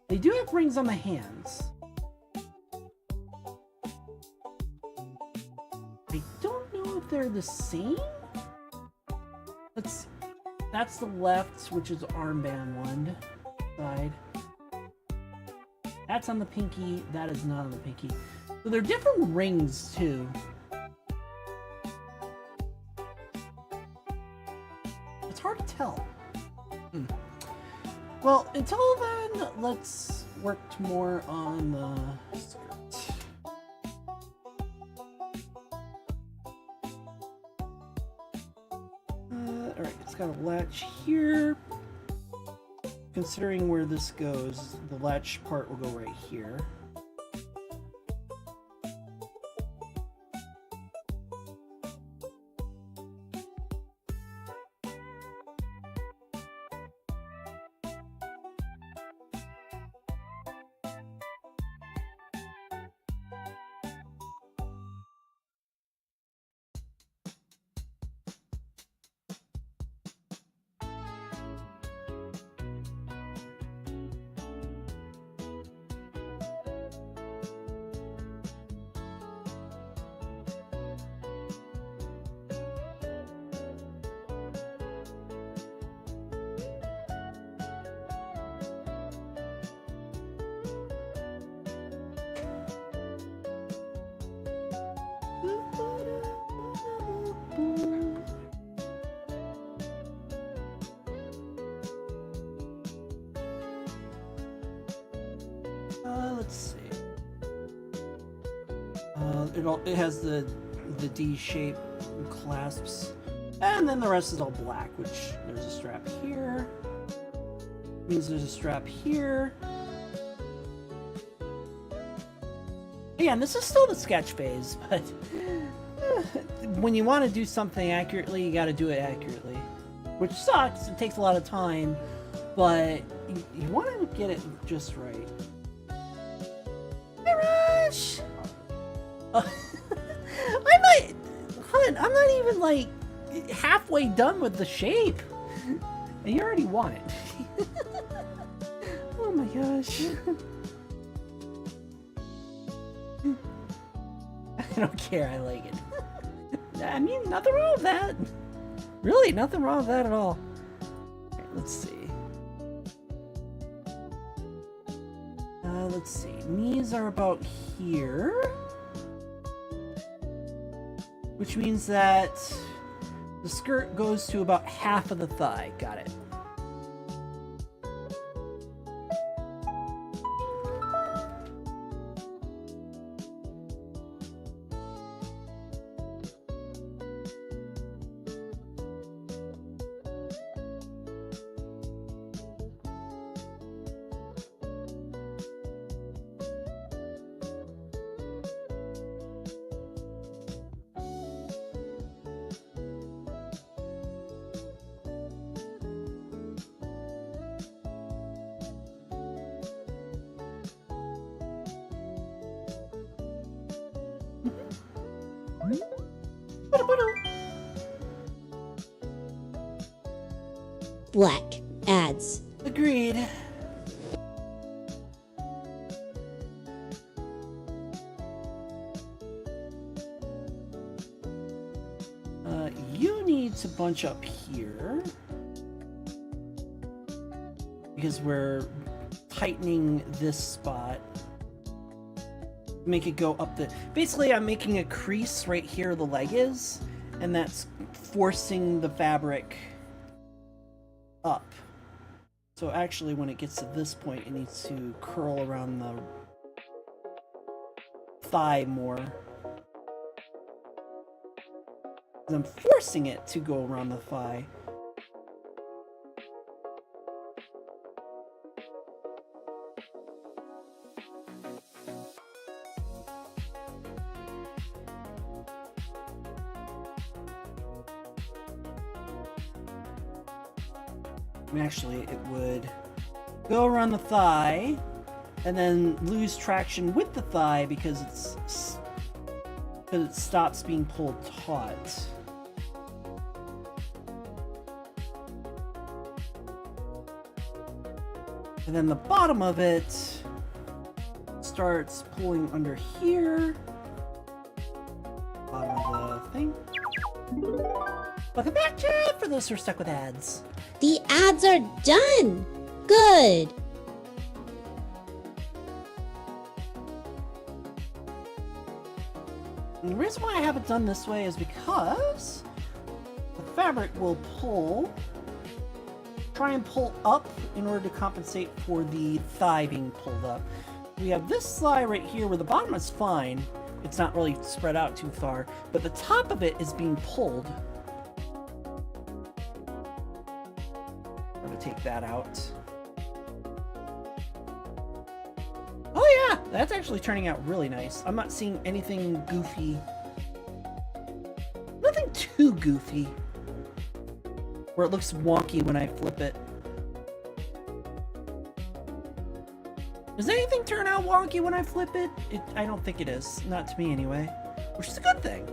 They do have rings on the hands. I don't know if they're the same. Let's see. That's the left, which is armband one side. That's on the pinky. That is not on the pinky. So they're different rings too. It's hard to tell. Well, until then, let's work more on the skirt. Alright, it's got a latch here. Considering where this goes, the latch part will go right here. Let's see. It has the D shape clasps, and then the rest is all black. Which there's a strap here. Means there's a strap here. Again, this is still the sketch phase, but when you want to do something accurately, you got to do it accurately, which sucks. It takes a lot of time, but you want to get it just right. I'm not even like halfway done with the shape, and you already want it. Oh my gosh. I don't care, I like it. I mean, nothing wrong with that. Really, nothing wrong with that at all. Okay, let's see. Let's see. Knees are about here. Which means that the skirt goes to about half of the thigh. Got it. Black ads. Agreed. You need to bunch up here because we're tightening this spot. Make it go up the... Basically, I'm making a crease right here where the leg is, and that's forcing the fabric up. So actually, when it gets to this point, it needs to curl around the thigh more. I'm forcing it to go around the thigh. I mean, actually, it would go around the thigh, and then lose traction with the thigh because it stops being pulled taut. And then the bottom of it starts pulling under here. Bottom of the thing. Welcome back, chat, for those who are stuck with ads. The ads are done! Good! And the reason why I have it done this way is because the fabric will try and pull up in order to compensate for the thigh being pulled up. We have this thigh right here where the bottom is fine. It's not really spread out too far, but the top of it is being pulled. I'm gonna take that out. Oh yeah, that's actually turning out really nice. I'm not seeing anything goofy. Nothing too goofy. Where it looks wonky when I flip it. Does anything turn out wonky when I flip it? I don't think it is. Not to me anyway. Which is a good thing.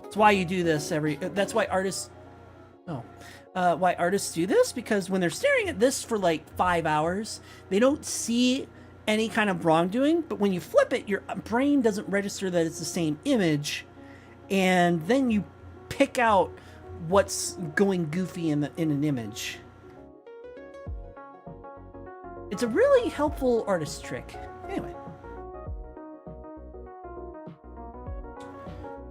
That's why you do this that's why artists... Oh. Why artists do this? Because when they're staring at this for like 5 hours, they don't see any kind of wrongdoing, but when you flip it, your brain doesn't register that it's the same image, and then you pick out what's going goofy in an image. It's a really helpful artist trick. Anyway.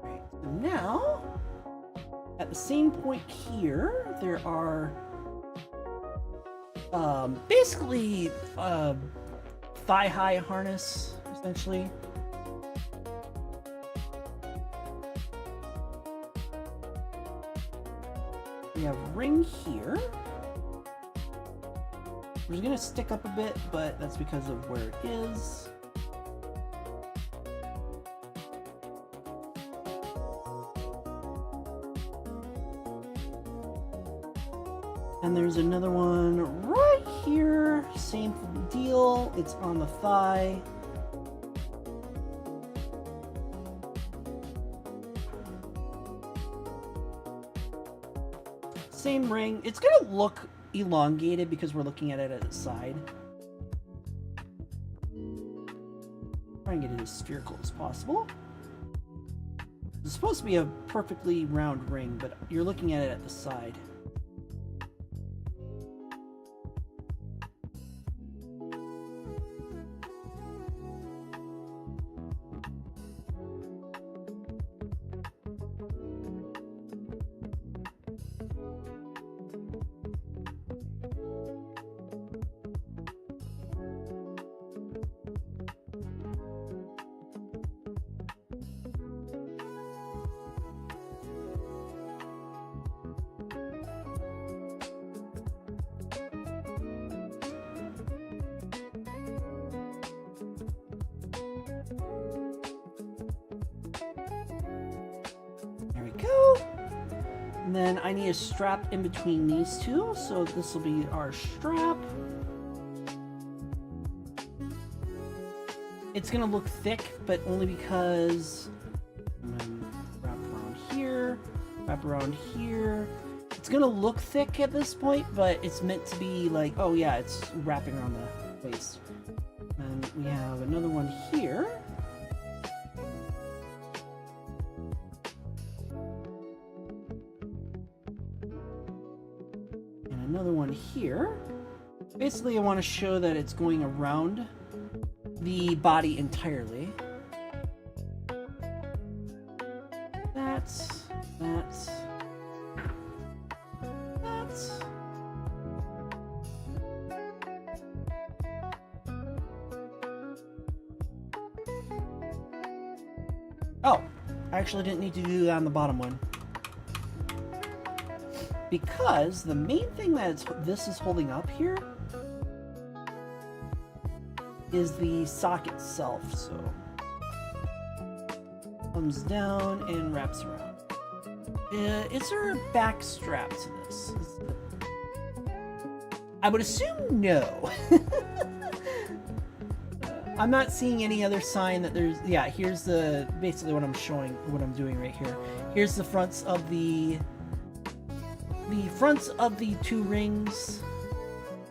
Right, so now, at the same point here, there are basically thigh-high harness, essentially. We have ring here. We're gonna stick up a bit, but that's because of where it is. And there's another one right here. Same deal. It's on the thigh. Same ring. It's gonna look elongated because we're looking at it at the side. Try and get it as spherical as possible. It's supposed to be a perfectly round ring, but you're looking at it at the side. And then I need a strap in between these two, so this will be our strap. It's gonna look thick, but only because I'm gonna wrap around here, wrap around here. It's gonna look thick at this point, but it's meant to be like, oh yeah, it's wrapping around the waist. And we have another one here. Another one here. Basically, I want to show that it's going around the body entirely. That's. Oh, I actually didn't need to do that on the bottom one. Because the main thing that this is holding up here is the sock itself, so comes down and wraps around. Is there a back strap to this? I would assume no. I'm not seeing any other sign that there's... Yeah, here's the... Basically what I'm showing, what I'm doing right here. Here's the fronts of the... The fronts of the 2 rings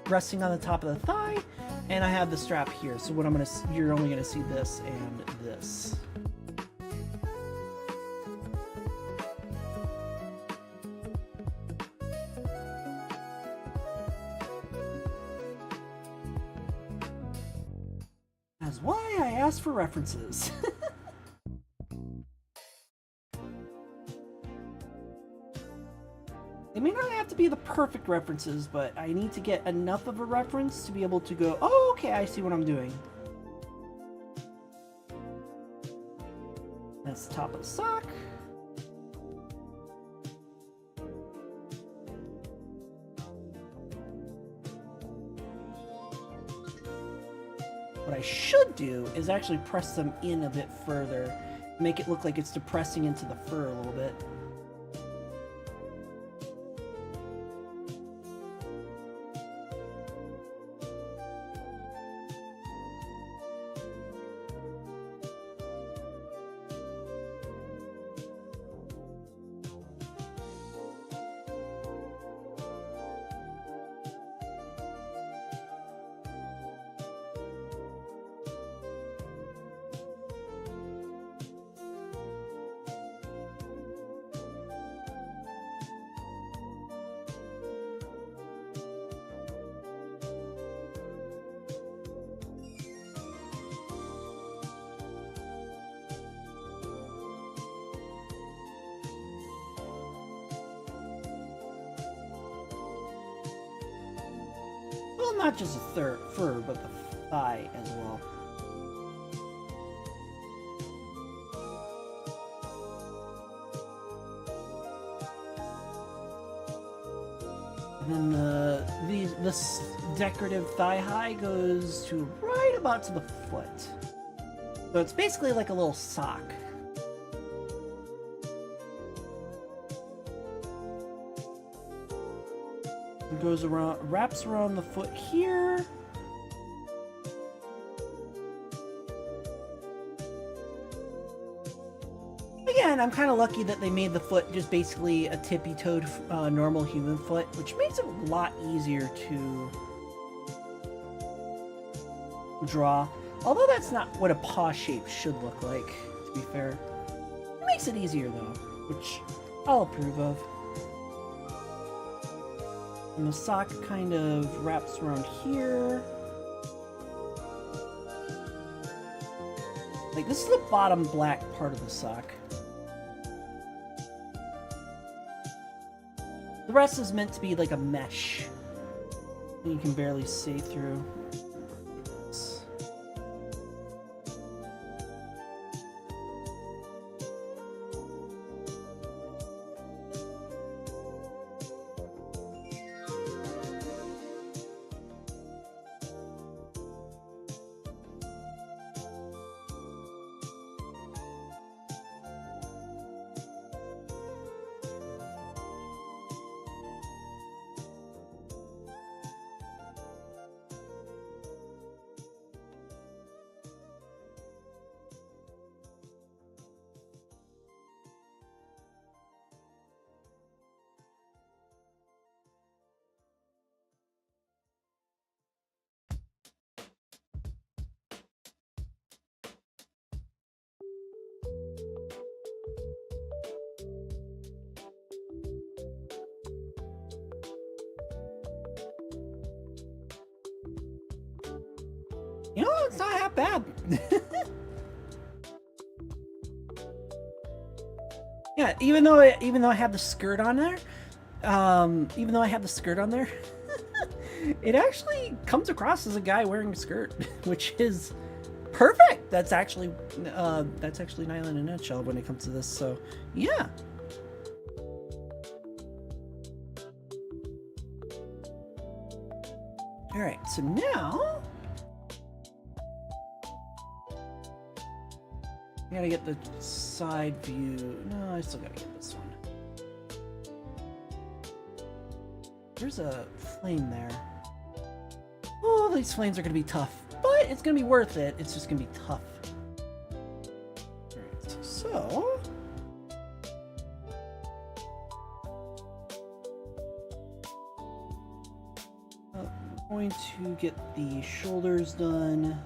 resting on the top of the thigh. And I have the strap here. So what I'm gonna... You're only gonna see this and this. That's why I asked for references. They may not have to be the perfect references, but I need to get enough of a reference to be able to go, oh, okay, I see what I'm doing. That's the top of the sock. What I should do is actually press them in a bit further, make it look like it's depressing into the fur a little bit. Well, not just the fur, but the thigh as well. And then this decorative thigh high goes to right about to the foot. So it's basically like a little sock. It goes around, wraps around the foot here. Again, I'm kind of lucky that they made the foot just basically a tippy-toed normal human foot, which makes it a lot easier to draw. Although that's not what a paw shape should look like, to be fair. It makes it easier though, which I'll approve of. And the sock kind of wraps around here. Like, this is the bottom black part of the sock. The rest is meant to be like a mesh. And you can barely see through. You know, it's not that bad. Yeah, even though I have the skirt on there, it actually comes across as a guy wearing a skirt, which is perfect. That's actually Niilit in a nutshell when it comes to this. So, yeah. All right, so now I gotta get the side view. No, I still gotta get this one. There's a flame there. know these flames are gonna be tough, but it's gonna be worth it. It's just gonna be tough. Alright, so... I'm going to get the shoulders done.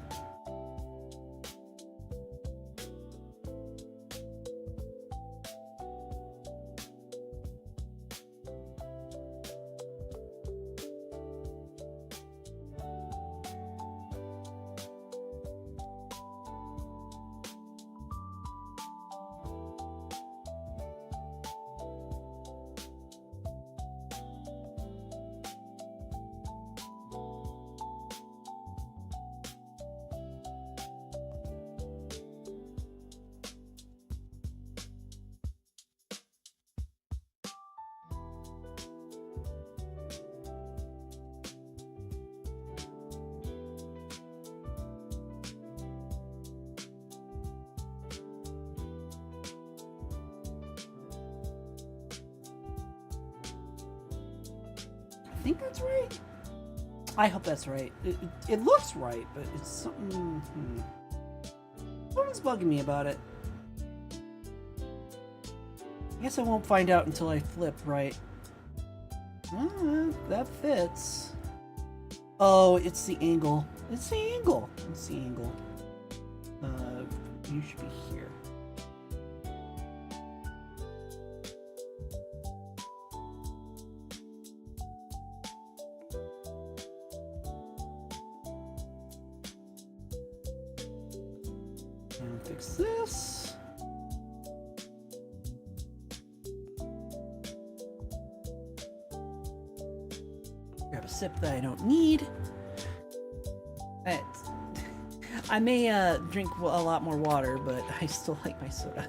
I think that's right. I hope that's right. It looks right, but it's something... Someone's bugging me about it. I guess I won't find out until I flip, right? That fits. Oh, it's the angle. It's the angle. It's the angle. You should be here. And fix this. Grab a sip that I don't need. I may drink a lot more water, but I still like my soda.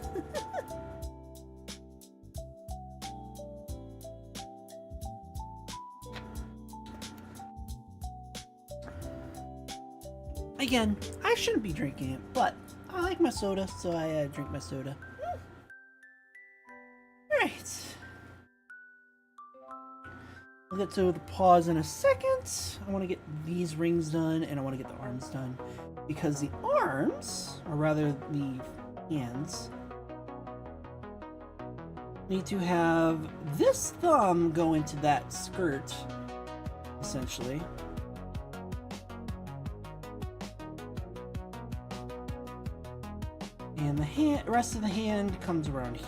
Again, I shouldn't be drinking it, but I like my soda, so I drink my soda. Alright. We'll get to the paws in a second. I want to get these rings done, and I want to get the arms done. Because the arms, or rather the hands, need to have this thumb go into that skirt, essentially. And the rest of the hand comes around here.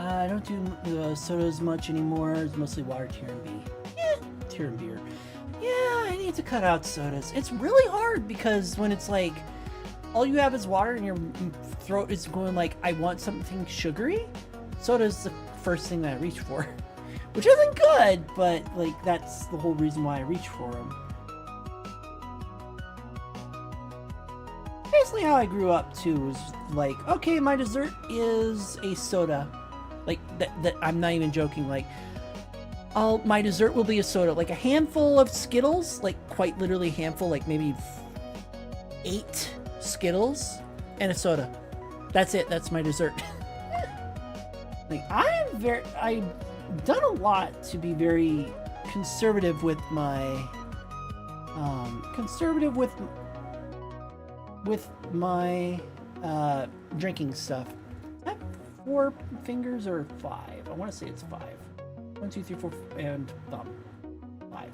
I don't do sodas much anymore. It's mostly water, tear, and beer. Tear and beer. Yeah, I need to cut out sodas. It's really hard because when it's like all you have is water and your throat is going like, I want something sugary. Soda's the first thing that I reach for, which isn't good, but like that's the whole reason why I reach for them. Basically, how I grew up too was like, okay, my dessert is a soda. Like that I'm not even joking. Like, my dessert will be a soda, like a handful of Skittles, like quite literally a handful, like maybe 8 Skittles and a soda. That's it. That's my dessert. Like I've done a lot to be very conservative with my drinking stuff. Is that 4 fingers or 5? I want to say it's 5. 1, 2, 3, 4, and thumb. 5.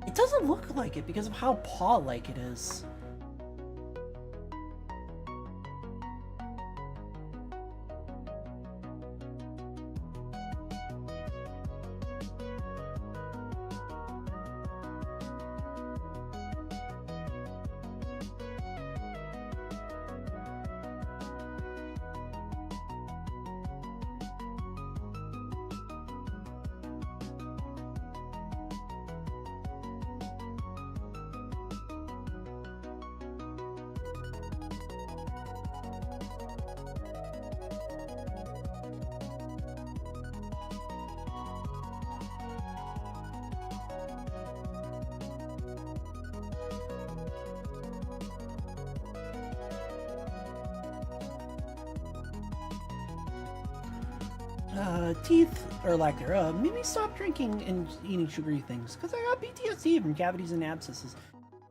It doesn't look like it because of how paw-like it is. teeth, or lack thereof, maybe stop drinking and eating sugary things, because I got PTSD from cavities and abscesses.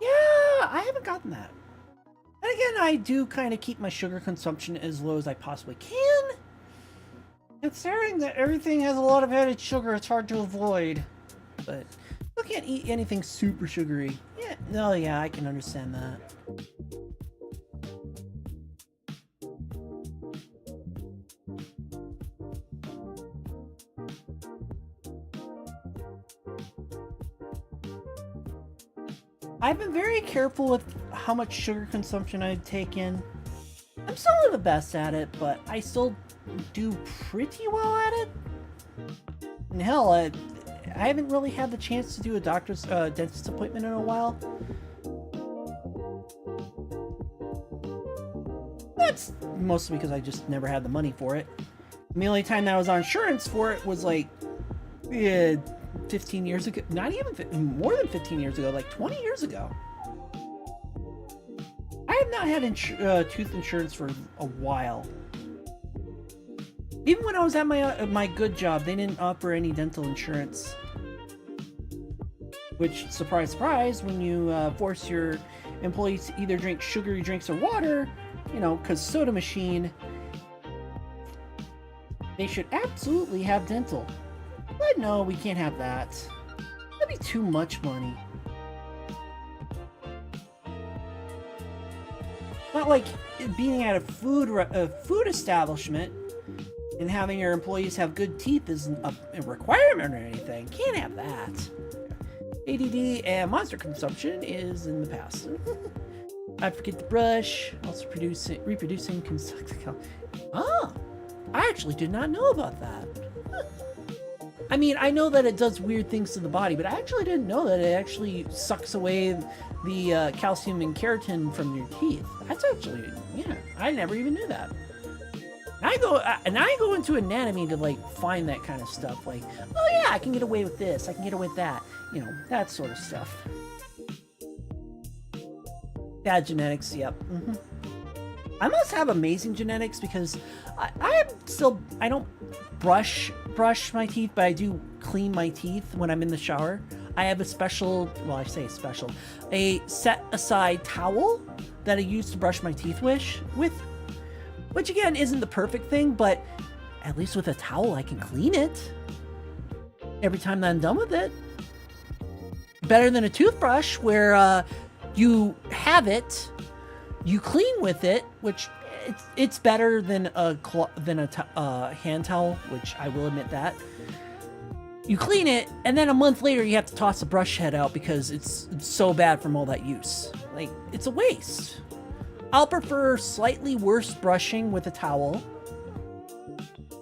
Yeah, I haven't gotten that. And again, I do kind of keep my sugar consumption as low as I possibly can. Considering that everything has a lot of added sugar, it's hard to avoid. But I can't eat anything super sugary. Yeah, no, yeah, I can understand that. I've been very careful with how much sugar consumption I take in. I'm still not the best at it, but I still do pretty well at it. And hell, I haven't really had the chance to do a dentist appointment in a while. That's mostly because I just never had the money for it. And the only time that I was on insurance for it was like, 15 years ago. Not even more than 15 years ago, like 20 years ago. I have not had tooth insurance for a while. Even when I was at my good job, they didn't offer any dental insurance. Which, surprise, surprise, when you force your employees to either drink sugary drinks or water, you know, because soda machine, they should absolutely have dental. But no, we can't have that. That'd be too much money. Not like being at a food establishment and having your employees have good teeth isn't a requirement or anything. Can't have that. ADD and monster consumption is in the past. I forget to brush. Also reproducing. Ah, I actually did not know about that. I mean, I know that it does weird things to the body, but I actually didn't know that it actually sucks away the calcium and keratin from your teeth. That's actually, yeah, I never even knew that. I go into anatomy to like find that kind of stuff. Like, oh yeah, I can get away with this. I can get away with that. You know, that sort of stuff. Bad genetics. Yep. Mm-hmm. I must have amazing genetics because I don't brush my teeth, but I do clean my teeth when I'm in the shower. I have a special, well, I say special, a set aside towel that I use to brush my teeth with, which again isn't the perfect thing, but at least with a towel I can clean it every time that I'm done with it. Better than a toothbrush where you have it, you clean with it, which it's better than a hand towel, which I will admit that. You clean it, and then a month later you have to toss the brush head out because it's so bad from all that use. Like, it's a waste. I'll prefer slightly worse brushing with a towel,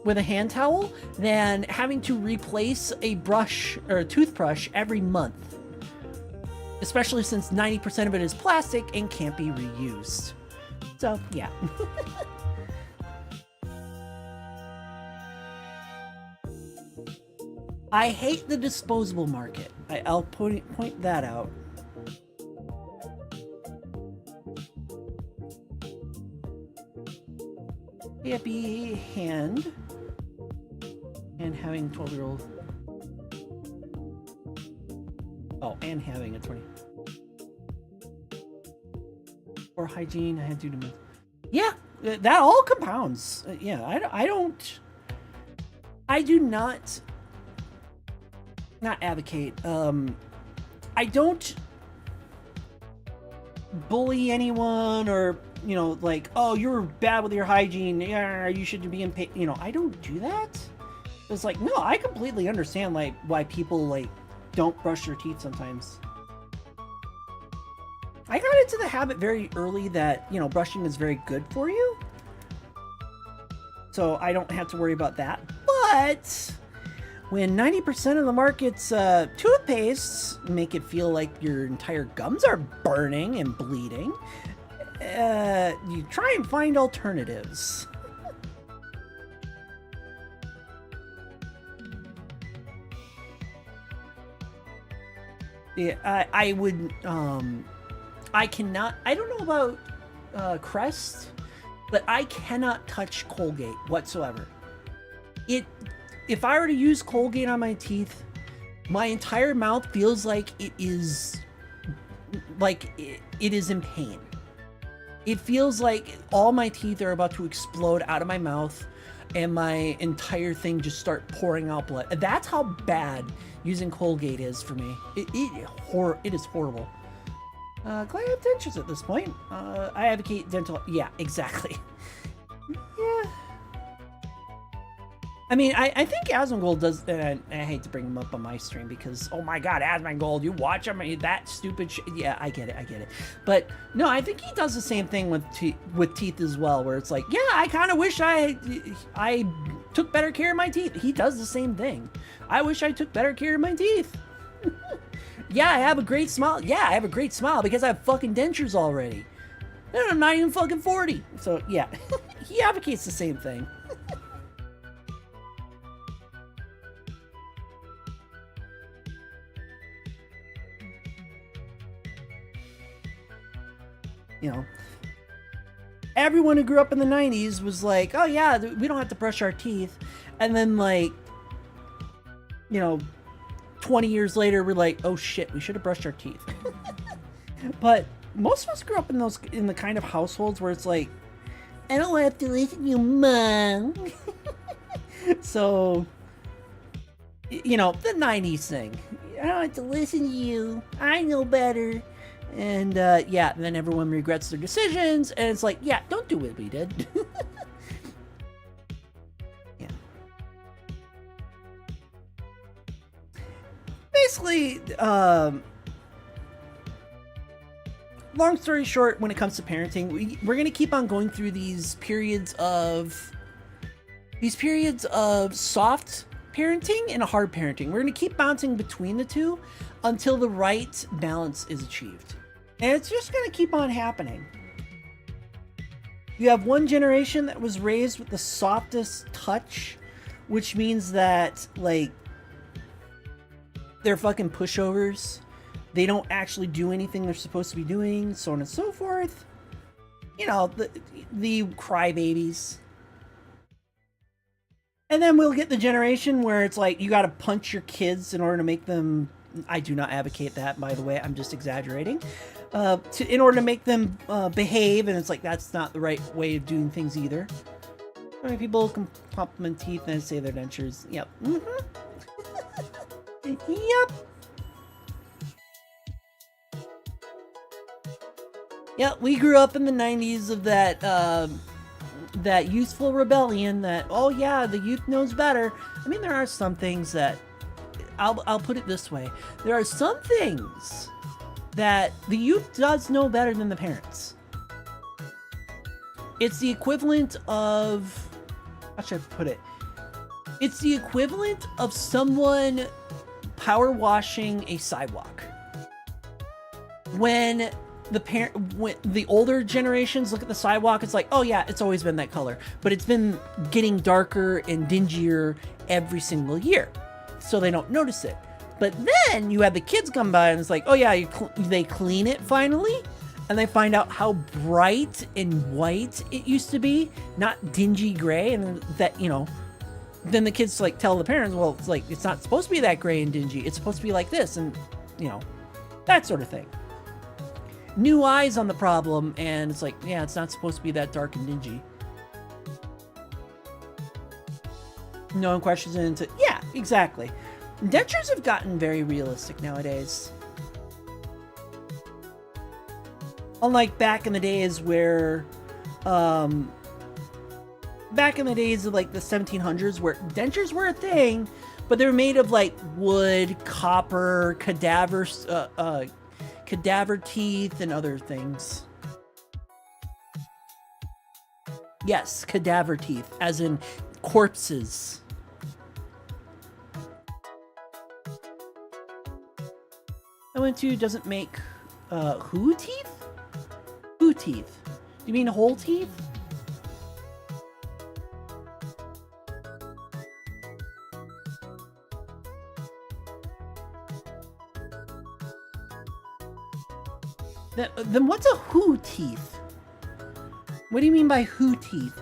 with a hand towel, than having to replace a brush or a toothbrush every month. Especially since 90% of it is plastic and can't be reused. So, yeah. I hate the disposable market. I'll point that out. Happy hand. And having 12-year-old. Oh, and having a 20. Or hygiene, I had to do. Yeah, that all compounds. Yeah, I do not advocate. I don't bully anyone or, you know, like, oh, you're bad with your hygiene. Yeah, you should be in pain. You know, I don't do that. It's like, no, I completely understand, like, why people, like, don't brush their teeth sometimes. I got into the habit very early that, you know, brushing is very good for you. So I don't have to worry about that. But when 90% of the market's toothpastes make it feel like your entire gums are burning and bleeding, you try and find alternatives. Yeah, I would, I cannot, I don't know about Crest, but I cannot touch Colgate whatsoever. it, if I were to use Colgate on my teeth, my entire mouth feels like it is in pain. It feels like all my teeth are about to explode out of my mouth and my entire thing just start pouring out blood. That's how bad using Colgate is for me. It is horrible. Glad I have dentures at this point. I advocate dental. Yeah, exactly. Yeah. I mean, I think Asmongold does. I hate to bring him up on my stream because, oh my god, Asmongold, you watch him, that stupid shit. Yeah, I get it. But no, I think he does the same thing with teeth as well, where it's like, yeah, I kind of wish I took better care of my teeth. He does the same thing. I wish I took better care of my teeth. Yeah, I have a great smile. Yeah, I have a great smile because I have fucking dentures already. And I'm not even fucking 40. So yeah, he advocates the same thing. You know, everyone who grew up in the 90s was like, oh yeah, we don't have to brush our teeth. And then like, 20 years later, we're like, oh shit, we should have brushed our teeth. But most of us grew up in the kind of households where it's like, I don't have to listen to you, mom. So, the 90s thing. I don't have to listen to you. I know better. And yeah, then everyone regrets their decisions, and it's like, yeah, don't do what we did. Yeah. Basically, long story short, when it comes to parenting, we're gonna keep on going through these periods of soft parenting and hard parenting. We're gonna keep bouncing between the two until the right balance is achieved. And it's just going to keep on happening. You have one generation that was raised with the softest touch, which means that, like, they're fucking pushovers. They don't actually do anything they're supposed to be doing, so on and so forth. The crybabies. And then we'll get the generation where it's like, you got to punch your kids in order to make them... I do not advocate that, by the way. I'm just exaggerating. In order to make them behave, and it's like, that's not the right way of doing things either. I mean, people can compliment teeth and say their dentures. Yep. Yep. Yeah, we grew up in the 90s of that youthful rebellion that, oh yeah, the youth knows better. I mean, there are some things that, I'll put it this way. There are some things that the youth does know better than the parents. It's the equivalent of... How should I put it? It's the equivalent of someone power washing a sidewalk. When the older generations look at the sidewalk, it's like, oh yeah, it's always been that color. But it's been getting darker and dingier every single year. So they don't notice it. But then you have the kids come by and it's like, oh yeah, they clean it finally. And they find out how bright and white it used to be, not dingy gray. And that, then the kids like tell the parents, well, it's like, it's not supposed to be that gray and dingy. It's supposed to be like this. And, that sort of thing. New eyes on the problem. And it's like, yeah, it's not supposed to be that dark and dingy. No one questions it into... Yeah, exactly. Dentures have gotten very realistic nowadays. Unlike back in the days where... back in the days of like the 1700s where dentures were a thing, but they were made of like wood, copper, cadaver teeth, and other things. Yes, cadaver teeth, as in corpses. I went to doesn't make who teeth? Who teeth? Do you mean whole teeth? Then what's a who teeth? What do you mean by who teeth?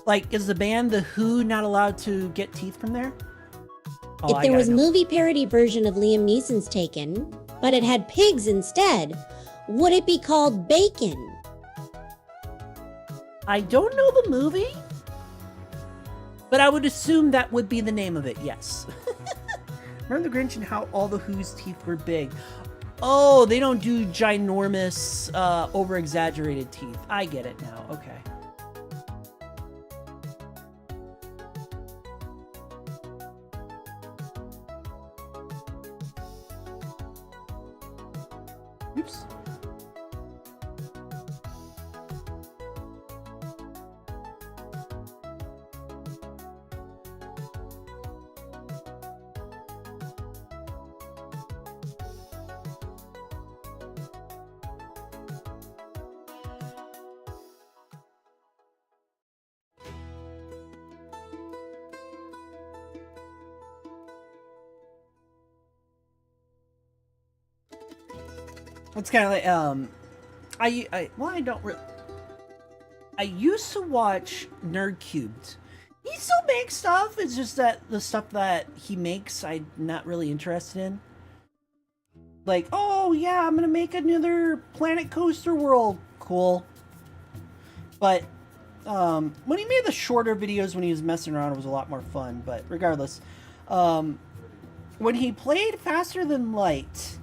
Like, is the band The Who not allowed to get teeth from there? Oh, If there was a movie parody version of Liam Neeson's Taken, but it had pigs instead, would it be called Bacon? I don't know the movie, but I would assume that would be the name of it, yes. Remember the Grinch and how all the Who's teeth were big? Oh, they don't do ginormous, over-exaggerated teeth. I get it now, okay. Oops. It's kind of like, I don't really. I used to watch Nerd Cubed. He still makes stuff. It's just that the stuff that he makes, I'm not really interested in. Like, oh yeah, I'm gonna make another Planet Coaster World. Cool. But when he made the shorter videos when he was messing around, it was a lot more fun. But regardless, when he played Faster Than Light,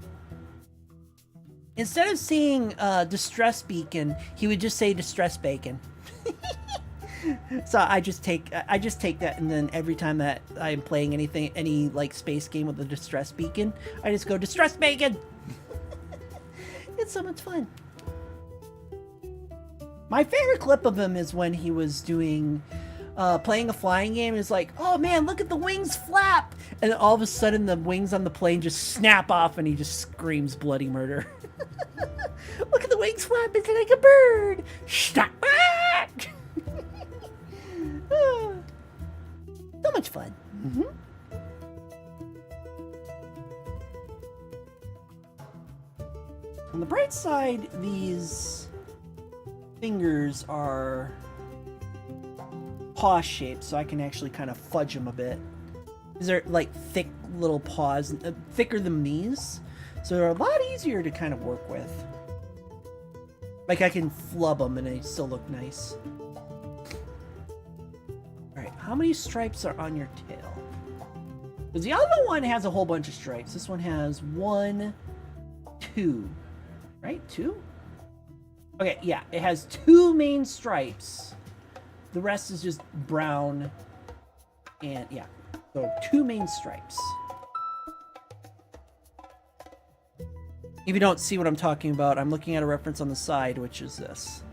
instead of saying distress beacon, he would just say distress bacon. So I just take that, and then every time that I'm playing any like space game with a distress beacon, I just go distress bacon. It's so much fun. My favorite clip of him is when he was doing playing a flying game, and it's like, oh man, look at the wings flap, and then all of a sudden the wings on the plane just snap off, and he just screams bloody murder. Look at the wings flap, it's like a bird. Stop back. So much fun. Mm-hmm. On the bright side, these fingers are paw shaped, so I can actually kind of fudge them a bit. These are like thick little paws, thicker than these, so they're a lot easier to kind of work with. Like I can flub them and they still look nice. Alright, how many stripes are on your tail? Because the other one has a whole bunch of stripes. This one has 1, 2. Right? 2? Okay, yeah, it has 2 main stripes. The rest is just brown. And yeah, so 2 main stripes. If you don't see what I'm talking about, I'm looking at a reference on the side, which is this.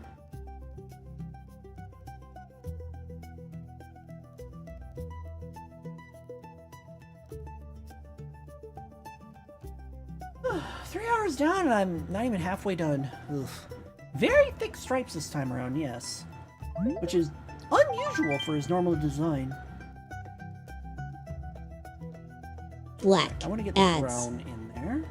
Three hours down and I'm not even halfway done. Ugh. Very thick stripes this time around, yes. Which is unusual for his normal design. Black I want to get the ads. brown in there.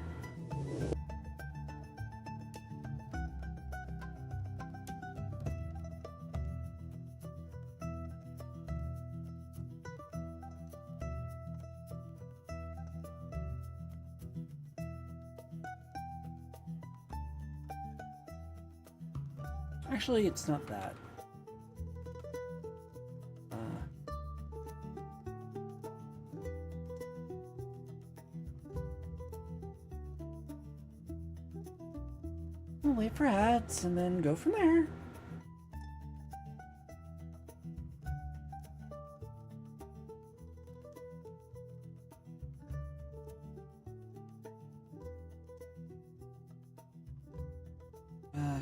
Actually, it's not that. We'll wait for ads and then go from there.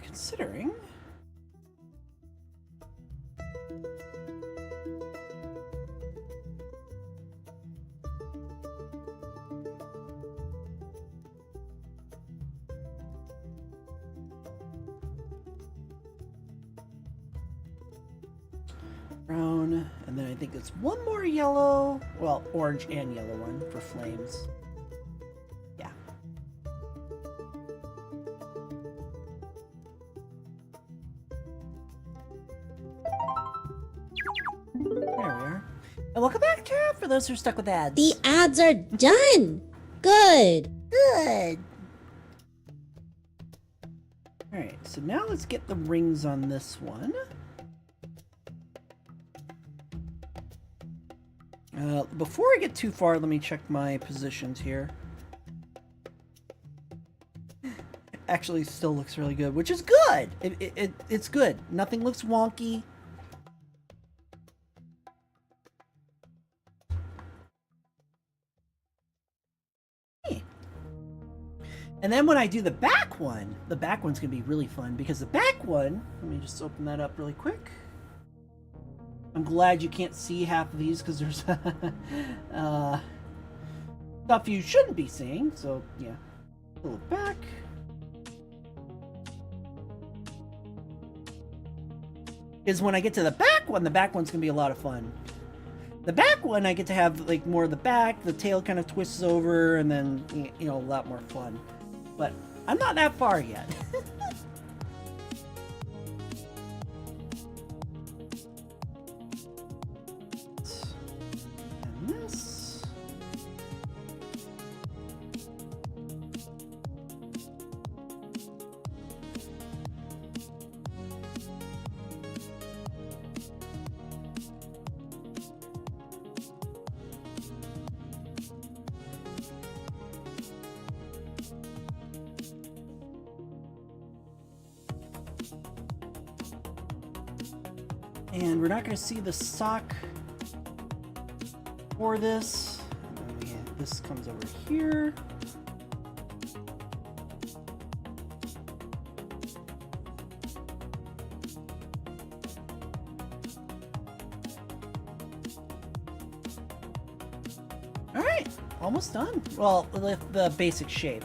Considering... brown, and then I think it's one more yellow, well, orange and yellow one for flames. Yeah. And welcome back, chat, for those who are stuck with ads. The ads are done. Good. Good. Alright, so now let's get the rings on this one. Before I get too far, let me check my positions here. Actually, still looks really good, which is good. It's good. Nothing looks wonky. And then when I do the back one's gonna be really fun because the back one, let me just open that up really quick. I'm glad you can't see half of these because there's stuff you shouldn't be seeing. So yeah, pull it back. Is when I get to the back one's gonna be a lot of fun. The back one, I get to have like more of the back, the tail kind of twists over, and then you know, a lot more fun. But I'm not that far yet. And this. And we're not going to see the sock for this. This comes over here. All right, almost done. Well, the basic shape.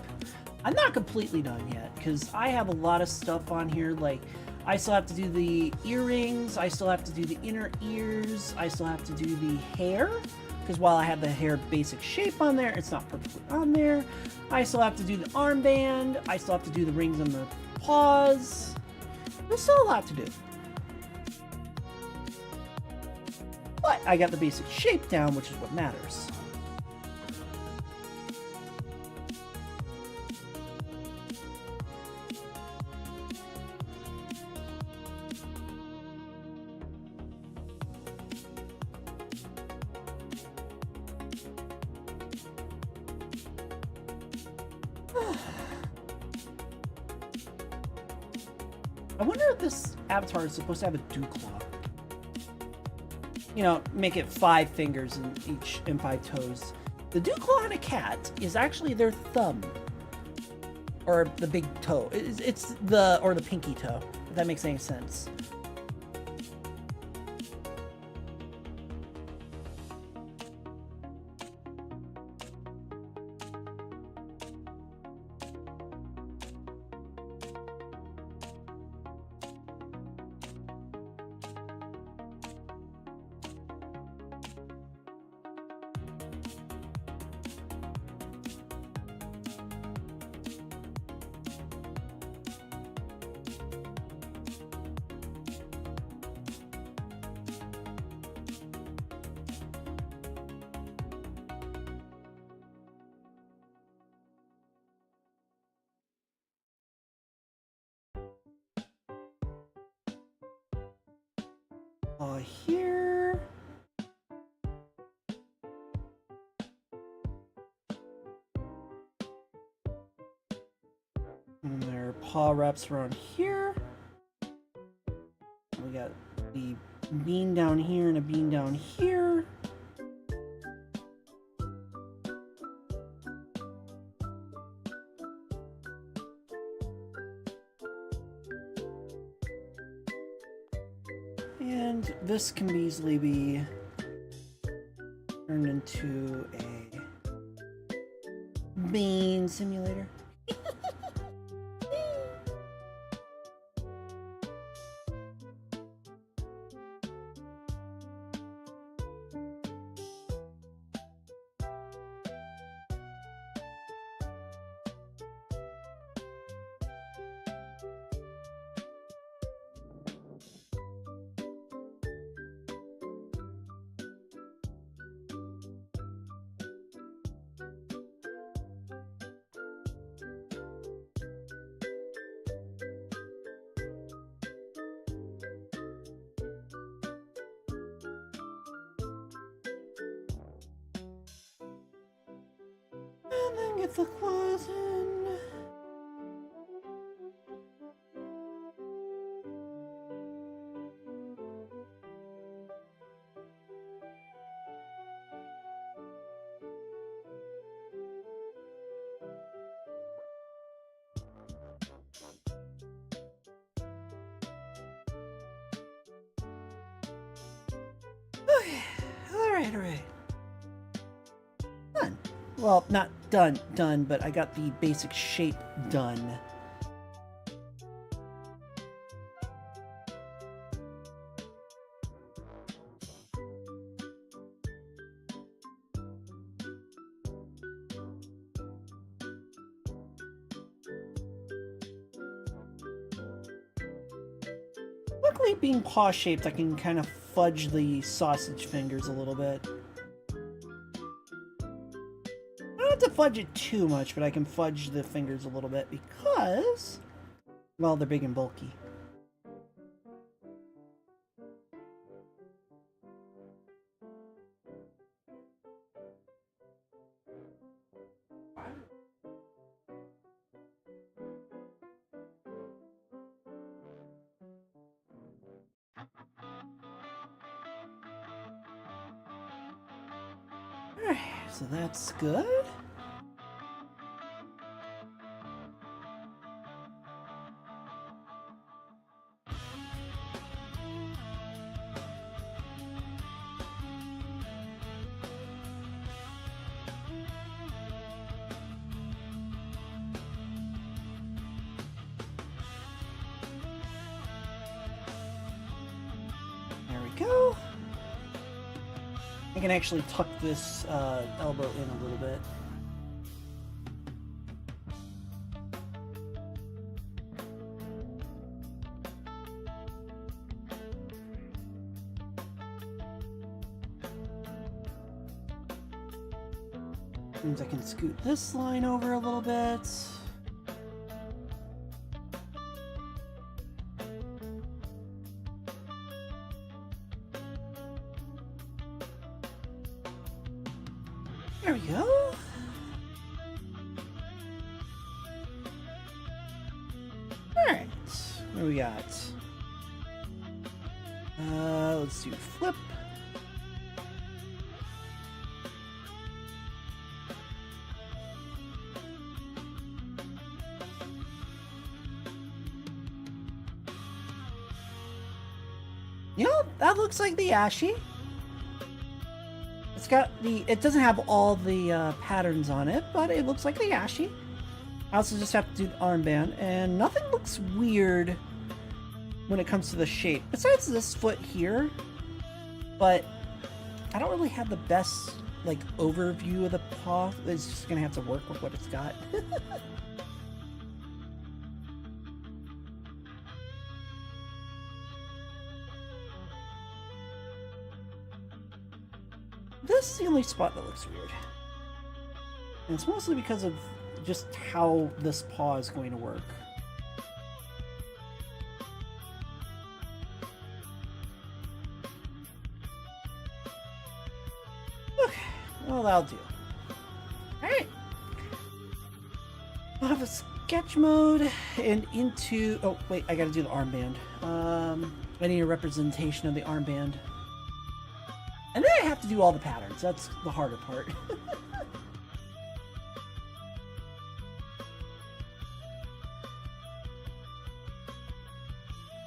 I'm not completely done yet because I have a lot of stuff on here, like I still have to do the earrings, I still have to do the inner ears, I still have to do the hair, because while I have the hair basic shape on there, it's not perfectly on there. I still have to do the armband, I still have to do the rings on the paws. There's still a lot to do. But I got the basic shape down, which is what matters. I wonder if this avatar is supposed to have a dew claw. You know, make it 5 fingers and 5 toes. The dew claw on a cat is actually their thumb. Or the big toe. It's the pinky toe, if that makes any sense. Here. And their paw wraps around here. We got the bean down here and a bean down here. And this can easily be turned into a bean simulator. if it wasn't. Okay, alright. Done. Well, not done, but I got the basic shape done. Luckily, being paw-shaped, I can kind of fudge the sausage fingers a little bit. I don't have to fudge it too much, but I can fudge the fingers a little bit because, well, they're big and bulky. Alright, so that's good. There we go. I can actually tuck this elbow in a little bit. Means I can scoot this line over a little bit. There we go. Alright, what do we got? Let's do flip. You know, that looks like the Ashe. It's got the, it doesn't have all the patterns on it, but it looks like the Ashe. I also just have to do the armband, and nothing looks weird when it comes to the shape. Besides this foot here, but I don't really have the best, like, overview of the paw. It's just gonna have to work with what it's got. This is the only spot that looks weird. And it's mostly because of just how this paw is going to work. Okay, well, that'll do. Alright. We'll have a sketch mode and into... Oh, wait, I gotta do the armband. I need a representation of the armband. And then I have to do all the patterns. That's the harder part.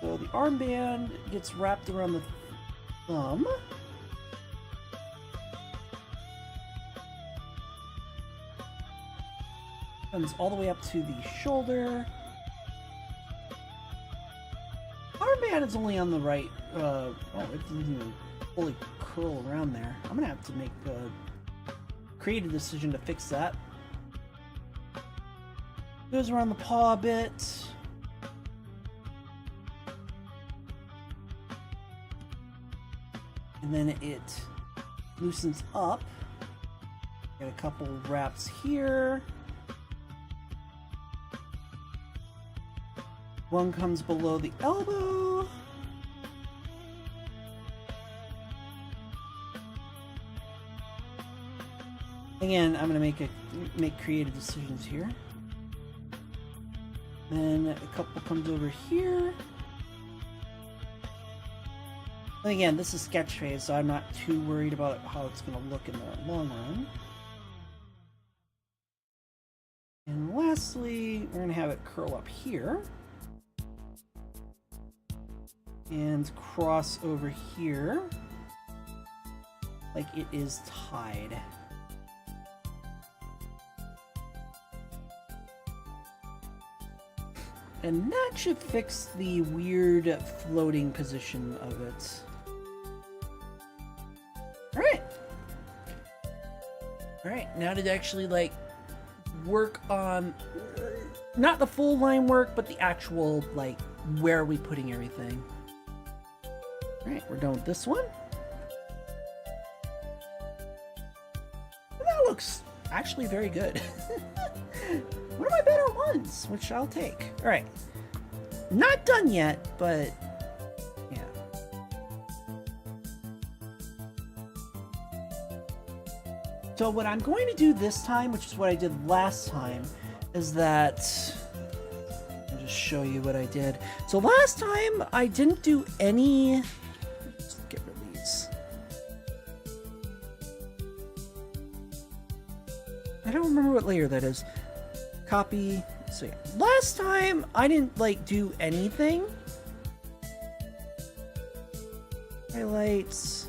So the armband gets wrapped around the thumb. Comes all the way up to the shoulder. Armband is only on the right. Oh, it doesn't even fully curl around there. I'm gonna have to make create a decision to fix that. Goes around the paw a bit. And then it loosens up. Got a couple wraps here. One comes below the elbow. Again, I'm gonna make creative decisions here. Then a couple comes over here. And again, this is sketch phase, so I'm not too worried about how it's gonna look in the long run. And lastly, we're gonna have it curl up here. And cross over here. Like it is tied. And that should fix the weird floating position of it. Alright. Alright, now to actually like work on not the full line work, but the actual like where are we putting everything. Alright, we're done with this one. And that looks actually very good. One of my better ones, which I'll take. Alright. Not done yet, but yeah. So what I'm going to do this time, which is what I did last time, is that I'll just show you what I did. So last time I didn't do any. Let's get rid of these. I don't remember what layer that is. Copy. So yeah, last time I didn't like do anything. Highlights.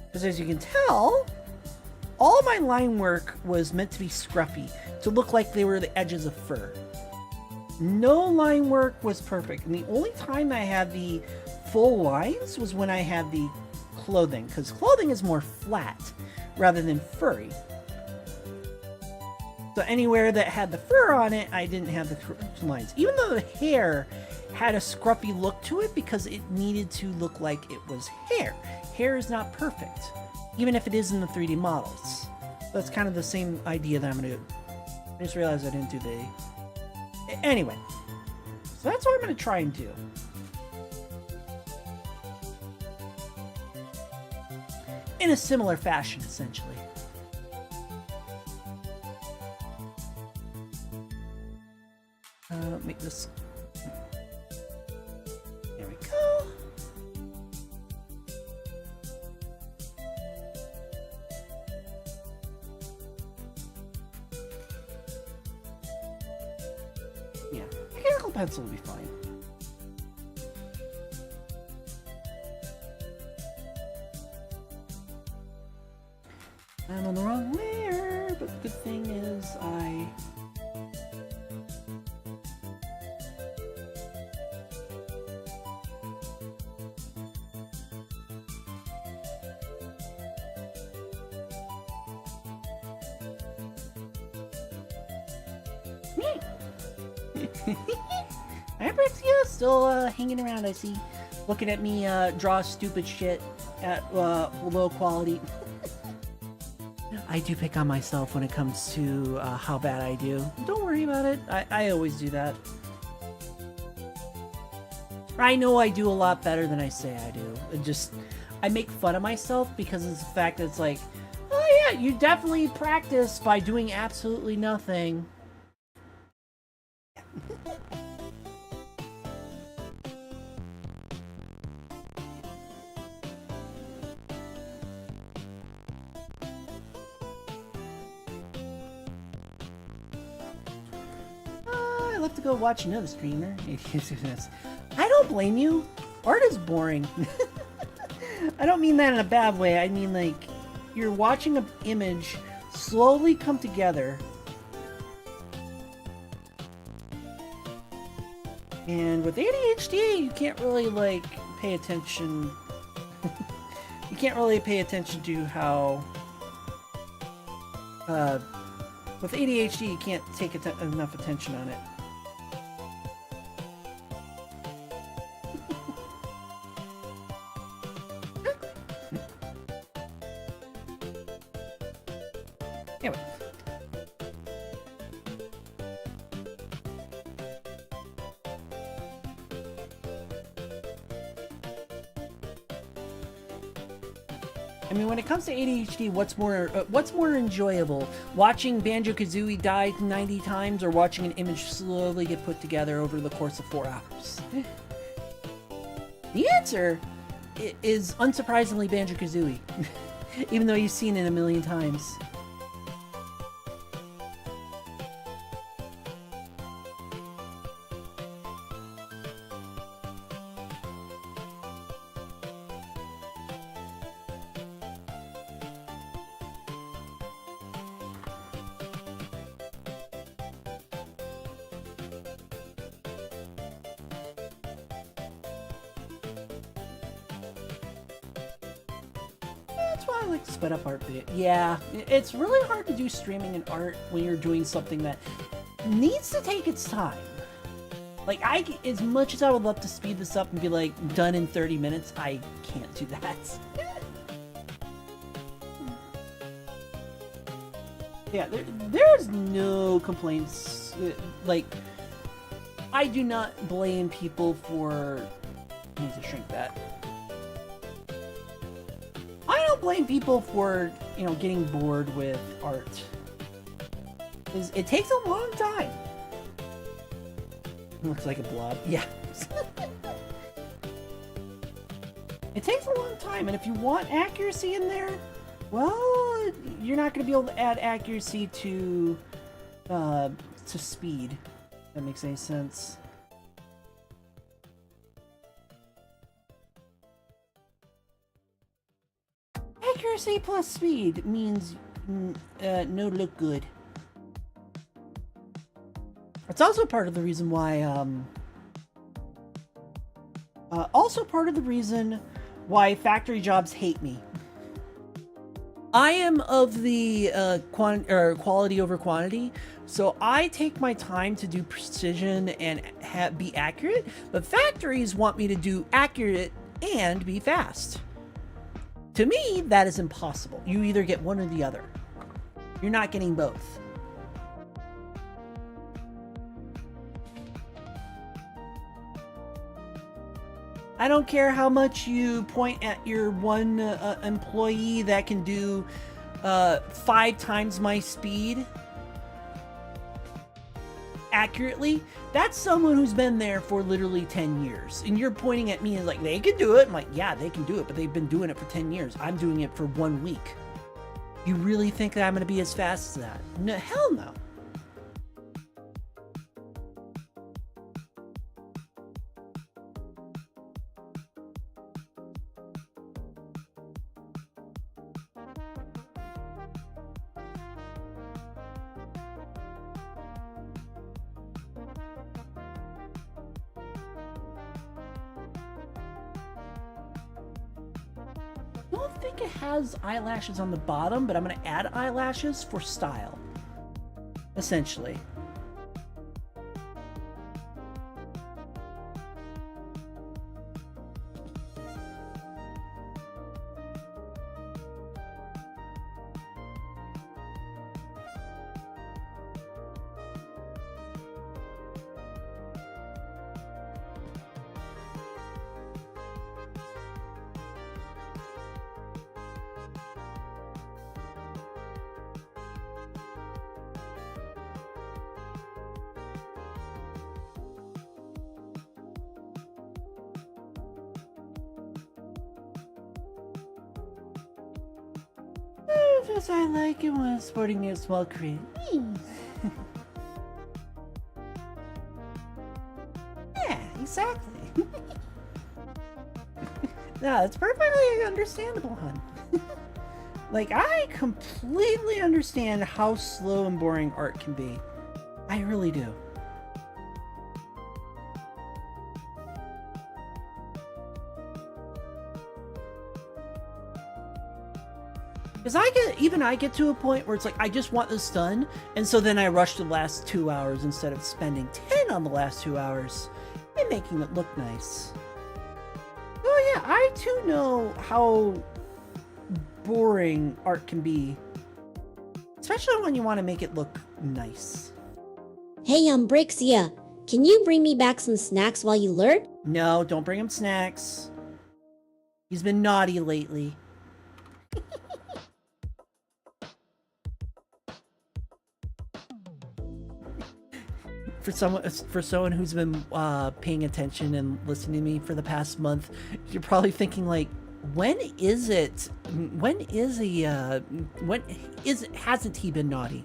Because as you can tell, all my line work was meant to be scruffy, to look like they were the edges of fur. No line work was perfect, and the only time I had the full lines was when I had the clothing, because clothing is more flat rather than furry. So anywhere that had the fur on it, I didn't have the lines. Even though the hair had a scruffy look to it because it needed to look like it was hair. Hair is not perfect, even if it is in the 3D models. So that's kind of the same idea that I'm going to do. I just realized I didn't do the... Anyway, so that's what I'm going to try and do. In a similar fashion, essentially. Make this. There we go. Yeah, mechanical pencil will be fine. I'm on the wrong layer, but the good thing is I. Abrexia still hanging around, I see. Looking at me draw stupid shit at low quality. I do pick on myself when it comes to how bad I do. Don't worry about it. I always do that. I know I do a lot better than I say I do. I make fun of myself because of the fact that it's like, oh yeah, you definitely practice by doing absolutely nothing. I love to go watch another streamer. I don't blame you. Art is boring. I don't mean that in a bad way. I mean like you're watching an image slowly come together. And with ADHD, you can't really like pay attention. You can't really pay attention to how. With ADHD, you can't take enough attention on it. Anyway. I mean, when it comes to ADHD, what's more enjoyable? Watching Banjo-Kazooie die 90 times or watching an image slowly get put together over the course of 4 hours? The answer is unsurprisingly Banjo-Kazooie, even though you've seen it a million times. That's why I like to sped up art bit. Yeah, it's really hard to do streaming and art when you're doing something that needs to take its time. Like, as much as I would love to speed this up and be like, done in 30 minutes, I can't do that. Yeah, there's no complaints. Like, I do not blame people for... I need to shrink that. I don't blame people for, getting bored with art. It takes a long time. Looks like a blob. Yeah. It takes a long time, and if you want accuracy in there, well, you're not going to be able to add accuracy to speed. If that makes any sense. Accuracy plus speed means no look good. It's also part of the reason why factory jobs hate me. I am of the quality over quantity, so I take my time to do precision and be accurate, but factories want me to do accurate and be fast. To me, that is impossible. You either get one or the other. You're not getting both. I don't care how much you point at your one employee that can do 5 times my speed accurately. That's someone who's been there for literally 10 years. And you're pointing at me and like, they can do it. I'm like, yeah, they can do it, but they've been doing it for 10 years. I'm doing it for 1 week. You really think that I'm going to be as fast as that? No, hell no. I don't think it has eyelashes on the bottom, but I'm going to add eyelashes for style, essentially. Because I like it when sporting near small cream. Yeah, exactly. No, it's perfectly understandable, hon. Like, I completely understand how slow and boring art can be. I really do. Because I get to a point where it's like, I just want this done, and so then I rush the last 2 hours instead of spending 10 on the last 2 hours and making it look nice. Oh yeah, I too know how boring art can be. Especially when you want to make it look nice. Hey, Brixia, can you bring me back some snacks while you lurk? No, don't bring him snacks. He's been naughty lately. for someone who's been paying attention and listening to me for the past month, you're probably thinking like, when is it? When is he? When is? Hasn't he been naughty?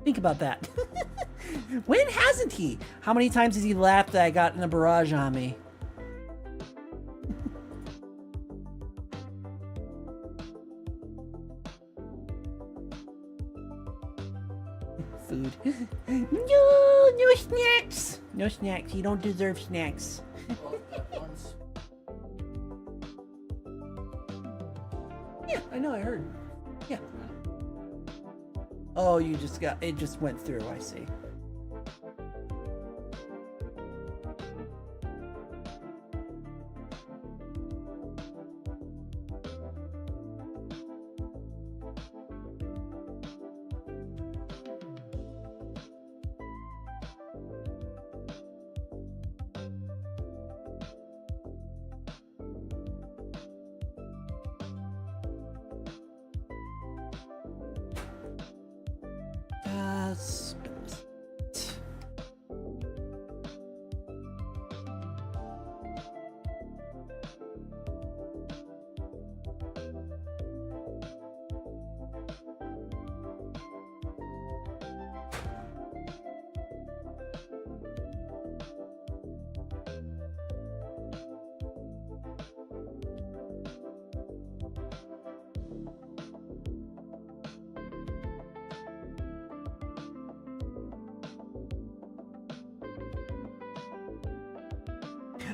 Think about that. When hasn't he? How many times has he laughed that I got in a barrage on me? Food. No snacks. No snacks. You don't deserve snacks. Yeah, I know. I heard. Yeah. Oh, you just got it. Just went through. I see.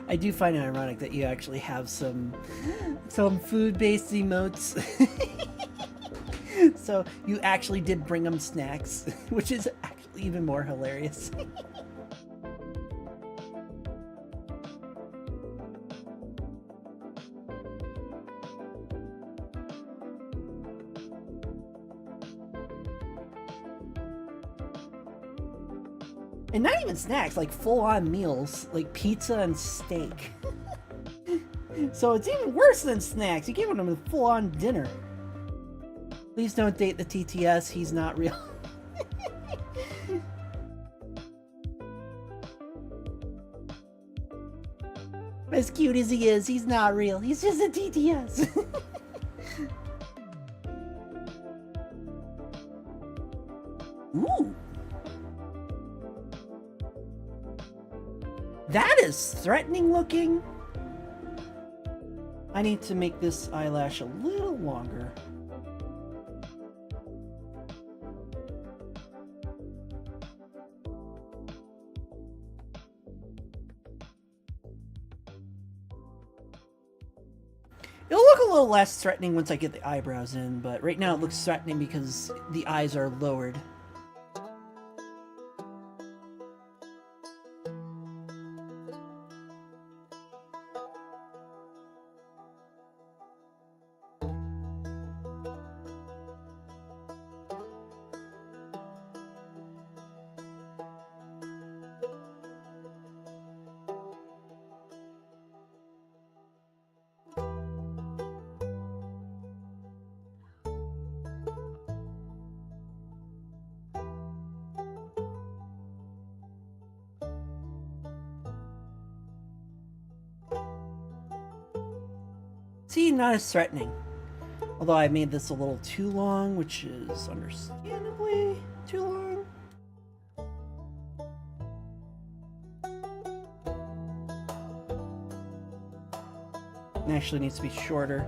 I do find it ironic that you actually have some food-based emotes. So you actually did bring them snacks, which is actually even more hilarious. And not even snacks, like full-on meals, like pizza and steak. So it's even worse than snacks. You're giving them a full-on dinner. Please don't date the TTS. He's not real. As cute as he is, he's not real. He's just a TTS. Ooh. That is threatening looking. I need to make this eyelash a little longer. It'll look a little less threatening once I get the eyebrows in, but right now it looks threatening because the eyes are lowered. See, not as threatening. Although I made this a little too long, which is understandably too long. It actually needs to be shorter.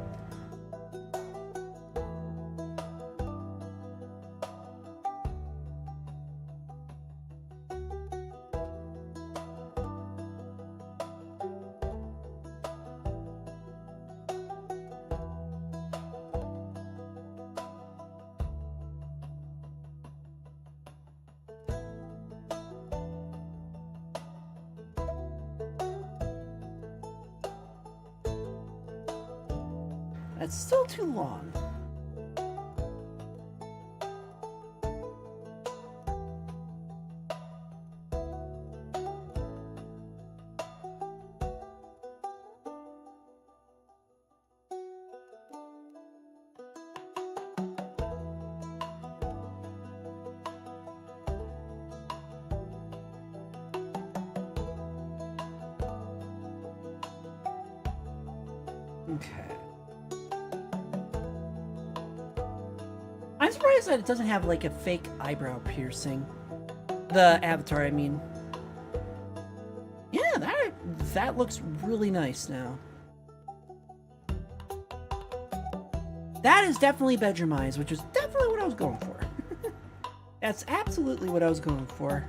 That's still too long. Okay. I'm surprised that it doesn't have like a fake eyebrow piercing. The avatar, I mean. Yeah, that looks really nice now. That is definitely bedroom eyes, which is definitely what I was going for. That's absolutely what I was going for.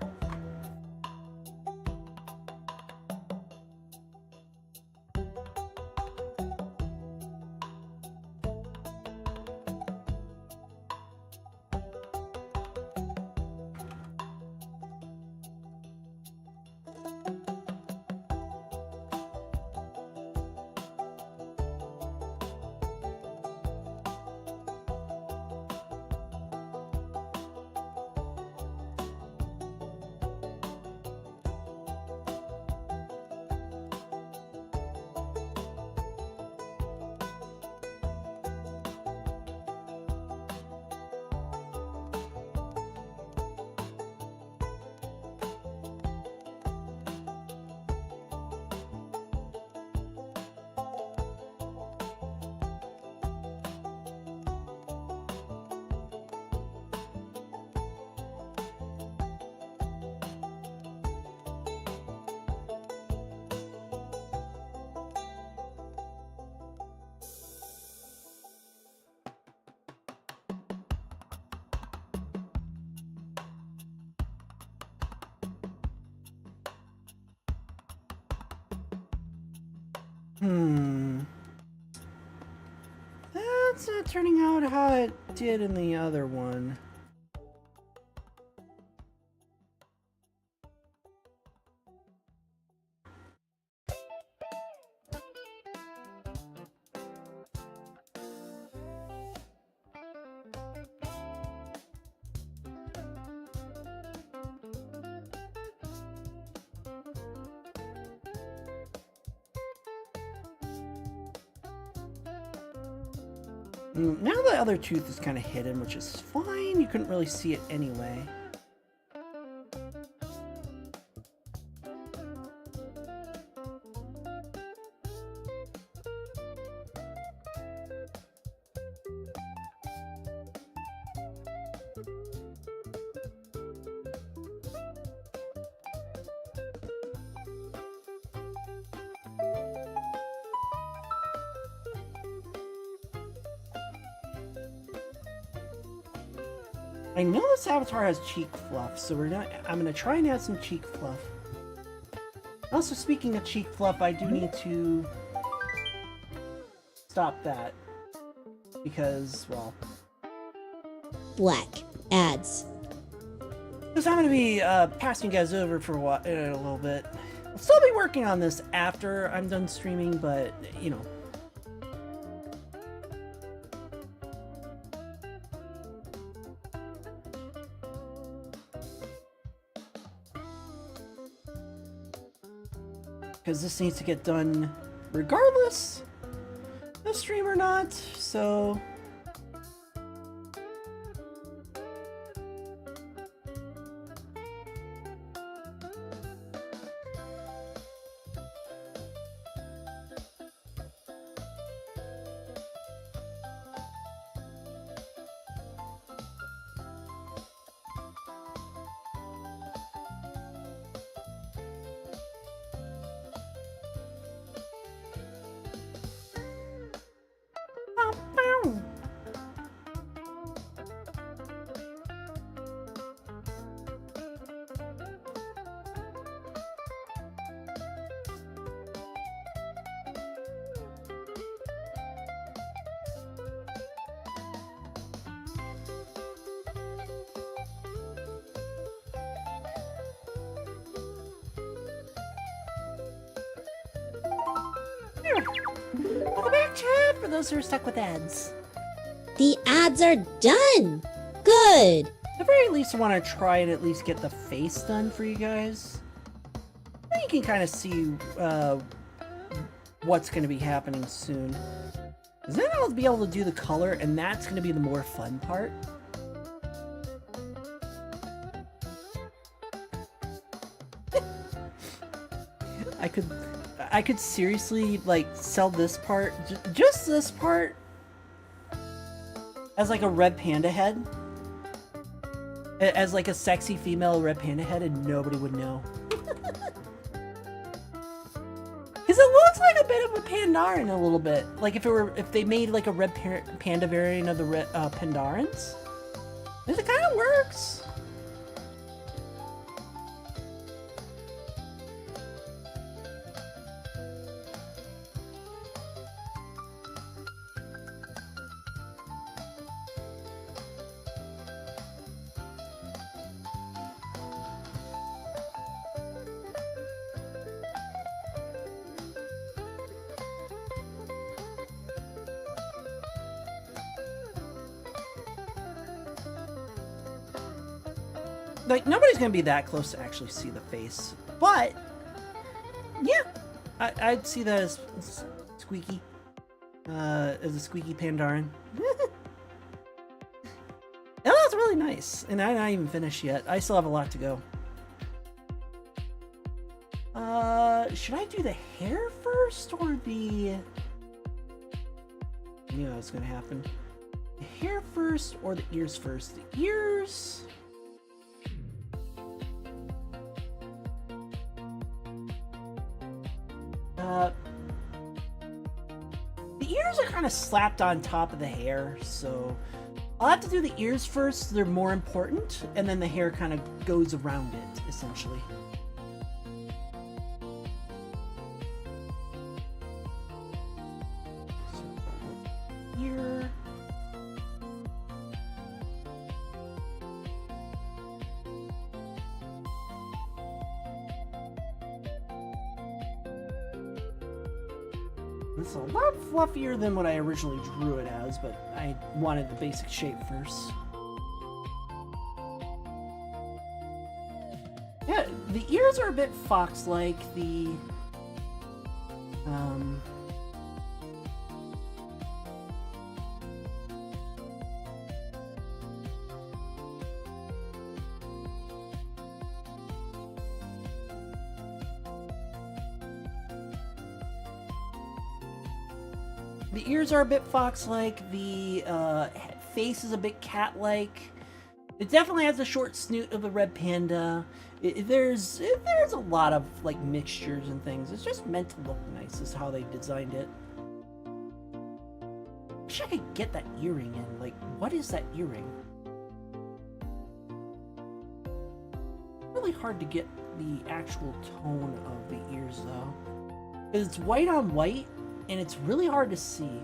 That's not turning out how it did in the other one. Now the other tooth is kind of hidden, which is fine. You couldn't really see it anyway. I know this avatar has cheek fluff, so I'm gonna try and add some cheek fluff. Also, speaking of cheek fluff, I do need to stop that because, well, Black ads. because I'm gonna be passing you guys over for a little bit. I'll still be working on this after I'm done streaming, but you know. Because this needs to get done regardless of stream or not, so... Welcome back, chat, for those who are stuck with ads. The ads are done! Good! At the very least, I want to try and at least get the face done for you guys. Then you can kind of see what's going to be happening soon. Because then I'll be able to do the color, and that's going to be the more fun part. I could seriously like sell this part, just this part, as like a red panda head, as like a sexy female red panda head, and nobody would know. Because it looks like a bit of a Pandaren a little bit. Like if they made like a red panda variant of the red Pandarans, it kind of works. Like, nobody's gonna be that close to actually see the face, but yeah, I'd see that as squeaky, as a squeaky Pandaren. Oh, that's really nice, and I'm not even finished yet. I still have a lot to go. Should I do the hair first or the? I knew that was gonna happen. The hair first or the ears first? The ears. The ears are kind of slapped on top of the hair, so I'll have to do the ears first. They're more important, and then the hair kind of goes around it, essentially. So, ear. It's a lot fluffier than what I originally drew it as, but I wanted the basic shape first. Yeah, the ears are a bit fox-like. The ears are a bit fox-like. The face is a bit cat-like. It definitely has the short snoot of the red panda. There's a lot of like mixtures and things. It's just meant to look nice. Is how they designed it. Wish I could get that earring in. Like, what is that earring? Really hard to get the actual tone of the ears though, because it's white on white. And it's really hard to see.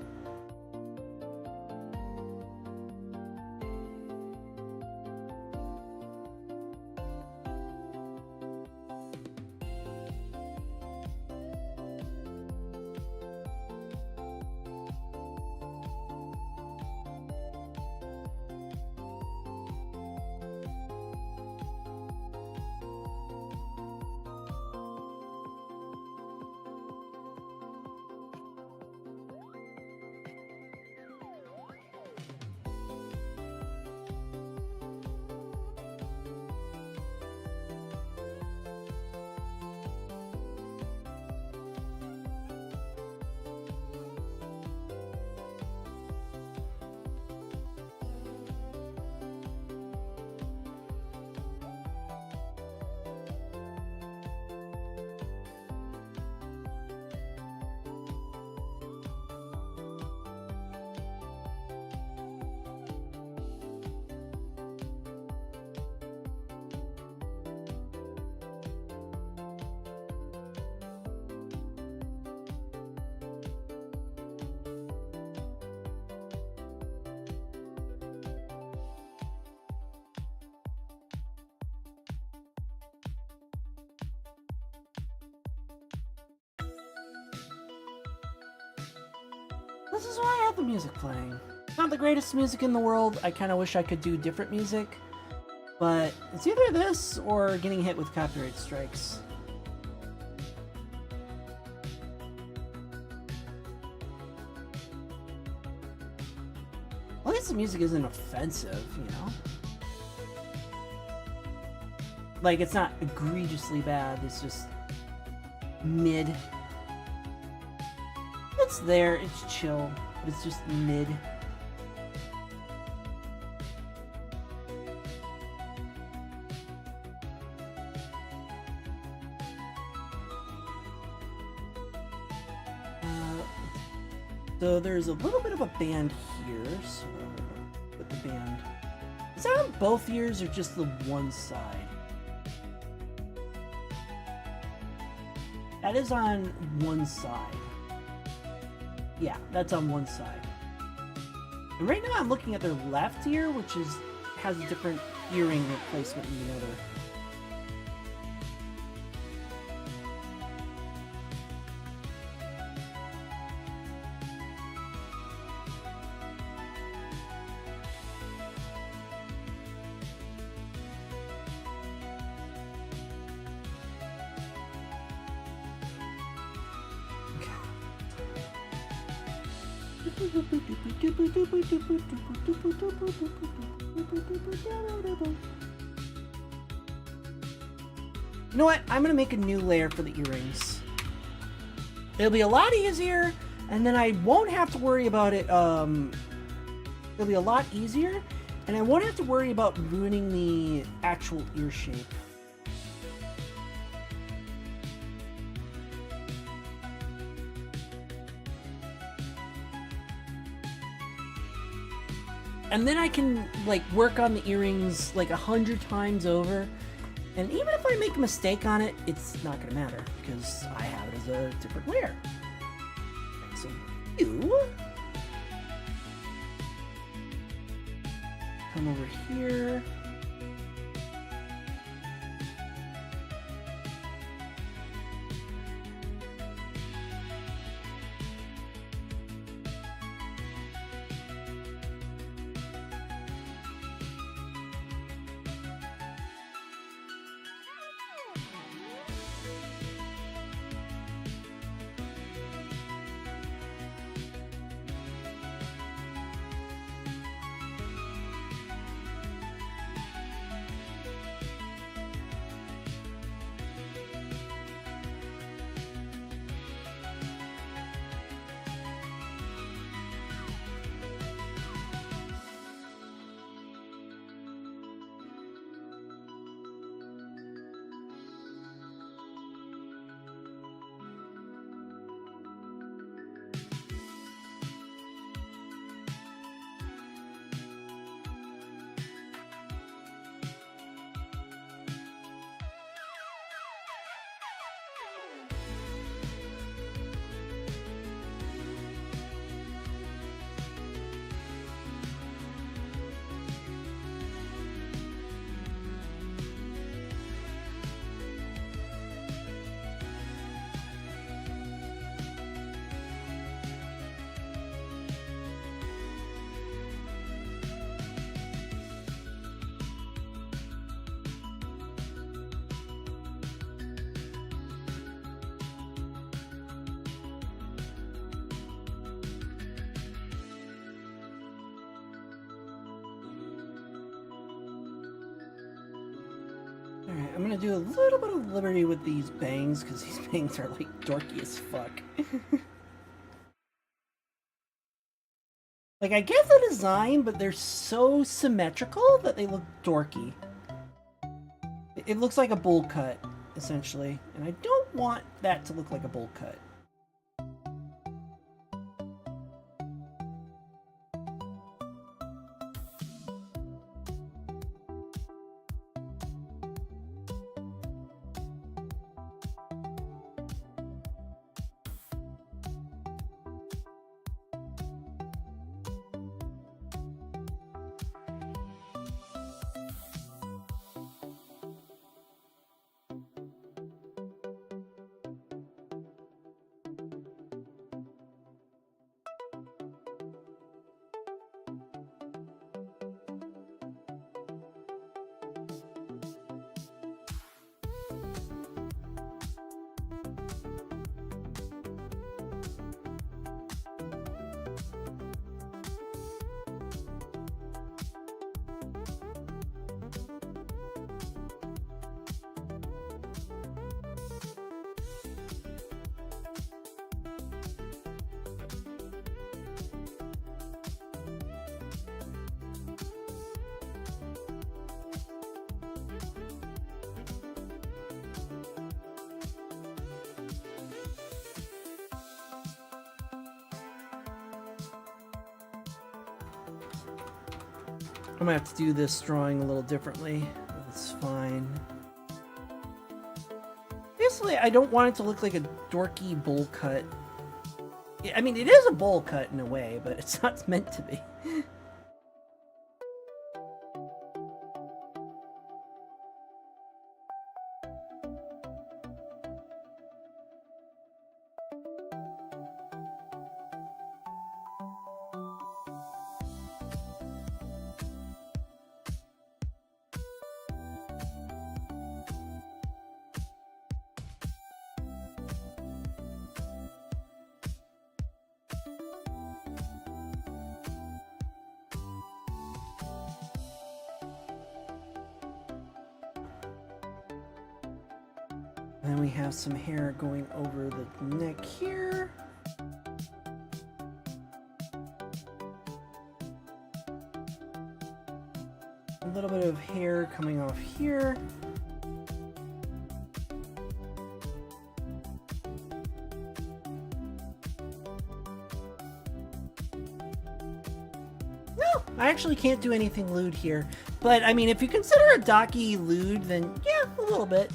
This is why I have the music playing. Not the greatest music in the world. I kind of wish I could do different music, but it's either this or getting hit with copyright strikes. At least the music isn't offensive, you know? Like, it's not egregiously bad, it's just mid. it's there, it's chill, but it's just mid. So there's a little bit of a band here, so put the band. Is that on both ears or just the one side? That is on one side. Yeah, that's on one side. And right now I'm looking at their left ear, which has a different earring replacement than the other. You know what? I'm gonna make a new layer for the earrings. It'll be a lot easier, and then I won't have to worry about it. It'll be a lot easier, and I won't have to worry about ruining the actual ear shape. And then I can like work on the earrings like 100 times over. And even if I make a mistake on it, it's not gonna matter because I have it as a different layer. Okay, so you come over here. Alright, I'm gonna do a little bit of liberty with these bangs, because these bangs are like dorky as fuck. Like, I get the design, but they're so symmetrical that they look dorky. It looks like a bowl cut, essentially, and I don't want that to look like a bowl cut. I'm gonna have to do this drawing a little differently. That's fine. Basically, I don't want it to look like a dorky bowl cut. I mean, it is a bowl cut in a way, but it's not meant to be. And then we have some hair going over the neck here. A little bit of hair coming off here. No, I actually can't do anything lewd here. But, I mean, if you consider a Daki lewd, then yeah, a little bit.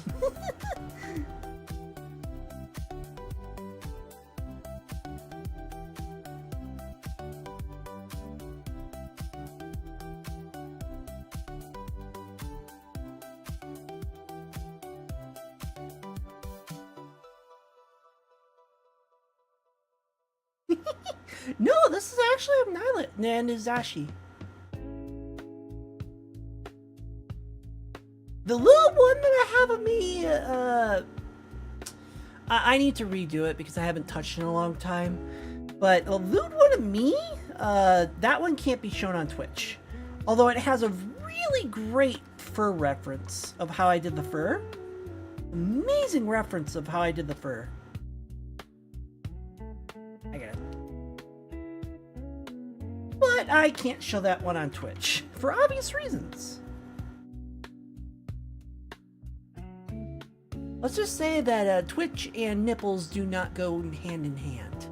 No, this is actually a Niilit and is Ashe. The little one that I have of me, I need to redo it because I haven't touched it in a long time. But the lewd one of me, that one can't be shown on Twitch. Although it has a really great fur reference of how I did the fur. Amazing reference of how I did the fur. I got it. But I can't show that one on Twitch for obvious reasons. Let's just say that Twitch and nipples do not go hand in hand.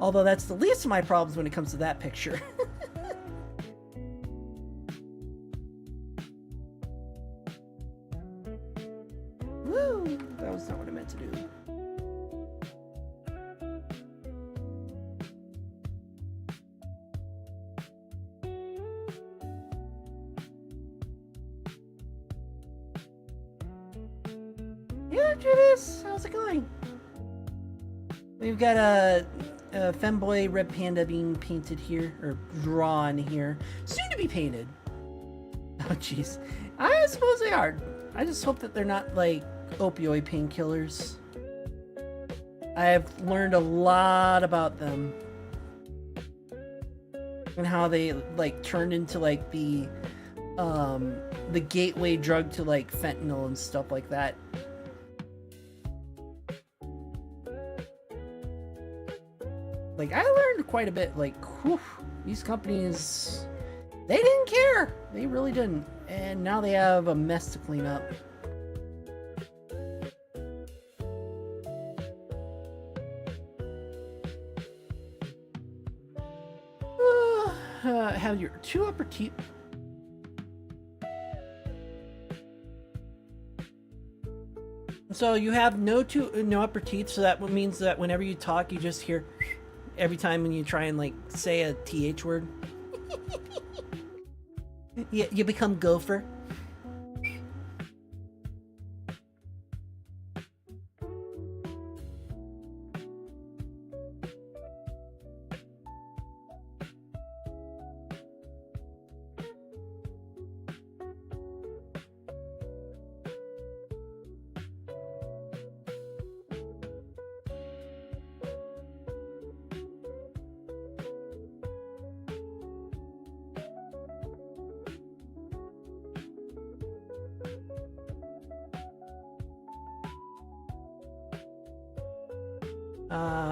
Although that's the least of my problems when it comes to that picture. Woo! That was not what I meant to do. Yeah, Judas, how's it going? We've got a femboy red panda being painted here, or drawn here, soon to be painted. Oh jeez, I suppose they are. I just hope that they're not like opioid painkillers. I've learned a lot about them and how they like turned into like the gateway drug to like fentanyl and stuff like that. Like, I learned quite a bit, like, whew, these companies, they didn't care. They really didn't. And now they have a mess to clean up. Have your two upper teeth. So you have no upper teeth, so that means that whenever you talk, you just hear every time when you try and like say a TH word. You become gopher.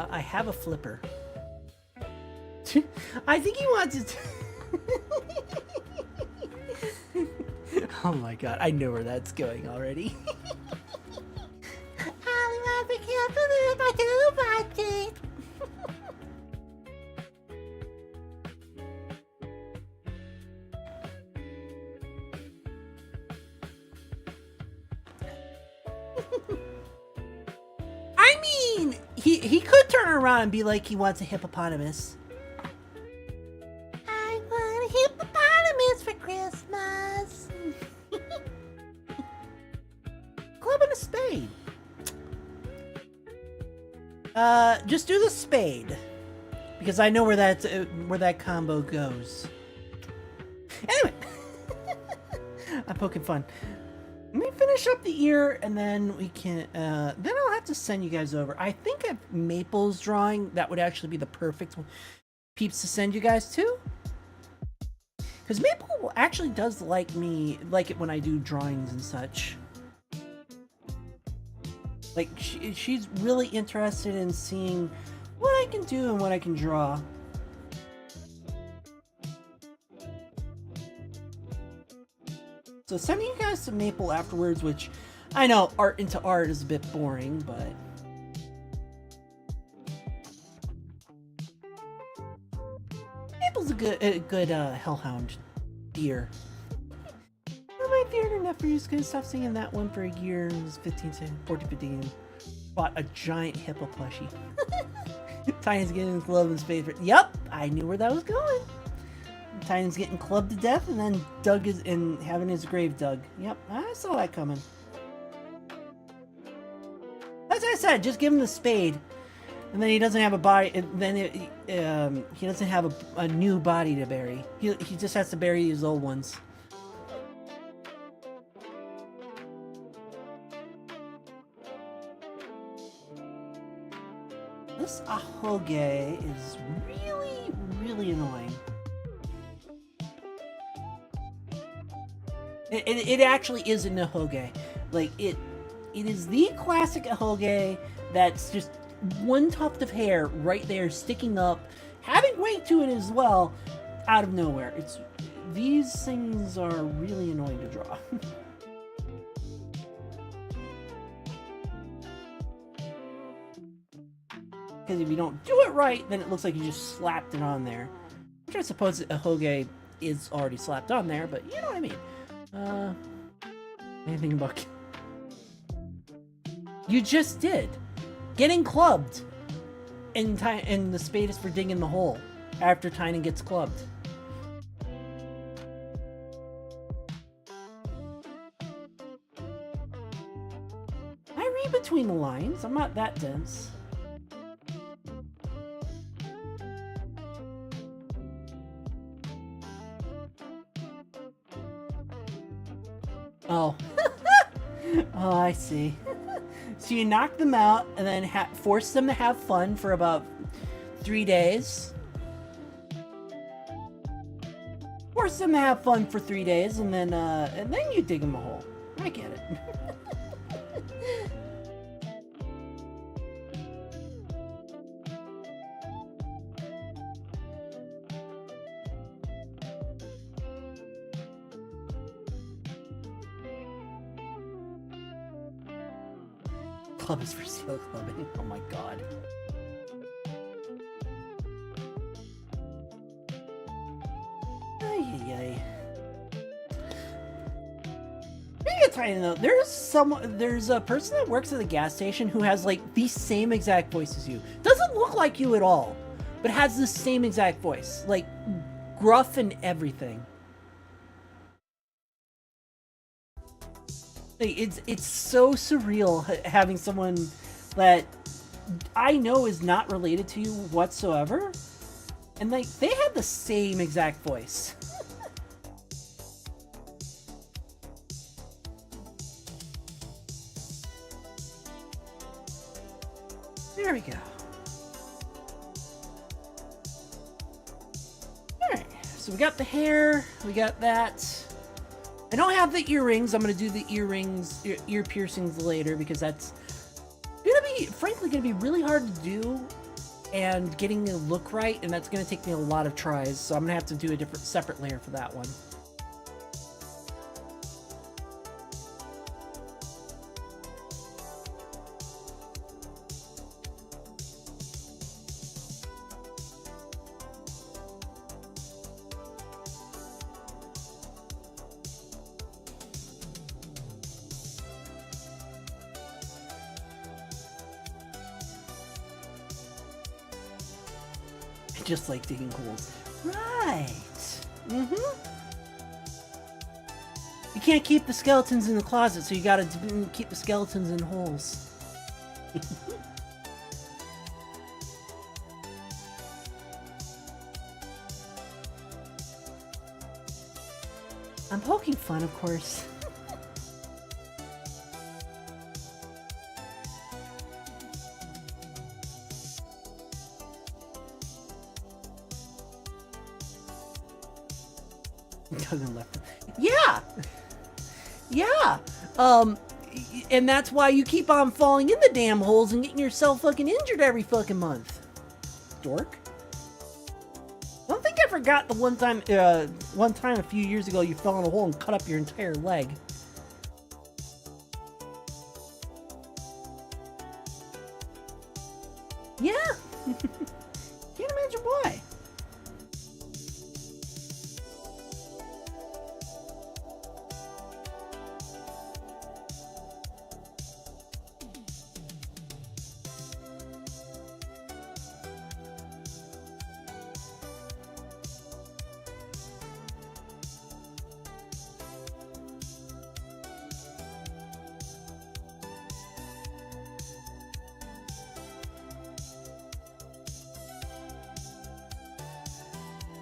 I have a flipper. I think he wants to. Oh my god, I know where that's going already. he could turn around and be like he wants a hippopotamus. I want a hippopotamus for Christmas. Club and a spade. Just do the spade, because I know where that combo goes. Anyway, I'm poking fun. Let me finish up the ear, and then we can. Then I'll have to send you guys over. I think at Maple's drawing, that would actually be the perfect peeps to send you guys to, because Maple actually does like it when I do drawings and such. Like, she's really interested in seeing what I can do and what I can draw. So sending you guys to Maple afterwards, which I know art into art is a bit boring, but Maple's a good hellhound deer. My theater nephew's gonna stop singing that one for a year. It was 14, 15. Bought a giant hippo plushie. Tiny's getting clubbed in his favorite. Yep, I knew where that was going. Tiny's getting clubbed to death, and then Doug is in having his grave dug. Yep, I saw that coming. As I said, just give him the spade, and then he doesn't have a body. He doesn't have a new body to bury. He just has to bury his old ones. This ahoge is really, really annoying. It actually is an ahoge. Like, it is the classic ahoge that's just one tuft of hair right there sticking up, having weight to it as well, out of nowhere. These things are really annoying to draw. Because if you don't do it right, then it looks like you just slapped it on there. Which I suppose a hoge is already slapped on there, but you know what I mean. Anything about... You just did. Getting clubbed. And the spade is for digging the hole after Tiny gets clubbed. I read between the lines. I'm not that dense. Oh. Oh, I see. So you knock them out and then force them to have fun for about 3 days. Force them to have fun for 3 days, and then you dig them a hole. I get it. Club is for seal clubbing. Oh my god. Ay. Being a tiny note, there's a person that works at the gas station who has like the same exact voice as you. Doesn't look like you at all, but has the same exact voice. Like, gruff and everything. It's so surreal having someone that I know is not related to you whatsoever, and like they have the same exact voice. There we go. Alright, so we got the hair, we got that. I don't have the earrings. I'm going to do the ear piercings later, because that's frankly going to be really hard to do, and getting the look right, and that's going to take me a lot of tries, so I'm going to have to do a separate layer for that one. just like digging holes. Right. Mm-hmm. You can't keep the skeletons in the closet, so you gotta keep the skeletons in holes. I'm poking fun, of course. Doesn't left. Yeah. Yeah. And that's why you keep on falling in the damn holes and getting yourself fucking injured every fucking month. Dork. I don't think I forgot the one time a few years ago you fell in a hole and cut up your entire leg. Yeah. Can't imagine why.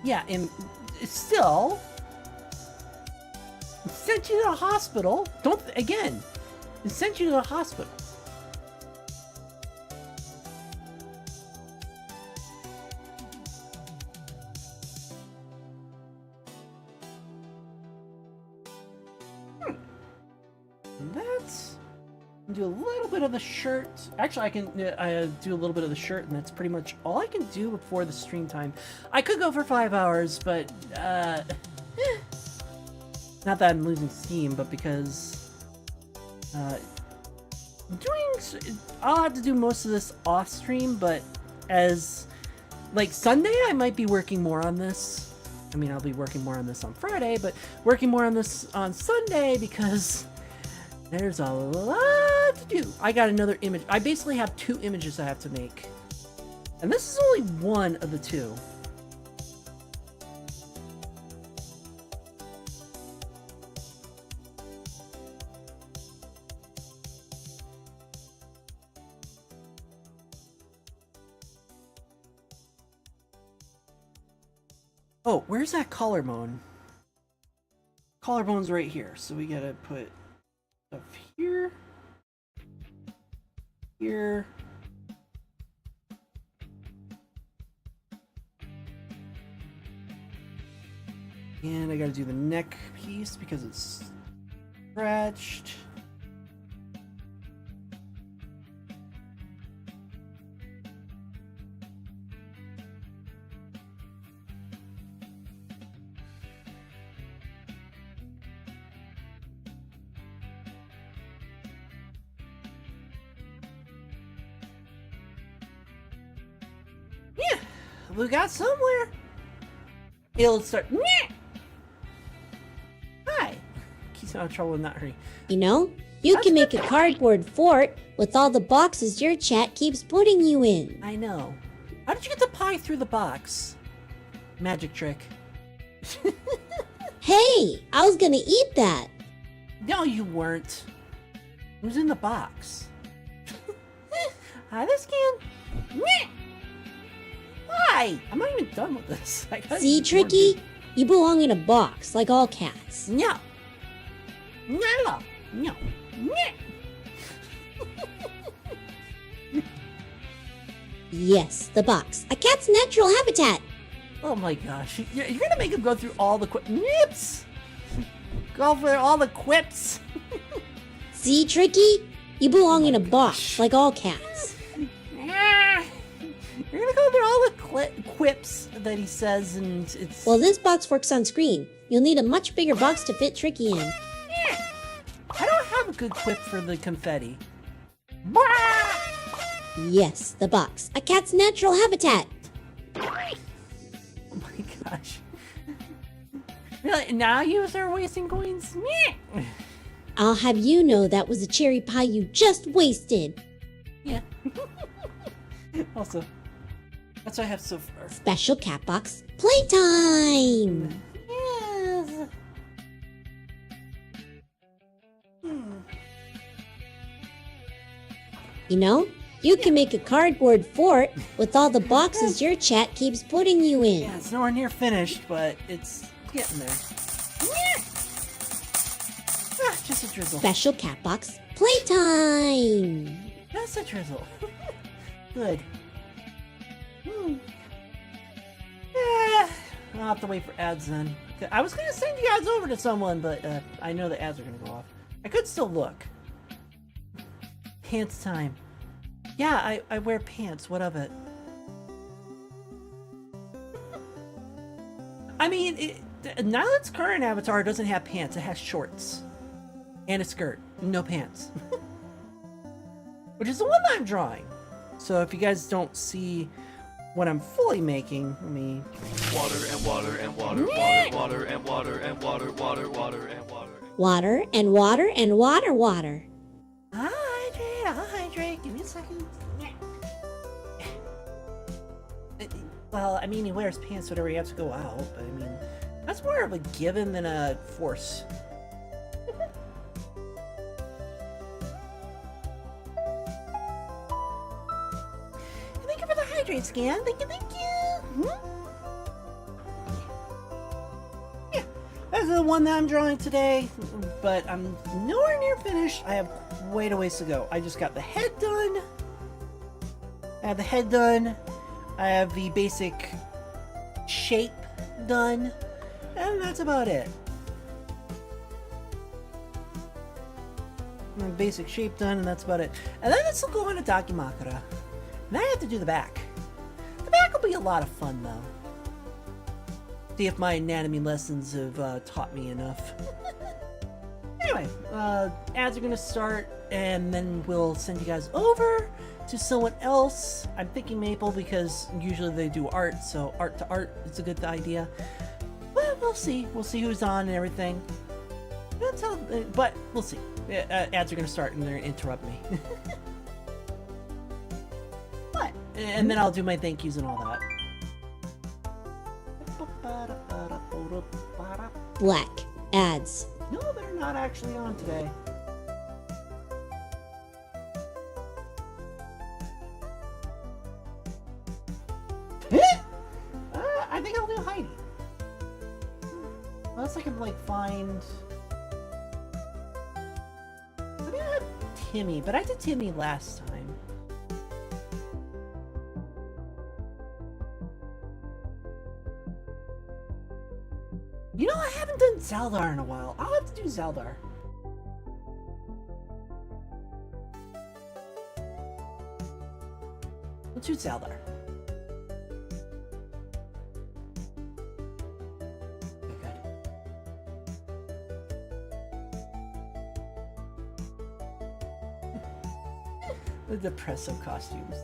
Yeah, and still sent you to the hospital. Don't again. It sent you to the hospital. That's do a little bit of the shirt. Actually, I can do a little bit of the shirt, and that's pretty much all I can do before the stream time. I could go for 5 hours, but not that I'm losing steam, but because I'll have to do most of this off stream. But as like Sunday, I might be working more on this. I mean, I'll be working more on this on Friday, but working more on this on Sunday because there's a lot to do. I got another image. I basically have 2 images I have to make. And this is only one of the 2. Oh, where's that collarbone? Collarbone's right here, so we gotta put stuff here, here, and I gotta do the neck piece because it's stretched. We got somewhere. It'll start. Hi. Keeps out of trouble in that hurry. You know, you can make a cardboard fort with all the boxes your chat keeps putting you in. I know. How did you get the pie through the box? Magic trick. Hey, I was gonna eat that. No, you weren't. It was in the box. Hi, this can. Hi! I'm not even done with this. See, Tricky? You belong in a box, like all cats. No. No. No. Yes, the box. A cat's natural habitat. Oh my gosh. You're gonna make him go through all the quips. Go for all the quips. See, Tricky? You belong in a box, like all cats. You're gonna go through all the quips that he says, and it's... Well, this box works on screen. You'll need a much bigger box to fit Tricky in. I don't have a good quip for the confetti. Yes, the box. A cat's natural habitat. Oh my gosh. Really? Now you start wasting coins? I'll have you know that was a cherry pie you just wasted. Yeah. Also... That's what I have so far. Special cat box playtime! Yes. You know, you can make a cardboard fort with all the boxes your chat keeps putting you in. Yeah, it's nowhere near finished, but it's getting there. Ah, just a drizzle. Special cat box playtime! Just a drizzle. Good. I'll have to wait for ads then. I was gonna send you guys over to someone, but I know the ads are gonna go off. I could still look. Pants time. Yeah, I wear pants. What of it? I mean, Niilit's current avatar doesn't have pants. It has shorts. And a skirt. No pants. Which is the one that I'm drawing. So if you guys don't see what I'm fully making, let me... Water and water and water, water and water and water, water and water. Water and water and water. I'll hydrate. Give me a second. Well, I mean, he wears pants whenever he has to go out, but I mean, that's more of a given than a force. Thank you for the hydrate scan. Thank you. Yeah, that's the one that I'm drawing today, but I'm nowhere near finished. I have quite a ways to go. I just got the head done. I have the basic shape done, and that's about it. The basic shape done, and that's about it. And then this will go on to Daki. And I have to do the back. The back will be a lot of fun, though. See if my anatomy lessons have taught me enough. Anyway, ads are gonna start, and then we'll send you guys over to someone else. I'm thinking Maple because usually they do art, so art to art is a good idea. But we'll see. We'll see who's on and everything. That's how, but we'll see. Ads are gonna start and they're gonna interrupt me. But and then I'll do my thank yous and all that. Black ads. No, they're not actually on today. I think I'll do Heidi. Unless I can like find. I'm gonna have Timmy, but I did Timmy last time. You know, I haven't done Zaldar in a while. I'll have to do Zaldar. Let's do Zaldar. Okay, good. The Depresso costumes.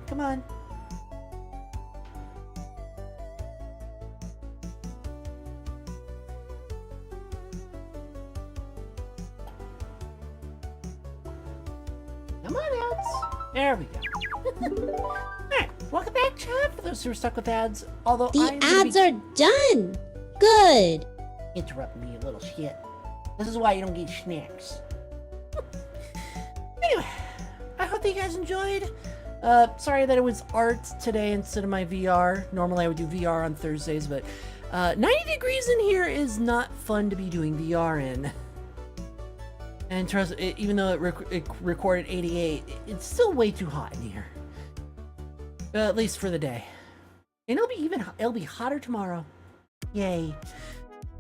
Come on. Come on, ads. There we go. Alright, welcome back, chat. For those who are stuck with ads, although The ads are done. Good. Interrupt me, you little shit. This is why you don't get snacks. Anyway, I hope that you guys enjoyed. Sorry that it was art today instead of my VR. Normally I would do VR on Thursdays, but 90 degrees in here is not fun to be doing VR in. And trust it, even though it recorded 88, it's still way too hot in here. At least for the day. And it'll be hotter tomorrow. Yay.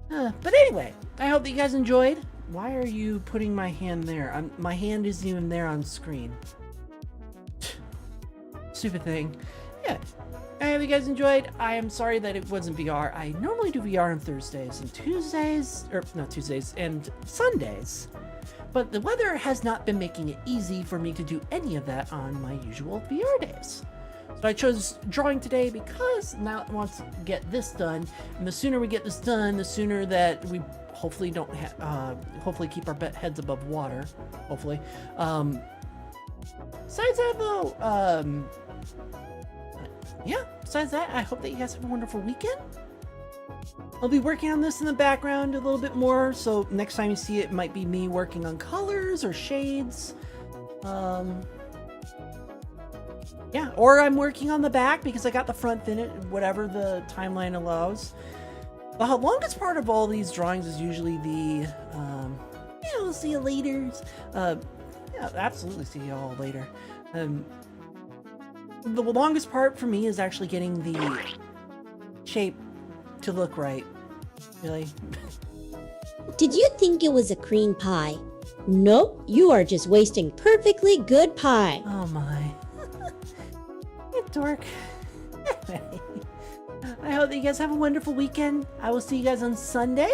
But anyway, I hope that you guys enjoyed. Why are you putting my hand there? My hand isn't even there on screen. Stupid thing. Yeah. I hope you guys enjoyed. I am sorry that it wasn't VR. I normally do VR on Thursdays and Tuesdays, or not Tuesdays, and Sundays. but the weather has not been making it easy for me to do any of that on my usual VR days. So I chose drawing today because now I want to get this done, and the sooner we get this done, the sooner that we hopefully don't hopefully keep our heads above water, hopefully. Besides that though, yeah, besides that, I hope that you guys have a wonderful weekend. I'll be working on this in the background a little bit more, so next time you see it, it might be me working on colors or shades. Yeah, or I'm working on the back because I got the front finished, whatever the timeline allows. The longest part of all these drawings is usually the, yeah, we'll see you later. Yeah, absolutely see you all later. The longest part for me is actually getting the shape to look right. Really? Did you think it was a cream pie? Nope, you are just wasting perfectly good pie. Oh my. You dork. Anyway, I hope that you guys have a wonderful weekend. I will see you guys on Sunday.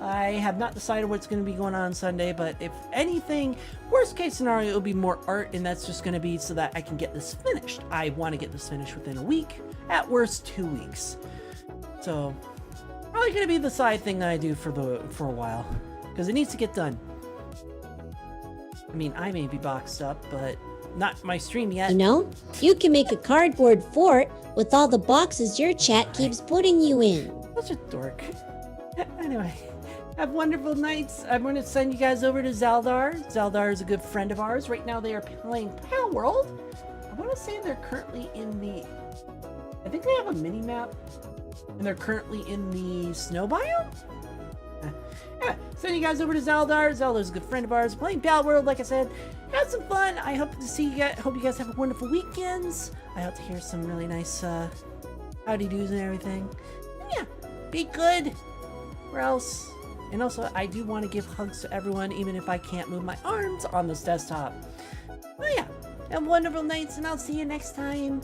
I have not decided what's going to be going on Sunday, but if anything, worst case scenario, it'll be more art, and that's just going to be so that I can get this finished. I want to get this finished within a week, at worst 2 weeks. So, probably going to be the side thing that I do for a while, because it needs to get done. I mean, I may be boxed up, but not my stream yet. You know, you can make a cardboard fort with all the boxes your chat keeps putting you in. Such a dork. Anyway, have wonderful nights. I'm going to send you guys over to Zaldar. Zaldar is a good friend of ours. Right now they are playing Pal World. I want to say they're currently in the... I think they have a mini-map. And they're currently in the snow biome? Anyway, send you guys over to Zaldar. Zaldar's a good friend of ours. Playing Pal World, like I said. Have some fun. I hope to see you guys. Hope you guys have a wonderful weekends. I hope to hear some really nice howdy doos and everything. And yeah, be good. Or else. And also, I do want to give hugs to everyone, even if I can't move my arms on this desktop. Oh yeah, have wonderful nights, and I'll see you next time.